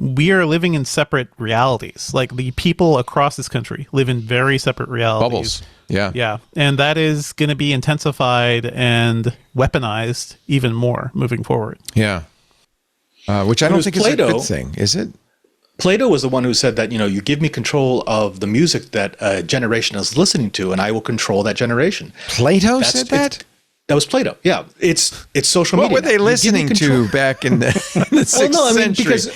we are living in separate realities. Like the people across this country live in very separate realities. Bubbles. Yeah. Yeah. And that is going to be intensified and weaponized even more moving forward. Yeah. Which I don't think is a good thing, is it? Plato was the one who said that, you give me control of the music that a generation is listening to, and I will control that generation. Plato said that? That was Plato. Yeah, it's social media. What were they listening to back in the 6th century? Because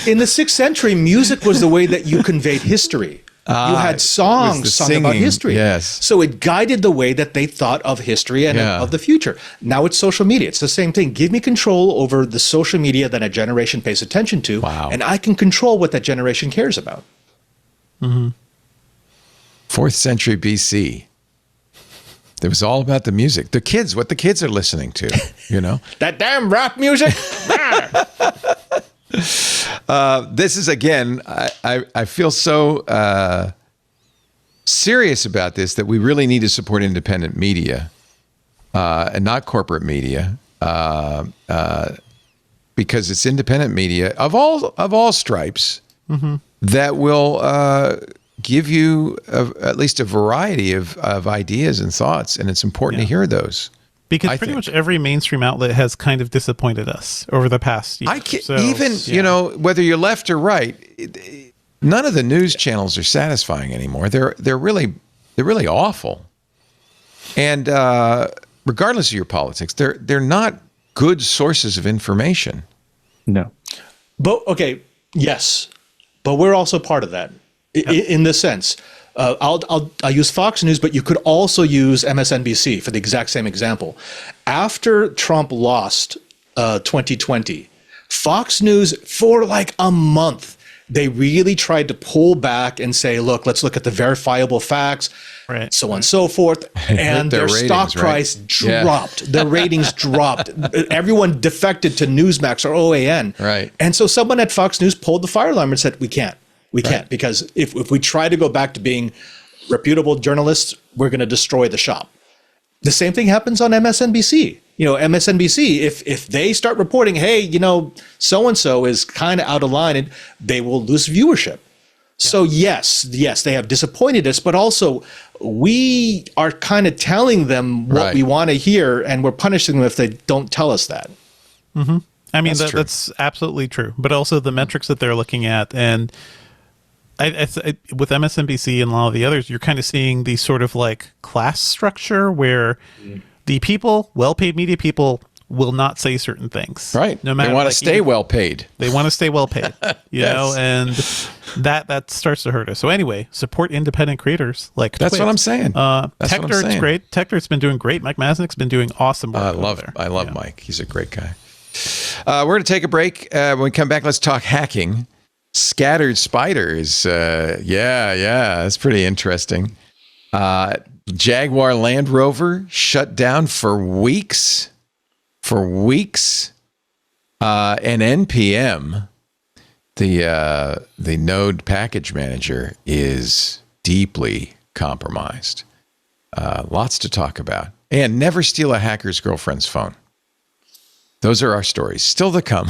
in the 6th century, music was the way that you conveyed history. You had songs sung about history. Yes. So it guided the way that they thought of history and of the future. Now it's social media. It's the same thing. Give me control over the social media that a generation pays attention to, and I can control what that generation cares about. 4th century BC. It was all about the music. The kids, what the kids are listening to, That damn rap music. This is, again, I feel so serious about this that we really need to support independent media and not corporate media because it's independent media of all stripes that will give you at least a variety of ideas and thoughts, and it's important to hear those. Because pretty much every mainstream outlet has kind of disappointed us over the past year. Whether you're left or right, none of the news channels are satisfying anymore. They're really awful. And regardless of your politics, they're not good sources of information. No. But okay, yes, but we're also part of that in this sense. I'll use Fox News, but you could also use MSNBC for the exact same example. After Trump lost 2020, Fox News for like a month, they really tried to pull back and say, look, let's look at the verifiable facts, so on and so forth. And their ratings, stock price dropped. Their ratings dropped. Everyone defected to Newsmax or OAN. Right. And so someone at Fox News pulled the fire alarm and said, we can't, because if we try to go back to being reputable journalists, we're going to destroy the shop. The same thing happens on MSNBC. MSNBC, if they start reporting, hey, so-and-so is kind of out of line, and they will lose viewership. So yes, they have disappointed us, but also we are kind of telling them what we want to hear, and we're punishing them if they don't tell us that. Mm-hmm. I mean, that's absolutely true. But also the metrics that they're looking at, and with MSNBC and a lot of the others, you're kind of seeing the sort of like class structure where the people, well-paid media people, will not say certain things. Right. No matter, they want to stay well paid. They want to stay well paid. You know, and that starts to hurt us. So anyway, support independent creators like That's Twit. what I'm saying. Tech Dirt's great. Tech Dirt's been doing great. Mike Masnick's been doing awesome work. I love Mike. He's a great guy. We're going to take a break. When we come back, let's talk hacking. Scattered spiders. That's pretty interesting. Jaguar Land Rover shut down for weeks. And NPM, the Node package manager, is deeply compromised. Lots to talk about. And never steal a hacker's girlfriend's phone. Those are our stories. Still to come.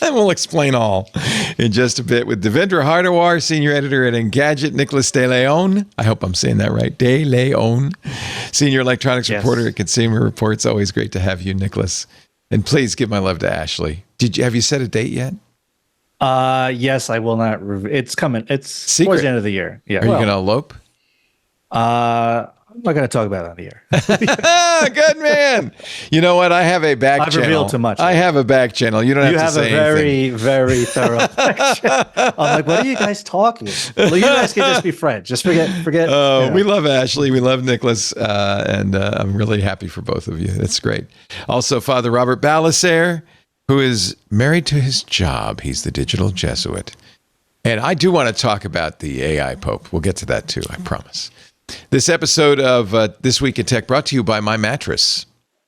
And we'll explain all in just a bit with Devendra Hardawar, senior editor at Engadget, Nicholas De Leon. I hope I'm saying that right. De Leon, senior electronics reporter at Consumer Reports. Always great to have you, Nicholas. And please give my love to Ashley. Have you set a date yet? Yes, I will not. It's coming. It's towards the end of the year. Yeah. Are you going to elope? I'm not going to talk about it on the air. Good man. You know what? I have a back channel. I've revealed too much. I have a back channel. You don't have to say anything. You have a very, very thorough back channel. I'm like, what are you guys talking about? Well, you guys can just be friends. Just forget. We love Ashley. We love Nicholas. And I'm really happy for both of you. That's great. Also, Father Robert Balasaire, who is married to his job. He's the digital Jesuit. And I do want to talk about the AI Pope. We'll get to that too, I promise. This episode of This Week in Tech brought to you by My Mattress.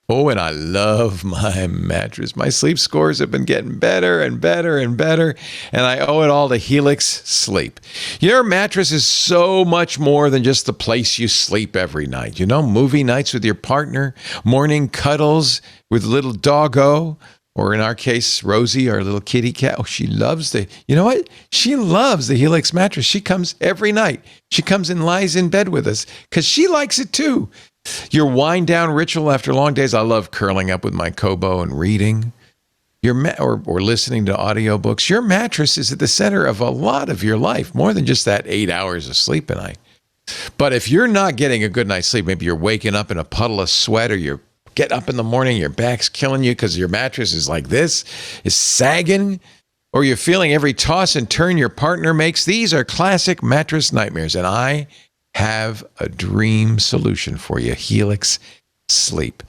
Oh, and I love my mattress. My sleep scores have been getting better and better and better, and I owe it all to Helix Sleep. Your mattress is so much more than just the place you sleep every night. Movie nights with your partner, morning cuddles with little doggo, or in our case, Rosie, our little kitty cat. Oh, she loves she loves the Helix mattress. She comes every night. She comes and lies in bed with us because she likes it too. Your wind down ritual after long days. I love curling up with my Kobo and reading. Or listening to audiobooks. Your mattress is at the center of a lot of your life, more than just that 8 hours of sleep a night. But if you're not getting a good night's sleep, maybe you're waking up in a puddle of sweat, or you're get up in the morning, your back's killing you because your mattress is like this, is sagging, or you're feeling every toss and turn your partner makes. These are classic mattress nightmares, and I have a dream solution for you. Helix Sleep.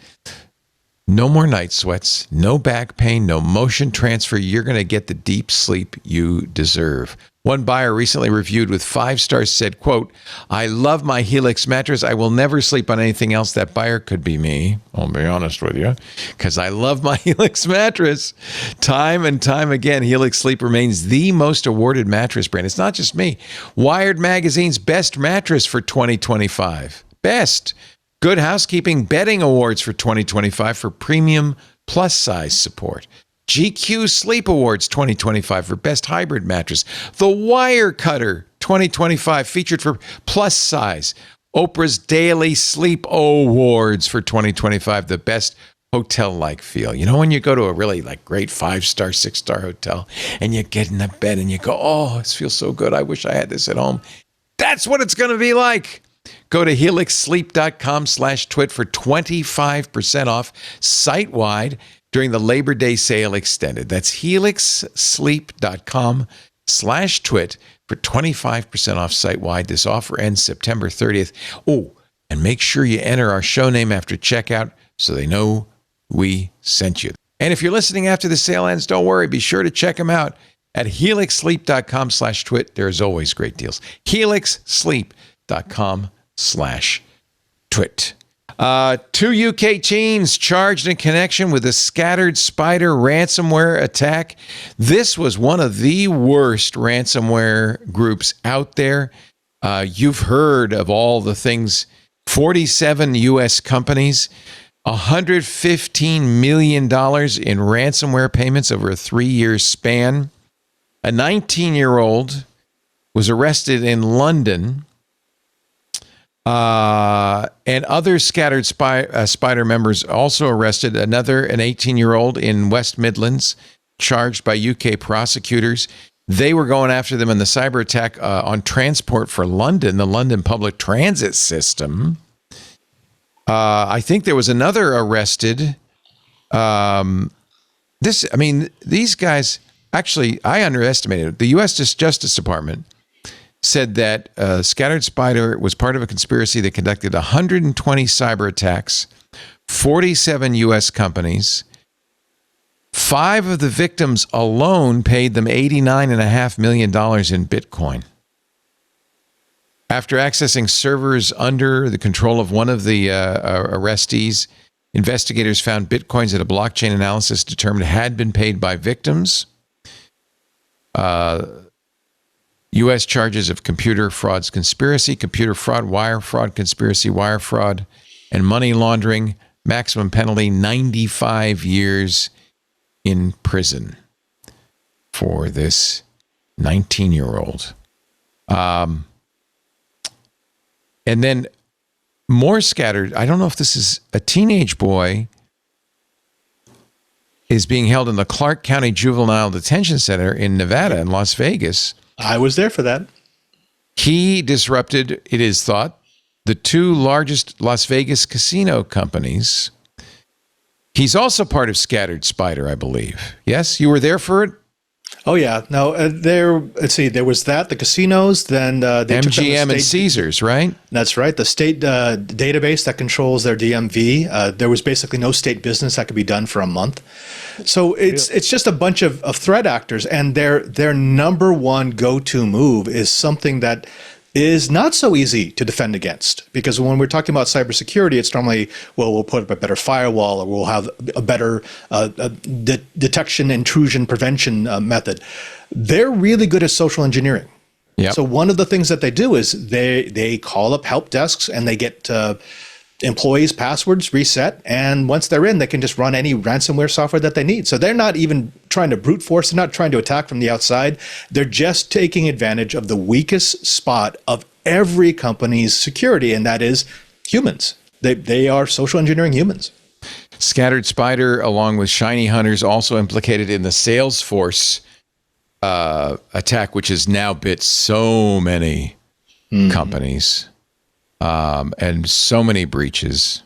No more night sweats, no back pain, no motion transfer. You're going to get the deep sleep you deserve. One buyer recently reviewed with 5 stars said, quote, "I love my Helix mattress. I will never sleep on anything else." That buyer could be me. I'll be honest with you, because I love my Helix mattress. Time and time again, Helix Sleep remains the most awarded mattress brand. It's not just me. Wired Magazine's best mattress for 2025. Best. Good Housekeeping Bedding Awards for 2025 for premium plus size support. GQ Sleep Awards 2025 for best hybrid mattress. The Wire Cutter 2025 featured for plus size. Oprah's Daily Sleep Awards for 2025, the best hotel-like feel. When you go to a really great 5-star, 6-star hotel and you get in the bed and you go, oh, this feels so good. I wish I had this at home. That's what it's going to be like. Go to helixsleep.com/twit for 25% off site-wide during the Labor Day sale extended. That's helixsleep.com/twit for 25% off site-wide. This offer ends September 30th. Oh, and make sure you enter our show name after checkout so they know we sent you. And if you're listening after the sale ends, don't worry. Be sure to check them out at helixsleep.com/twit. There's always great deals. helixsleep.com/twit. 2 UK teens charged in connection with the Scattered Spider ransomware attack. This was one of the worst ransomware groups out there. You've heard of all the things. 47 U.S. companies, $115 million in ransomware payments over a 3-year span. A 19-year-old was arrested in London. And other Scattered Spider members also arrested. An 18-year-old in West Midlands, charged by UK prosecutors. They were going after them in the cyber attack on Transport for London, the London public transit system. I think there was another arrested. These guys, actually, I underestimated it. The U.S. Justice Department said that Scattered Spider was part of a conspiracy that conducted 120 cyber attacks, 47 U.S. companies. 5 of the victims alone paid them $89.5 million in Bitcoin. After accessing servers under the control of one of the arrestees, investigators found Bitcoins that a blockchain analysis determined had been paid by victims. U.S. charges of computer frauds conspiracy, computer fraud, wire fraud conspiracy, wire fraud, and money laundering. Maximum penalty, 95 years in prison for this 19-year-old. And then more scattered. I don't know if this is a teenage boy is being held in the Clark County Juvenile Detention Center in Nevada in Las Vegas. I was there for that. He disrupted, it is thought, the 2 largest Las Vegas casino companies. He's also part of Scattered Spider, I believe. Yes, you were there for it? Oh, yeah. No, let's see, there was that, the casinos, then they MGM and Caesars, right? That's right. The state database that controls their DMV, there was basically no state business that could be done for a month. So it's just a bunch of threat actors, and their number one go-to move is something that is not so easy to defend against, because when we're talking about cybersecurity, it's normally, well, we'll put up a better firewall, or we'll have a better detection, intrusion, prevention method. They're really good at social engineering. Yep. So one of the things that they do is they call up help desks and they get employees' passwords reset, and once they're in, they can just run any ransomware software that they need. So they're not even trying to brute force, they're not trying to attack from the outside. They're just taking advantage of the weakest spot of every company's security, and that is humans. They are social engineering humans. Scattered Spider, along with Shiny Hunters, also implicated in the Salesforce attack, which has now bit so many companies. And so many breaches.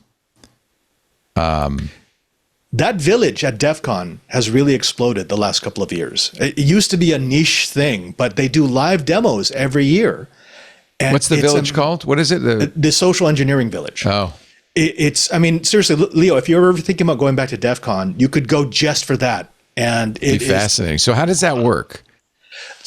That village at DEF CON has really exploded the last couple of years. It used to be a niche thing, but they do live demos every year. And what's the village called? What is it? The Social Engineering Village. Oh. I mean, seriously, Leo, if you're ever thinking about going back to DEF CON, you could go just for that. And it'd be fascinating. So how does that work?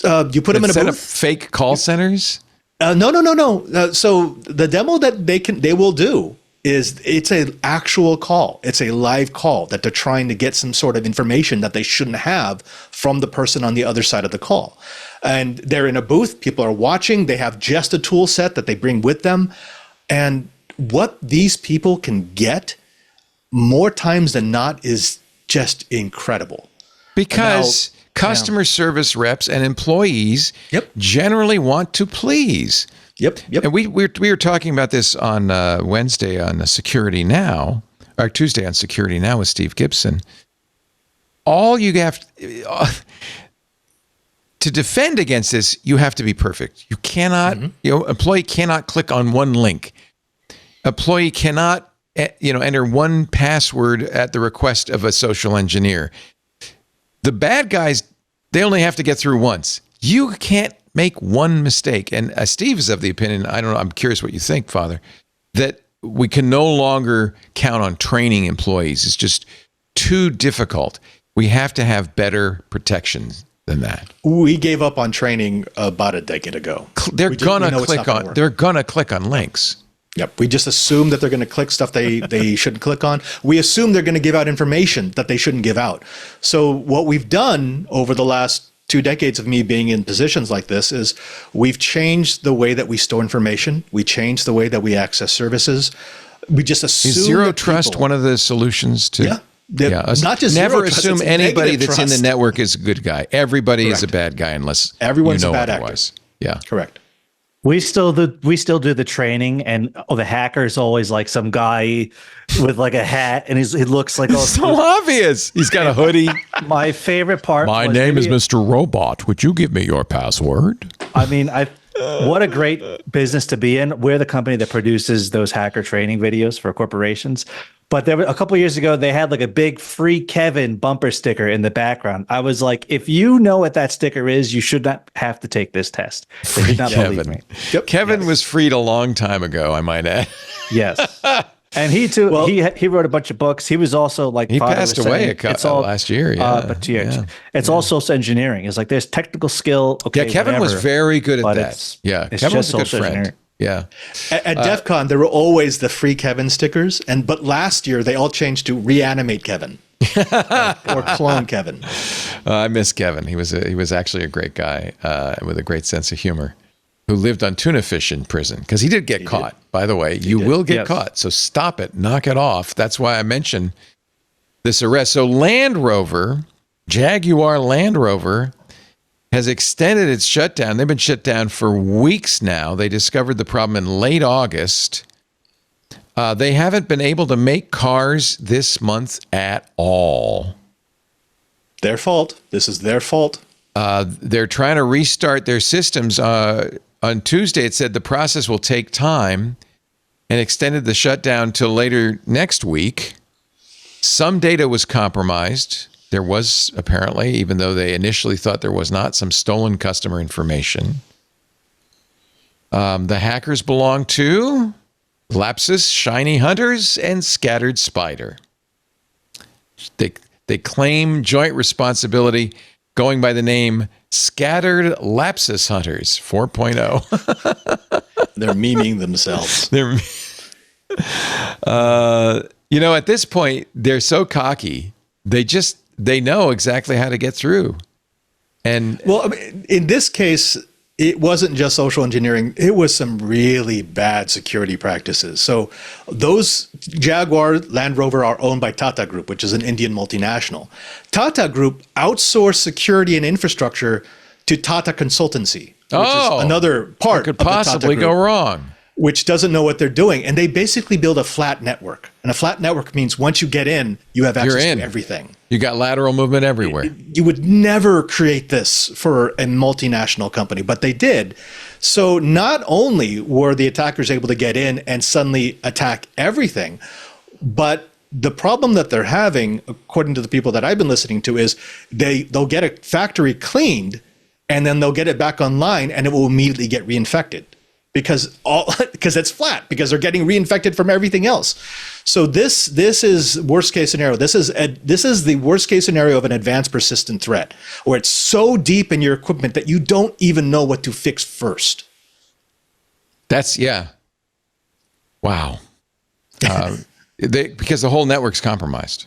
You put them in a set booth. Up fake call centers? No. So the demo that they will do is it's an actual call. It's a live call that they're trying to get some sort of information that they shouldn't have from the person on the other side of the call. And they're in a booth. People are watching. They have just a tool set that they bring with them. And what these people can get more times than not is just incredible. Because customer service reps and employees generally want to please. Yep. And we were talking about this on Wednesday on Security Now, or Tuesday on Security Now with Steve Gibson. All you have to defend against this, you have to be perfect. You cannot, employee cannot click on one link. Employee cannot enter one password at the request of a social engineer. The bad guys, they only have to get through once. You can't make one mistake. And Steve is of the opinion, I don't know, I'm curious what you think, Father, that we can no longer count on training employees. It's just too difficult. We have to have better protections than that. We gave up on training about a decade ago. They're gonna click on links. Yep. We just assume that they're going to click stuff they shouldn't click on. We assume they're going to give out information that they shouldn't give out. So what we've done over the last 2 decades of me being in positions like this is we've changed the way that we store information. We changed the way that we access services. We just assume is zero trust one of the solutions to? Yeah. Not just never trust, assume anybody that's in the network is a good guy. Everybody is a bad guy unless everyone's you know a bad otherwise. actor. Yeah, correct. We still do the training, and the hacker's always like some guy with like a hat, and he looks like so obvious. He's got a hoodie. My favorite part. My name is Mr. Robot. Would you give me your password? I mean, what a great business to be in. We're the company that produces those hacker training videos for corporations. But there were a couple of years ago, they had like a big free Kevin bumper sticker in the background. I was like, if you know what that sticker is, you should not have to take this test. They did not believe me. Yep. Kevin was freed a long time ago, I might add. Yes. And he too. Well, he wrote a bunch of books. He was also like he passed away last year. Yeah, but it's all social engineering. It's like there's technical skill. Okay, yeah, Kevin was very good at that. It's Kevin was just a good friend. Yeah. At DEF CON, there were always the free Kevin stickers, but last year they all changed to reanimate Kevin or clone Kevin. I miss Kevin. He was actually a great guy with a great sense of humor, who lived on tuna fish in prison because he did get caught. By the way, you will get caught, so stop it, knock it off. That's why I mentioned this arrest. So Land Rover, Jaguar Land Rover, has extended its shutdown. They've been shut down for weeks now. They discovered the problem in late August. They haven't been able to make cars this month at all. Their fault. This is their fault. They're trying to restart their systems. On Tuesday, it said the process will take time and extended the shutdown till later next week. Some data was compromised. There was apparently, even though they initially thought there was not, some stolen customer information. The hackers belong to Lapsus, Shiny Hunters, and Scattered Spider. They claim joint responsibility going by the name Scattered Lapsus Hunters 4.0. They're memeing themselves. At this point, they're so cocky. They know exactly how to get through. And well, I mean, in this case, it wasn't just social engineering. It was some really bad security practices. So those Jaguar Land Rover are owned by Tata Group, which is an Indian multinational. Tata Group outsourced security and infrastructure to Tata Consultancy, which is another part could possibly go wrong. Which doesn't know what they're doing. And they basically build a flat network. And a flat network means once you get in, you have access to everything. You got lateral movement everywhere. You would never create this for a multinational company, but they did. So not only were the attackers able to get in and suddenly attack everything, but the problem that they're having, according to the people that I've been listening to, is they'll get a factory cleaned and then they'll get it back online and it will immediately get reinfected. Because it's flat, because they're getting reinfected from everything else. So this is worst case scenario. This is the worst case scenario of an advanced persistent threat, where it's so deep in your equipment that you don't even know what to fix first. Wow. Because the whole network's compromised.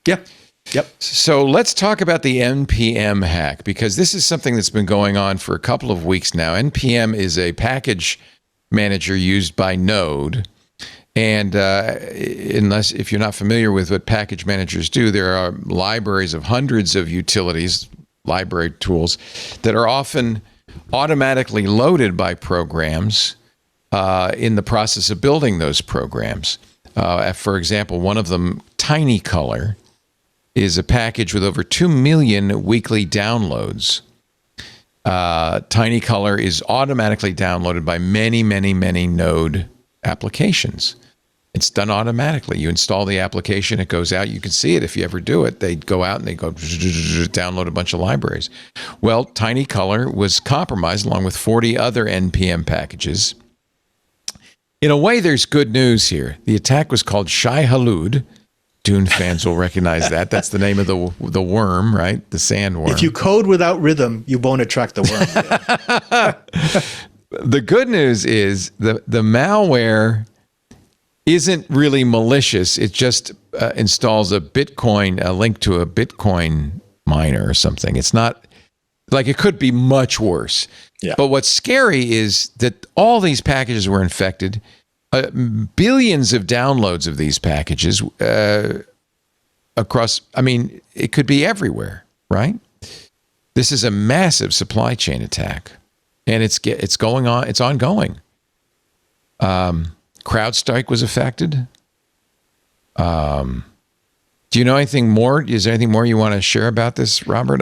Yeah. Yep. So let's talk about the NPM hack, because this is something that's been going on for a couple of weeks now. NPM is a package manager used by Node. And if you're not familiar with what package managers do, there are libraries of hundreds of utilities, library tools, that are often automatically loaded by programs in the process of building those programs. For example, one of them, TinyColor, is a package with over 2 million weekly downloads. TinyColor is automatically downloaded by many, many, many Node applications. It's done automatically. You install the application, it goes out. You can see it if you ever do it. They go out and they go download a bunch of libraries. Well, Tiny Color was compromised along with 40 other NPM packages. In a way, there's good news here. The attack was called Shai Hulud. Dune fans will recognize that. That's the name of the worm, right? The sandworm. If you code without rhythm, you won't attract the worm. The good news is the malware isn't really malicious. It just installs a link to a Bitcoin miner or something. It's not like, it could be much worse. Yeah. But what's scary is that all these packages were infected. Billions of downloads of these packages across, it could be everywhere, right? This is a massive supply chain attack, and it's going on. It's ongoing. CrowdStrike was affected. Do you know anything more? Is there anything more you want to share about this, Robert?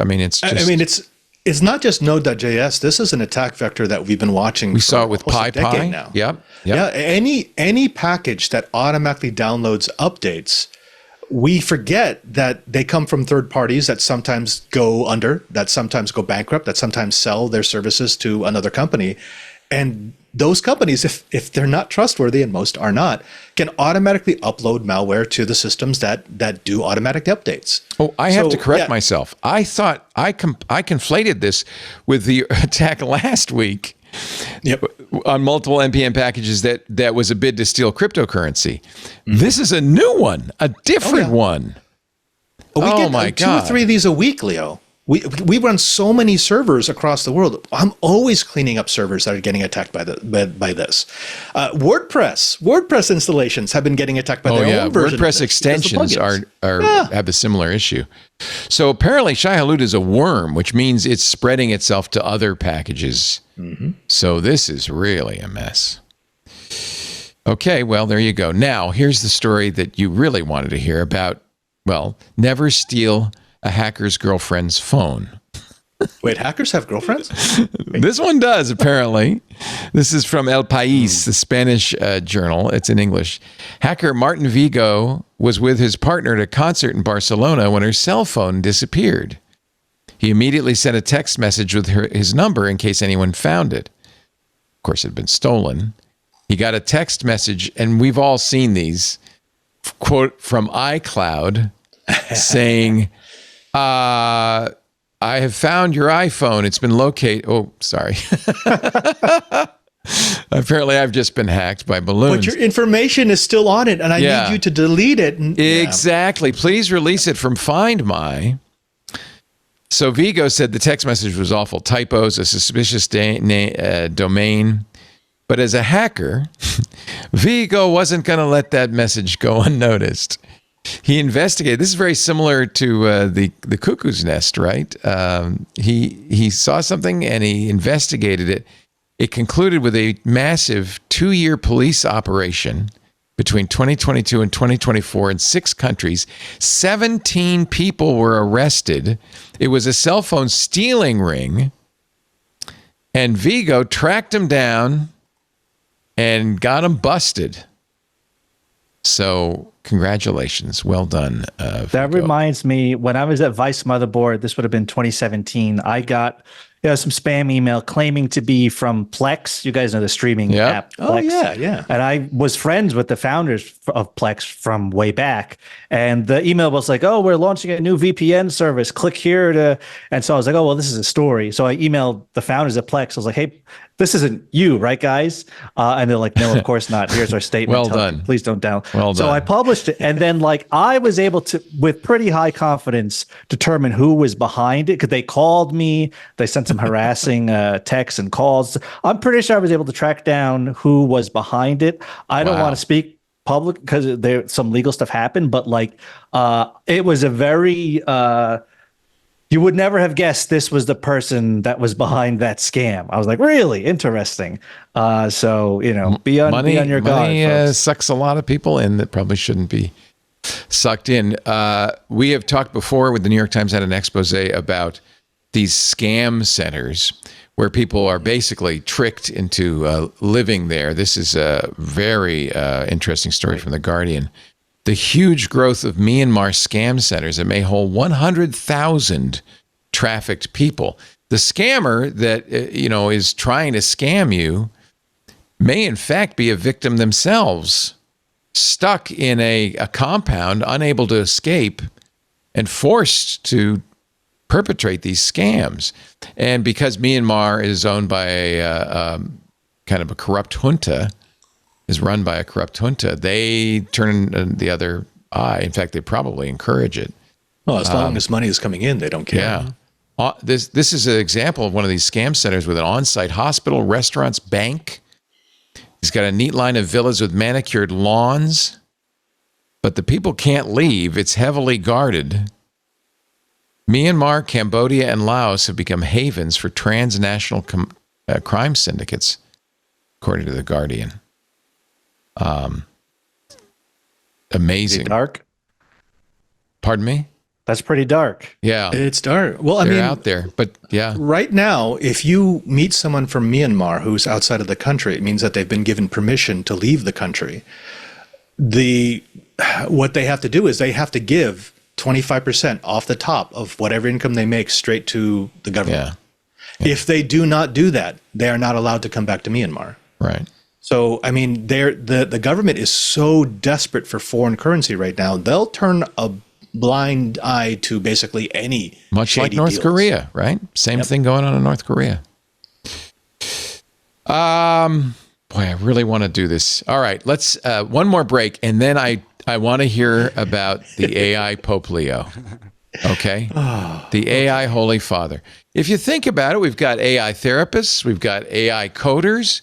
It's not just Node.js. This is an attack vector that we've been watching. We saw it with PyPy now. Yep. Yeah. Any package that automatically downloads updates, we forget that they come from third parties that sometimes go under, that sometimes go bankrupt, that sometimes sell their services to another company. And those companies, if they're not trustworthy, and most are not, can automatically upload malware to the systems that do automatic updates. Oh, I have to correct myself. I thought I conflated this with the attack last week on multiple NPM packages that was a bid to steal cryptocurrency. Mm-hmm. This is a new one, a different one. We get 2 or 3 of these a week, Leo. We run so many servers across the world. I'm always cleaning up servers that are getting attacked by this. WordPress installations have been getting attacked by their own version. WordPress extensions have a similar issue. So apparently Shai Hulud is a worm, which means it's spreading itself to other packages. Mm-hmm. So this is really a mess. Okay, well, there you go. Now, here's the story that you really wanted to hear about. Well, never steal a hacker's girlfriend's phone. Wait, hackers have girlfriends? This one does, apparently. This is from El País, the Spanish journal. It's in English. Hacker Martin Vigo was with his partner at a concert in Barcelona when her cell phone disappeared. He immediately sent a text message with his number in case anyone found it. Of course, it had been stolen. He got a text message, and we've all seen these, quote, from iCloud, saying, I have found your iPhone. It's been located. Oh, sorry. Apparently, I've just been hacked by balloons. But your information is still on it, and I need you to delete it. Exactly. Please release it from Find My. So Vigo said the text message was awful typos, a suspicious domain. But as a hacker, Vigo wasn't going to let that message go unnoticed. He investigated. This is very similar to the cuckoo's nest, right? He saw something and he investigated it. It concluded with a massive 2-year police operation between 2022 and 2024 in 6 countries. 17 people were arrested. It was a cell phone stealing ring. And Vigo tracked him down and got him busted. So congratulations. Well done. That reminds me, when I was at Vice Motherboard, this would have been 2017, I got some spam email claiming to be from Plex. You guys know the streaming app, Plex. Oh, yeah. And I was friends with the founders of Plex from way back. And the email was like, oh, we're launching a new VPN service. Click here to... And so I was like, oh, well, this is a story. So I emailed the founders of Plex. I was like, hey, this isn't you, right, guys? And they're like, no, of course not. Here's our statement. Well done. Please don't download. Well so done. I published it. And then I was able to, with pretty high confidence, determine who was behind it because they called me. They sent some harassing texts and calls. I'm pretty sure I was able to track down who was behind it. I don't want to speak public because there some legal stuff happened, but it was a very you would never have guessed this was the person that was behind that scam. I was like, really interesting. So be on your guard. Money sucks a lot of people in that probably shouldn't be sucked in. We have talked before with the New York Times had an expose about these scam centers where people are basically tricked into living there. This is a very interesting story from The Guardian. The huge growth of Myanmar scam centers that may hold 100,000 trafficked people. The scammer that is trying to scam you may in fact be a victim themselves, stuck in a compound, unable to escape, and forced to perpetrate these scams. And because Myanmar is owned by a kind of a corrupt junta, is run by a corrupt junta, they turn the other eye. In fact, they probably encourage it. Well, as long as money is coming in, they don't care. Yeah. This is an example of one of these scam centers with an on-site hospital, restaurants, bank. He's got a neat line of villas with manicured lawns, but the people can't leave. It's heavily guarded. Myanmar, Cambodia, and Laos have become havens for transnational crime syndicates, according to The Guardian. Amazing. Dark. Pardon me? That's pretty dark. Yeah. It's dark. Well, They're out there, but yeah. Right now, if you meet someone from Myanmar who's outside of the country, it means that they've been given permission to leave the country. What they have to do is they have to give 25% off the top of whatever income they make straight to the government. Yeah. If they do not do that, they are not allowed to come back to Myanmar. Right. So, I mean, the government is so desperate for foreign currency right now, they'll turn a blind eye to basically any much like North deals. Korea, right? Same thing going on in North Korea. Boy, I really want to do this. All right, let's one more break, and then I want to hear about the AI Pope Leo. Okay, the AI Holy Father. If you think about it, we've got AI therapists, we've got AI coders,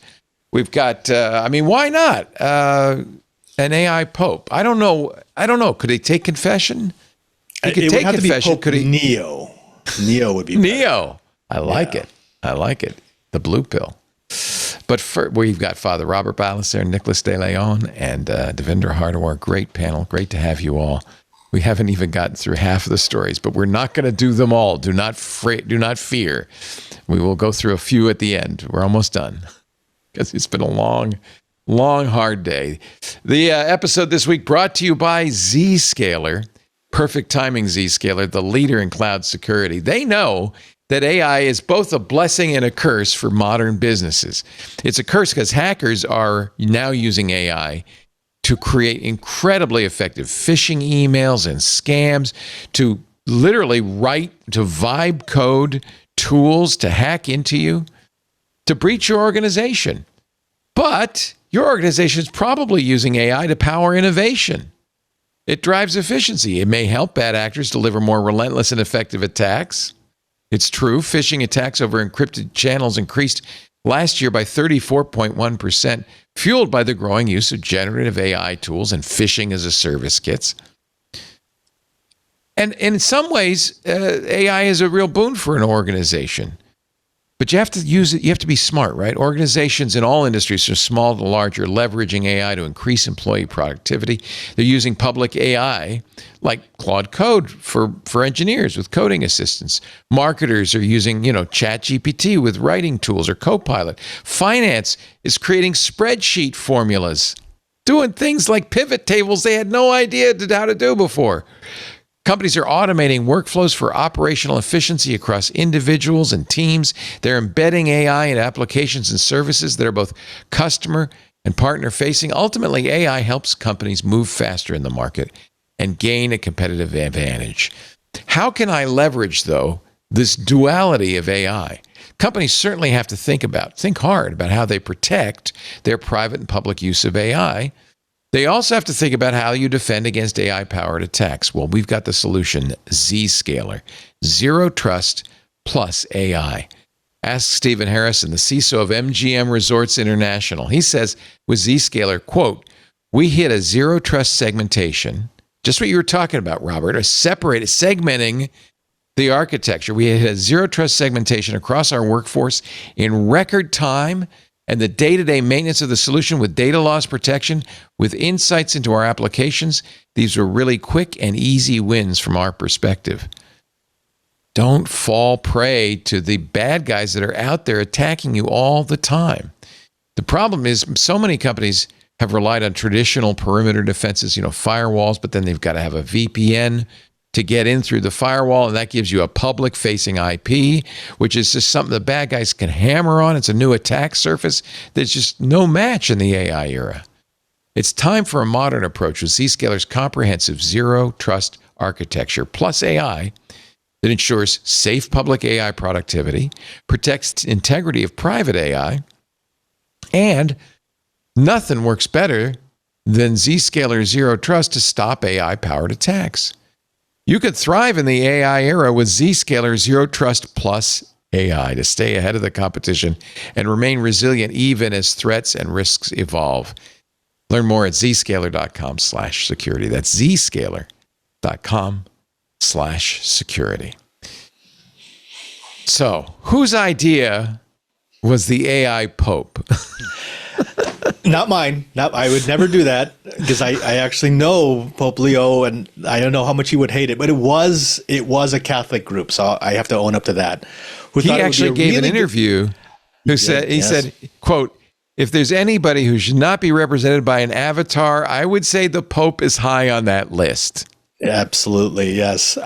we've got. Why not an AI Pope? I don't know. Could he take confession? He could take confession. Could he? Neo. Neo would be better. Neo. I like it. The blue pill. But we've got Father Robert Ballecer, Nicholas De Leon, and Devendra Hardawar. Great panel. Great to have you all. We haven't even gotten through half of the stories, but we're not going to do them all. Do not fear. We will go through a few at the end. We're almost done because it's been a long, hard day. The episode this week brought to you by Zscaler. Perfect timing, Zscaler, the leader in cloud security. They know that AI is both a blessing and a curse for modern businesses. It's a curse because hackers are now using AI to create incredibly effective phishing emails and scams, to literally to vibe code tools to hack into you, to breach your organization. But your organization is probably using AI to power innovation. It drives efficiency. It may help bad actors deliver more relentless and effective attacks. It's true, phishing attacks over encrypted channels increased last year by 34.1%, fueled by the growing use of generative AI tools and phishing as a service kits. And in some ways, AI is a real boon for an organization. But you have to use it. You have to be smart, right? Organizations in all industries, from small to large, are leveraging AI to increase employee productivity. They're using public AI, like Claude Code for engineers with coding assistants. Marketers are using, ChatGPT with writing tools or Copilot. Finance is creating spreadsheet formulas, doing things like pivot tables they had no idea how to do before. Companies are automating workflows for operational efficiency across individuals and teams. They're embedding AI in applications and services that are both customer and partner facing. Ultimately, AI helps companies move faster in the market and gain a competitive advantage. How can I leverage, though, this duality of AI? Companies certainly have to think hard about how they protect their private and public use of AI. They also have to think about how you defend against AI-powered attacks. Well, we've got the solution, Zscaler, Zero Trust plus AI. Ask Stephen Harrison, the CISO of MGM Resorts International. He says with Zscaler, quote, we hit a zero trust segmentation, just what you were talking about, Robert, segmenting the architecture. We hit a zero trust segmentation across our workforce in record time, and the day-to-day maintenance of the solution with data loss protection, with insights into our applications. These were really quick and easy wins from our perspective. Don't fall prey to the bad guys that are out there attacking you all the time. The problem is so many companies have relied on traditional perimeter defenses, firewalls, but then they've got to have a VPN to get in through the firewall, and that gives you a public-facing IP, which is just something the bad guys can hammer on. It's a new attack surface. There's just no match in the AI era. It's time for a modern approach with Zscaler's comprehensive zero-trust architecture plus AI that ensures safe public AI productivity, protects integrity of private AI, and nothing works better than Zscaler Zero Trust to stop AI-powered attacks. You could thrive in the AI era with Zscaler Zero Trust Plus AI to stay ahead of the competition and remain resilient even as threats and risks evolve. Learn more at zscaler.com/security. That's zscaler.com/security. So, whose idea was the AI Pope? Not mine. I would never do that because I actually know Pope Leo, and I don't know how much he would hate it. But it was a Catholic group, so I have to own up to that. He actually gave an interview. He said, "quote If there's anybody who should not be represented by an avatar, I would say the Pope is high on that list." Absolutely, yes.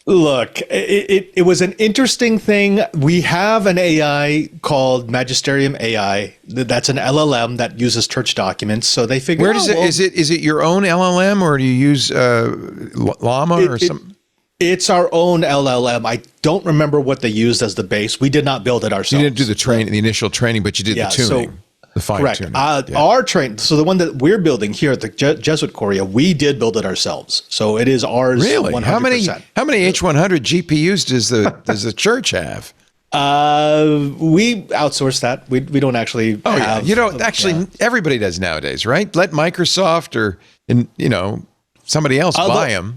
Look, it was an interesting thing. We have an AI called Magisterium AI. That's an LLM that uses church documents. So they figure, is it your own LLM, or do you use Llama or something? It's our own LLM. I don't remember what they used as the base. We did not build it ourselves. You didn't do the initial training, but you did the tuning. The fine-tuning. Our train. So the one that we're building here at the Jesuit Korea, we did build it ourselves. So it is ours. Really? 100%. How many H100 GPUs does the church have? We outsource that. We don't actually. Everybody does nowadays, right? Let Microsoft or somebody else buy them.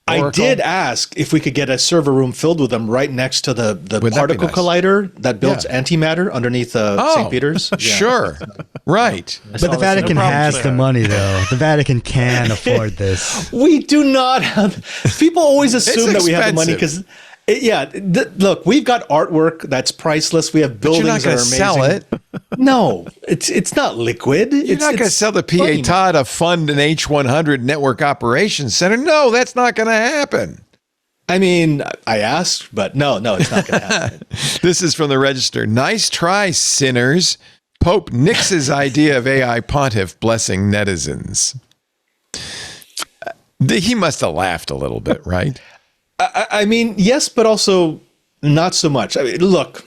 I did ask if we could get a server room filled with them right next to the particle collider that builds antimatter underneath St. Peter's. Yeah. Sure. Right. But the Vatican has the money, though. The Vatican can afford this. We do not have. People always assume that we have the money because. Look, we've got artwork that's priceless. We have buildings that are amazing. You're not going to sell it. No, it's not liquid. You're not going to sell the Pietà to fund an H100 network operations center. No, that's not going to happen. I mean, I asked, but no, it's not going to happen. This is from the Register. Nice try, sinners. Pope nixes idea of AI pontiff blessing netizens. He must have laughed a little bit, right? I mean, yes, but also not so much. I mean, look,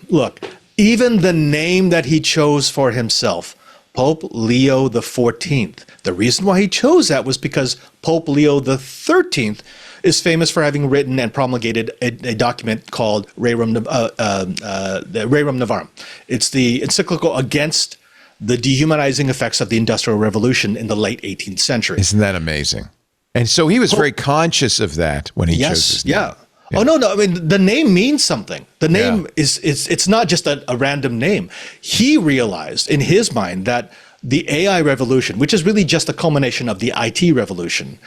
even the name that he chose for himself, Pope Leo XIV. The reason why he chose that was because Pope Leo XIII is famous for having written and promulgated a document called Rerum Novarum. It's the encyclical against the dehumanizing effects of the Industrial Revolution in the late 18th century. Isn't that amazing? And so he was very conscious of that when he chose his name. Yeah. Oh, no. I mean, the name means something. The name it's not just a random name. He realized in his mind that the AI revolution, which is really just a culmination of the IT revolution,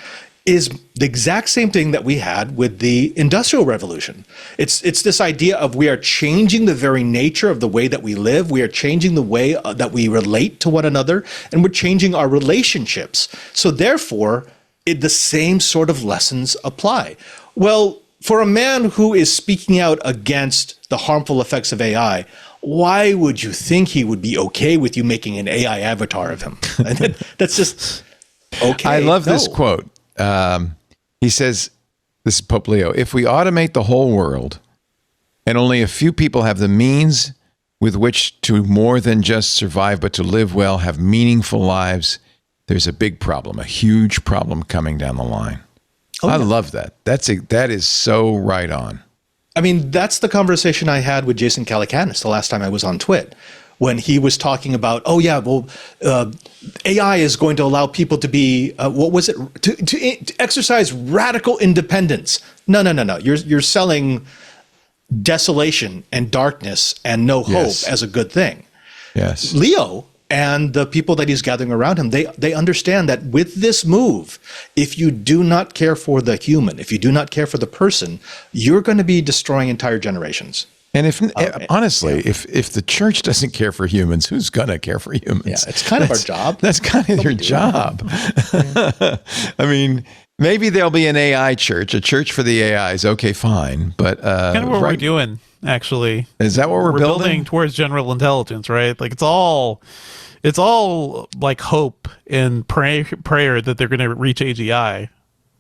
is the exact same thing that we had with the Industrial Revolution. It's this idea of we are changing the very nature of the way that we live. We are changing the way that we relate to one another, and we're changing our relationships. So therefore, the same sort of lessons apply. Well, for a man who is speaking out against the harmful effects of AI, why would you think he would be okay with you making an AI avatar of him? And that's just okay. I love this quote. He says, this is Pope Leo, if we automate the whole world and only a few people have the means with which to more than just survive, but to live well, have meaningful lives, there's a big problem, a huge problem coming down the line. I love that. That is so right on. I mean, that's the conversation I had with Jason Calacanis the last time I was on Twit, when he was talking about, AI is going to allow people to be, to exercise radical independence. No. You're selling desolation and darkness and no hope as a good thing. Yes. Leo and the people that he's gathering around him, they understand that with this move, if you do not care for the human, if you do not care for the person, you're going to be destroying entire generations. And if the church doesn't care for humans, who's going to care for humans? Yeah, it's kind of our job. That's kind of your job. I mean, maybe there'll be an AI church, a church for the AIs. Okay, fine. But kind of what we're doing, actually. Is that what we're building towards general intelligence, right? Like it's all like hope and prayer that they're going to reach AGI.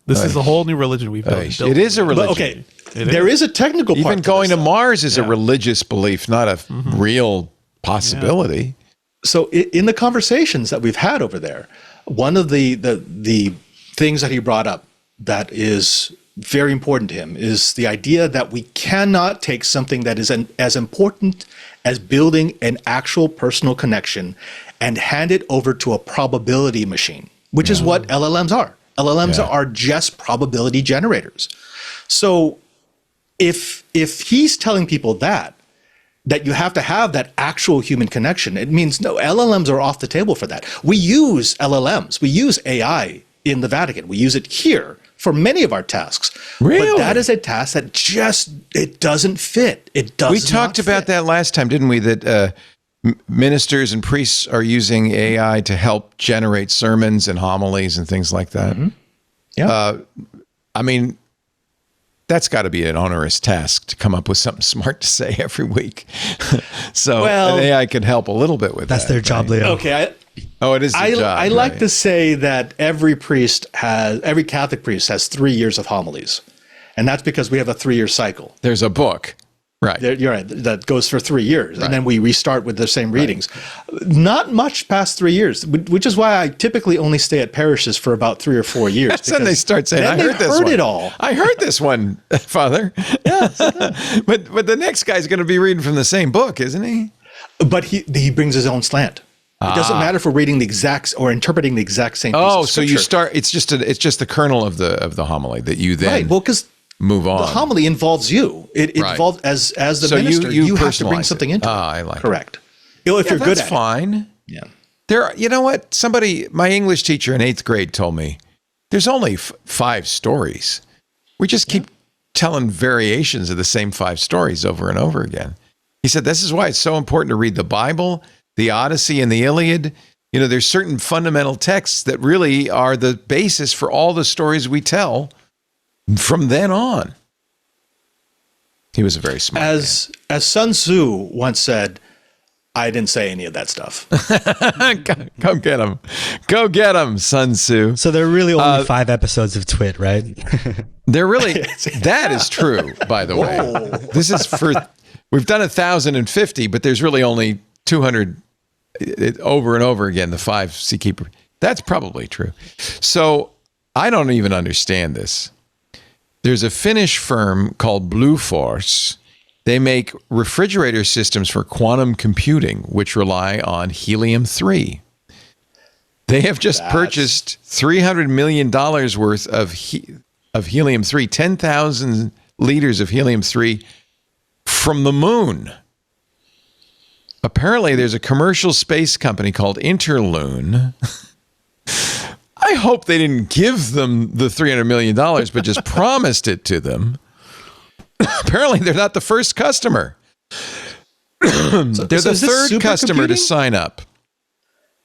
This is a whole new religion we've built. It is a religion. But, okay, there is a technical part. Even going to Mars is a religious belief, not a real possibility. So in the conversations that we've had over there, one of the things that he brought up that is very important to him is the idea that we cannot take something that is as important as building an actual personal connection and hand it over to a probability machine, which is what LLMs are. LLMs are just probability generators. So if he's telling people that you have to have that actual human connection, it means no, LLMs are off the table for that. We use LLMs. We use AI in the Vatican. We use it here for many of our tasks. Really? But that is a task that it doesn't fit. It does We talked about that last time, didn't we? That ministers and priests are using AI to help generate sermons and homilies and things like that. Mm-hmm. Yeah. I mean, that's got to be an onerous task to come up with something smart to say every week. So an AI can help a little bit with that. That's their job, Leo. Okay. It is their job. I like to say that every Catholic priest has 3 years of homilies. And that's because we have a 3-year cycle. There's a book. Right. You're right. That goes for 3 years. Right. And then we restart with the same readings. Not much past 3 years, which is why I typically only stay at parishes for about 3 or 4 years. That's when they start saying, I heard this one. It all. I heard this one, Father. Yeah. But the next guy's going to be reading from the same book, isn't he? But he brings his own slant. It doesn't matter if we're reading the exact or interpreting the exact same piece of so you start, it's just the kernel of the homily that you then because move on. The homily involves you. It involves as the minister. You have to bring something into it. I like Correct. If you're good at it. That's fine. Yeah. You know what? My English teacher in 8th grade told me there's only 5 stories. We just keep telling variations of the same 5 stories over and over again. He said, this is why it's so important to read the Bible, the Odyssey and the Iliad. There's certain fundamental texts that really are the basis for all the stories we tell from then on. He was a very smart man. As Sun Tzu once said, I didn't say any of that stuff. Go get him. Go get him, Sun Tzu. So there are really only 5 episodes of Twit, right? They're really, that is true, by the way. This is we've done 1,050, but there's really only 200 over and over again, the 5 Seakeeper. That's probably true. So I don't even understand this. There's a Finnish firm called Blueforce. They make refrigerator systems for quantum computing, which rely on helium-3. They have just purchased $300 million worth of helium-3, 10,000 liters of helium-3 from the moon. Apparently, there's a commercial space company called Interloon. I hope they didn't give them the $300 million, but just promised it to them. Apparently, they're not the first customer. They're the third customer to sign up.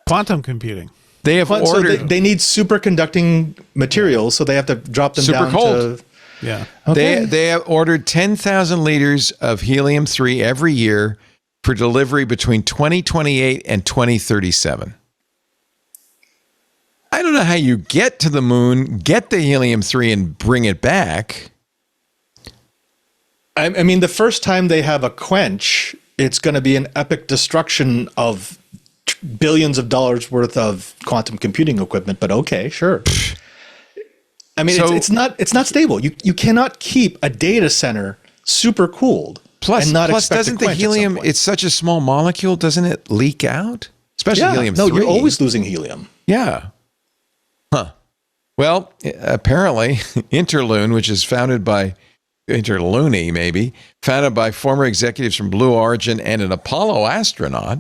Quantum computing. They have ordered. So they need superconducting materials, so they have to drop them super down cold. to. Yeah. Okay. They have ordered 10,000 liters of helium-3 every year for delivery between 2028 and 2037. I don't know how you get to the moon, get the helium-3 and bring it back. I mean, the first time they have a quench, it's going to be an epic destruction of billions of dollars worth of quantum computing equipment, but okay, sure. I mean, it's not stable. You cannot keep a data center super cooled. Plus, doesn't the helium, it's such a small molecule, doesn't it leak out? Especially helium-3. No, you're always losing helium. Yeah. Huh. Well, apparently, Interloon, which is founded by Interloony, maybe, founded by former executives from Blue Origin and an Apollo astronaut.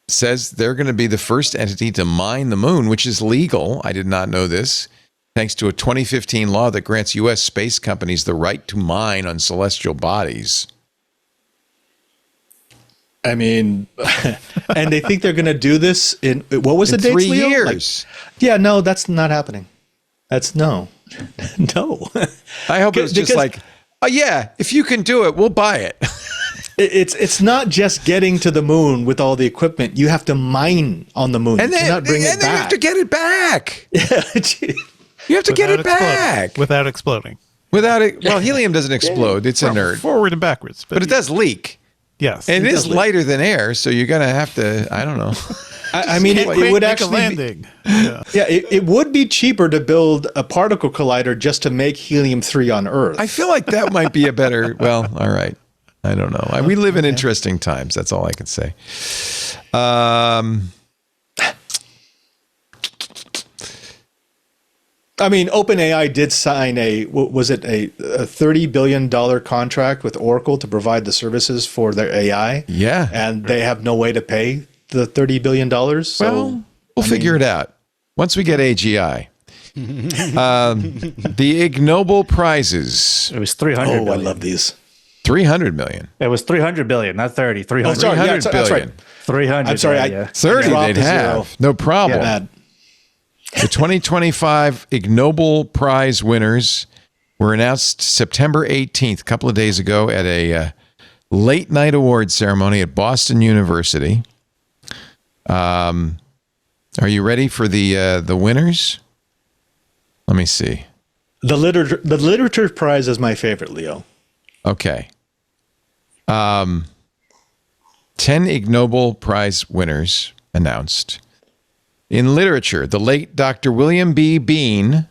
says they're going to be the first entity to mine the moon, which is legal. I did not know this. Thanks to a 2015 law that grants U.S. space companies the right to mine on celestial bodies. I mean, and they think they're going to do this in, what was the date? 3 years. Yeah, no, that's not happening. That's no. I hope it's just like, oh yeah, if you can do it, we'll buy it. It's not just getting to the moon with all the equipment. You have to mine on the moon. And then, not bring it back. You have to get it back. You have to get it back. Without exploding. Without it. Well, helium doesn't explode. It's inert. Forward and backwards. But it does leak. Yes. And it is lighter than air, so you're going to have to, I don't know. I mean, it would actually landing. It would be cheaper to build a particle collider just to make helium-3 on Earth. I feel like that might be a better, well, all right. I don't know. We live in interesting times. That's all I can say. I mean, OpenAI did sign a $30 billion contract with Oracle to provide the services for their AI. Yeah. And they have no way to pay the $30 billion. So, well, we'll figure it out once we get AGI. The Ig Nobel Prizes. It was 300 billion. I love these. 300 million. It was 300 billion, not 30. 300. Oh, sorry, 300 billion. That's right. 300. I'm sorry. Yeah. 30 they'd have. Zero. No problem. Yeah. The 2025 Ig Nobel Prize winners were announced September 18th, a couple of days ago, at a late night award ceremony at Boston University. Are you ready for the winners? Let me see. The literature prize is my favorite, Leo. Okay. 10 Ig Nobel Prize winners announced. In literature, the late Dr. William B. Bean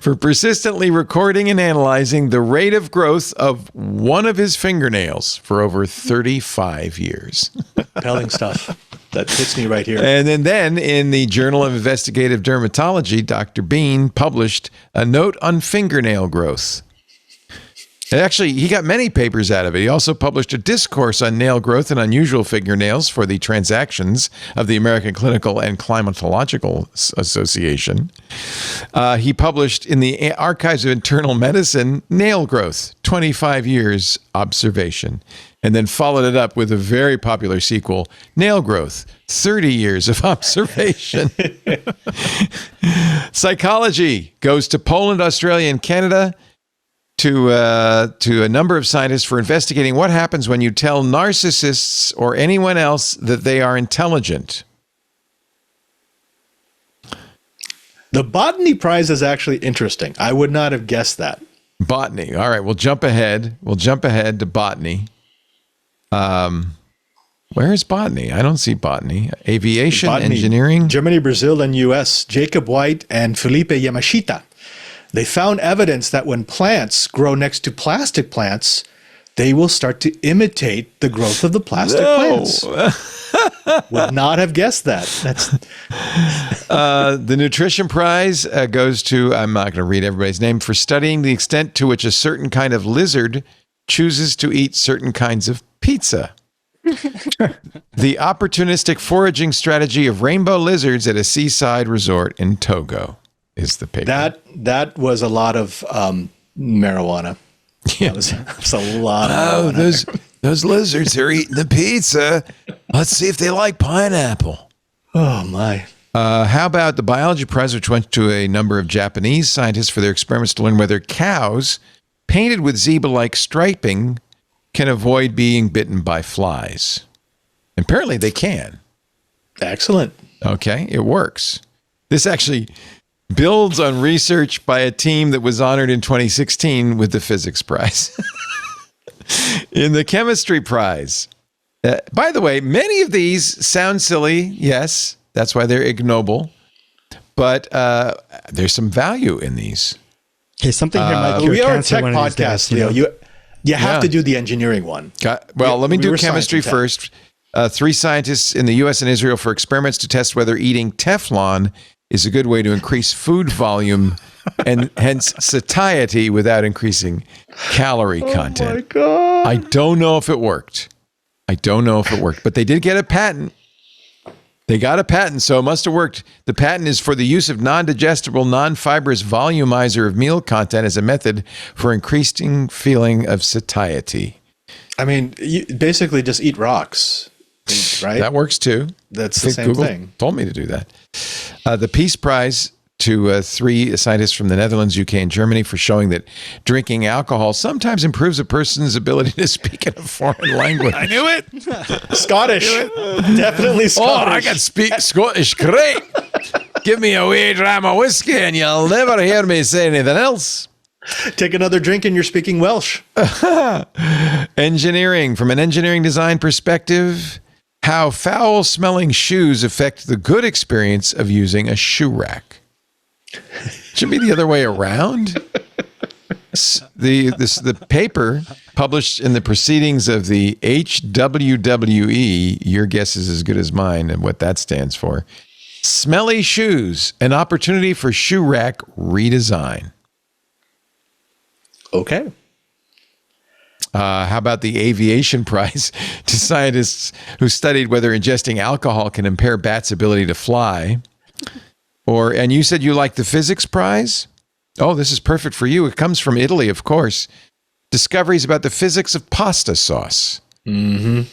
for persistently recording and analyzing the rate of growth of one of his fingernails for over 35 years. Compelling stuff. That hits me right here. And then in the Journal of Investigative Dermatology, Dr. Bean published a note on fingernail growth. Actually, he got many papers out of it. He also published a discourse on nail growth and unusual fingernails for the Transactions of the American Clinical and Climatological Association. He published in the Archives of Internal Medicine, Nail Growth, 25 Years Observation, and then followed it up with a very popular sequel, Nail Growth, 30 Years of Observation. Psychology goes to Poland, Australia, and Canada, to a number of scientists for investigating what happens when you tell narcissists or anyone else that they are intelligent. The botany prize is actually interesting. I would not have guessed that. Botany. All right, we'll jump ahead. We'll jump ahead to botany. Where is botany? I don't see botany. Aviation, Botany, engineering. Germany, Brazil, and U.S. Jacob White and Felipe Yamashita. They found evidence that when plants grow next to plastic plants, they will start to imitate the growth of the plastic plants. Would not have guessed that. The nutrition prize goes to, I'm not going to read everybody's name, for studying the extent to which a certain kind of lizard chooses to eat certain kinds of pizza. The opportunistic foraging strategy of rainbow lizards at a seaside resort in Togo is the paper. That was a lot of marijuana. Yeah. That was a lot of marijuana. Those lizards are eating the pizza. Let's see if they like pineapple. Oh, my. How about the biology prize, which went to a number of Japanese scientists for their experiments to learn whether cows painted with zebra-like striping can avoid being bitten by flies. Apparently they can. Excellent. Okay, it works. This actually builds on research by a team that was honored in 2016 with the physics prize. In the chemistry prize. By the way, many of these sound silly. Yes, that's why they're ignoble. But there's some value in these. Okay, something here might cure we are a cancer tech one of these podcast, days, Leo. You have to do the engineering one. Let me do were chemistry science and first. 3 scientists in the U.S. and Israel for experiments to test whether eating Teflon is a good way to increase food volume and hence satiety without increasing calorie content. Oh my God. I don't know if it worked. But they did get a patent. They got a patent, so it must have worked. The patent is for the use of non-digestible, non-fibrous volumizer of meal content as a method for increasing feeling of satiety. I mean, you basically just eat rocks, right? That works too. That's the same Google thing. Told me to do that. The Peace Prize to 3 scientists from the Netherlands, UK, and Germany for showing that drinking alcohol sometimes improves a person's ability to speak in a foreign language. I knew it. Scottish. Definitely Scottish. Oh, I can speak Scottish great. Give me a wee dram of whiskey and you'll never hear me say anything else. Take another drink and you're speaking Welsh. Engineering. From an engineering design perspective, how foul-smelling shoes affect the good experience of using a shoe rack. Should be the other way around. The paper published in the proceedings of the HWWE, your guess is as good as mine and what that stands for. Smelly shoes, an opportunity for shoe rack redesign. Okay. How about the aviation prize to scientists who studied whether ingesting alcohol can impair bats' ability to fly? And you said you like the physics prize? Oh, this is perfect for you. It comes from Italy, of course. Discoveries about the physics of pasta sauce,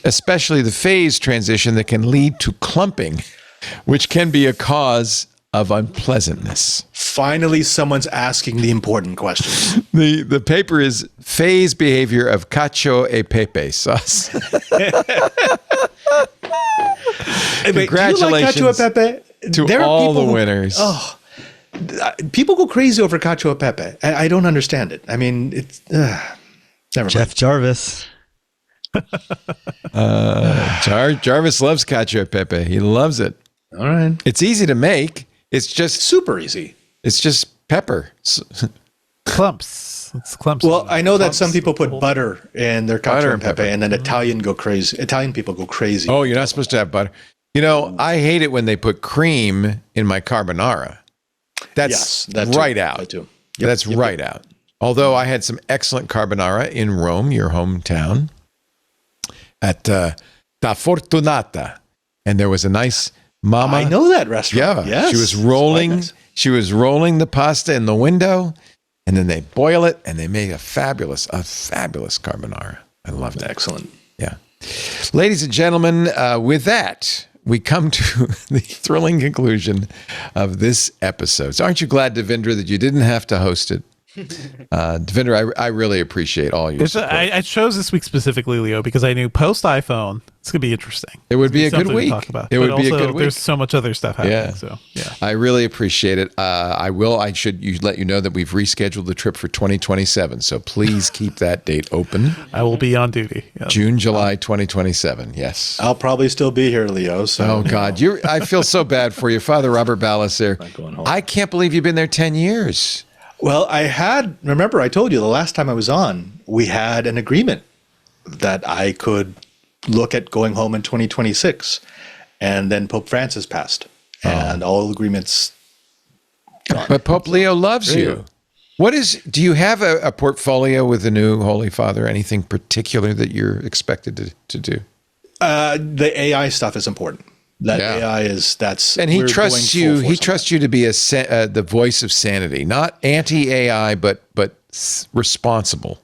especially the phase transition that can lead to clumping, which can be a cause of unpleasantness. Finally, someone's asking the important questions. The paper is phase behavior of cacio e pepe sauce. Congratulations. Do you like cacio e pepe? To all the winners. People go crazy over cacio e pepe. I don't understand it. I mean, it's never mind. Jeff Jarvis. Jarvis loves cacio e pepe. He loves it. All right. It's easy to make. It's just super easy. It's just pepper. Clumps. It's clumps. Well, I know that some people put butter in their cacio e pepe, and then Italian people go crazy. Oh, you're not supposed to have butter. You know, I hate it when they put cream in my carbonara. That's right out. I do. Yep, That's right out. Although I had some excellent carbonara in Rome, your hometown, at Ta Fortunata, and there was a nice mama. I know that restaurant. Yeah, yes, she was rolling the pasta in the window, and then they boil it, and they make a fabulous carbonara. I love that. Excellent. Yeah, ladies and gentlemen, with that, we come to the thrilling conclusion of this episode. So aren't you glad, Devendra, that you didn't have to host it? Devendra, I really appreciate all your support. I chose this week specifically, Leo, because I knew post iPhone, it's going to be interesting. It would be a good week. It would be a good week. There's so much other stuff happening. Yeah. So, yeah. I really appreciate it. I should let you know that we've rescheduled the trip for 2027. So please keep that date open. I will be on duty. Yes. June, July 2027. Yes. I'll probably still be here, Leo. So, oh, God. I feel so bad for you. Father Robert Ballas. I can't believe you've been there 10 years. Well, remember I told you the last time I was on, we had an agreement that I could look at going home in 2026. And then Pope Francis passed. And all agreements gone. But Pope Leo loves you. Do you have a portfolio with the new Holy Father? Anything particular that you're expected to do? The AI stuff is important. AI is and he trusts you. He trusts you to be the voice of sanity, not anti-AI, but responsible.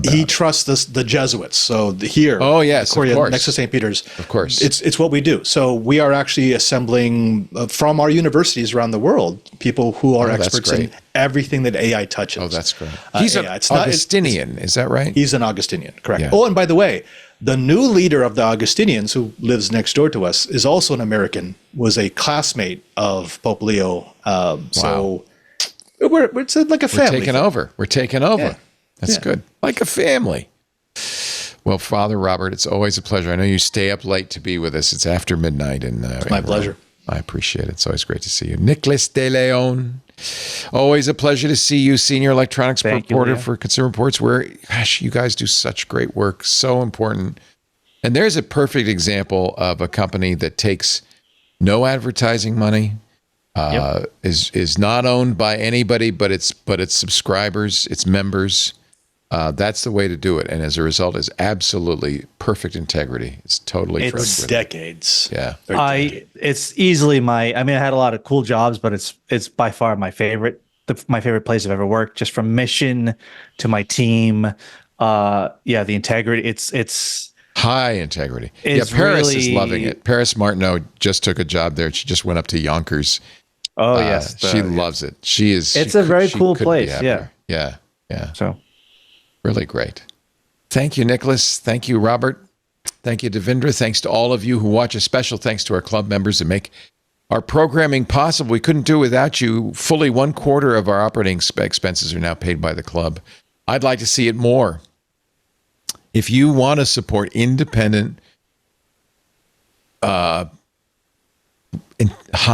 He trusts the Jesuits. So here, oh yes, of course, next to St. Peter's, of course, it's what we do. So we are actually assembling from our universities around the world people who are experts in everything that AI touches. Oh, that's great. He's an Augustinian, is that right? He's an Augustinian, correct. Yeah. Oh, and by the way, the new leader of the Augustinians, who lives next door to us, is also an American, was a classmate of Pope Leo. So it's like a family. We're taking over. Yeah. That's good. Like a family. Well, Father Robert, it's always a pleasure. I know you stay up late to be with us. It's after midnight. It's my pleasure. I appreciate it. It's always great to see you. Nicholas De Leon. Always a pleasure to see you, Senior Electronics Reporter for Consumer Reports, where, gosh, you guys do such great work, so important. And there's a perfect example of a company that takes no advertising money, is not owned by anybody, but it's subscribers, it's members. That's the way to do it, and as a result, is absolutely perfect integrity. It's totally it's decades. Yeah, it's easily I had a lot of cool jobs, but it's by far my favorite. My favorite place I've ever worked, just from mission to my team. The integrity. It's high integrity. Paris is loving it. Paris Martineau just took a job there. She just went up to Yonkers. Oh yes, she loves it. She is. It's a very cool place. Yeah. So really great. Thank you, Nicholas. Thank you, Robert. Thank you, Devindra. Thanks to all of you who watch. A special thanks to our club members that make our programming possible. We couldn't do it without you. Fully 1/4 of our operating expenses are now paid by the club. I'd like to see it more. If you want to support independent, high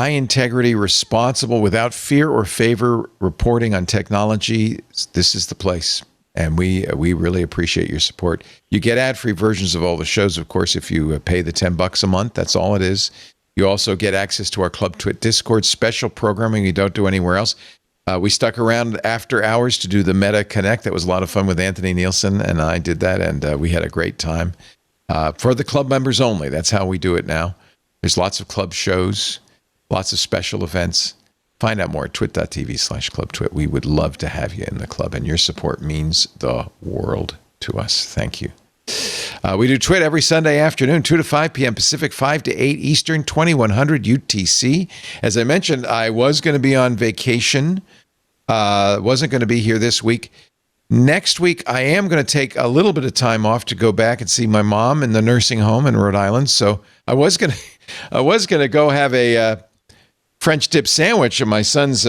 integrity, responsible, without fear or favor reporting on technology, this is the place. And we really appreciate your support. You get ad-free versions of all the shows, of course, if you pay the $10 a month. That's all it is. You also get access to our Club Twit Discord, special programming you don't do anywhere else. We stuck around after hours to do the Meta Connect. That was a lot of fun with Anthony Nielsen, and I did that, and we had a great time. For the club members only. That's how we do it now. There's lots of club shows, lots of special events. Find out more at twit.tv/clubtwit. We would love to have you in the club, and your support means the world to us. Thank you. We do Twit every Sunday afternoon, 2 to 5 p.m. Pacific, 5 to 8 Eastern, 2100 UTC. As I mentioned, I was going to be on vacation. Wasn't going to be here this week. Next week, I am going to take a little bit of time off to go back and see my mom in the nursing home in Rhode Island. So I was going to go have a French dip sandwich at my son's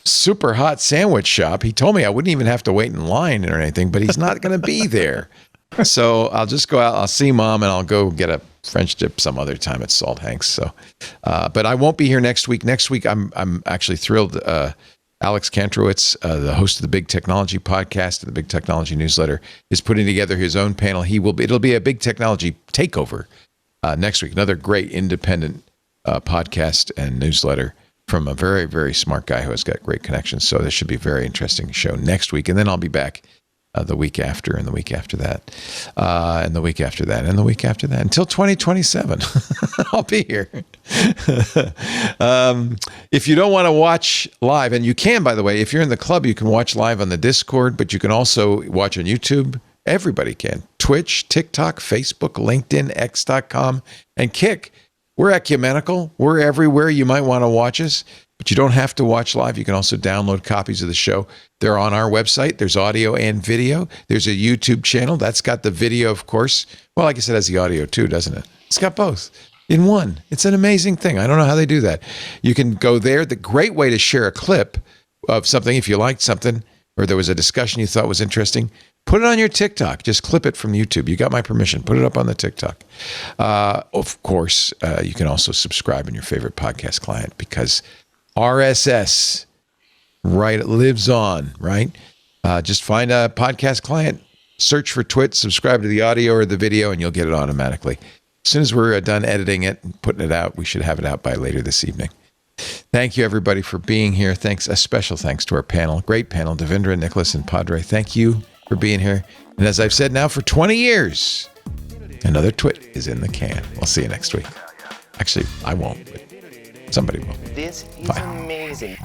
super hot sandwich shop. He told me I wouldn't even have to wait in line or anything, but he's not going to be there. So I'll just go out, I'll see mom, and I'll go get a French dip some other time at Salt Hanks. So, but I won't be here next week. Next week, I'm actually thrilled. Alex Kantrowitz, the host of the Big Technology podcast and the Big Technology newsletter, is putting together his own panel. It'll be a Big Technology takeover next week. Another great independent podcast and newsletter from a very, very smart guy who has got great connections. So this should be a very interesting show next week. And then I'll be back the week after, and the week after that, and the week after that, and the week after that, until 2027. I'll be here. If you don't want to watch live, and you can, by the way, if you're in the club, you can watch live on the Discord, but you can also watch on YouTube. Everybody can. Twitch, TikTok, Facebook, LinkedIn, X.com, and Kick. We're ecumenical. We're everywhere. You might want to watch us, but you don't have to watch live. You can also download copies of the show. They're on our website. There's audio and video. There's a YouTube channel. That's got the video, of course. Well, I guess it has the audio too, doesn't it? It's got both in one. It's an amazing thing. I don't know how they do that. You can go there. The great way to share a clip of something, if you liked something or there was a discussion you thought was interesting, put it on your TikTok. Just clip it from YouTube. You got my permission. Put it up on the TikTok. Of course, you can also subscribe in your favorite podcast client because RSS, right, it lives on, right? Just find a podcast client, search for Twit, subscribe to the audio or the video, and you'll get it automatically. As soon as we're done editing it and putting it out, we should have it out by later this evening. Thank you, everybody, for being here. A special thanks to our panel. Great panel, Devindra, Nicholas, and Padre. Thank you for being here. And as I've said now for 20 years, another Twit is in the can. We'll see you next week. Actually, I won't, but somebody will. This is Bye. amazing.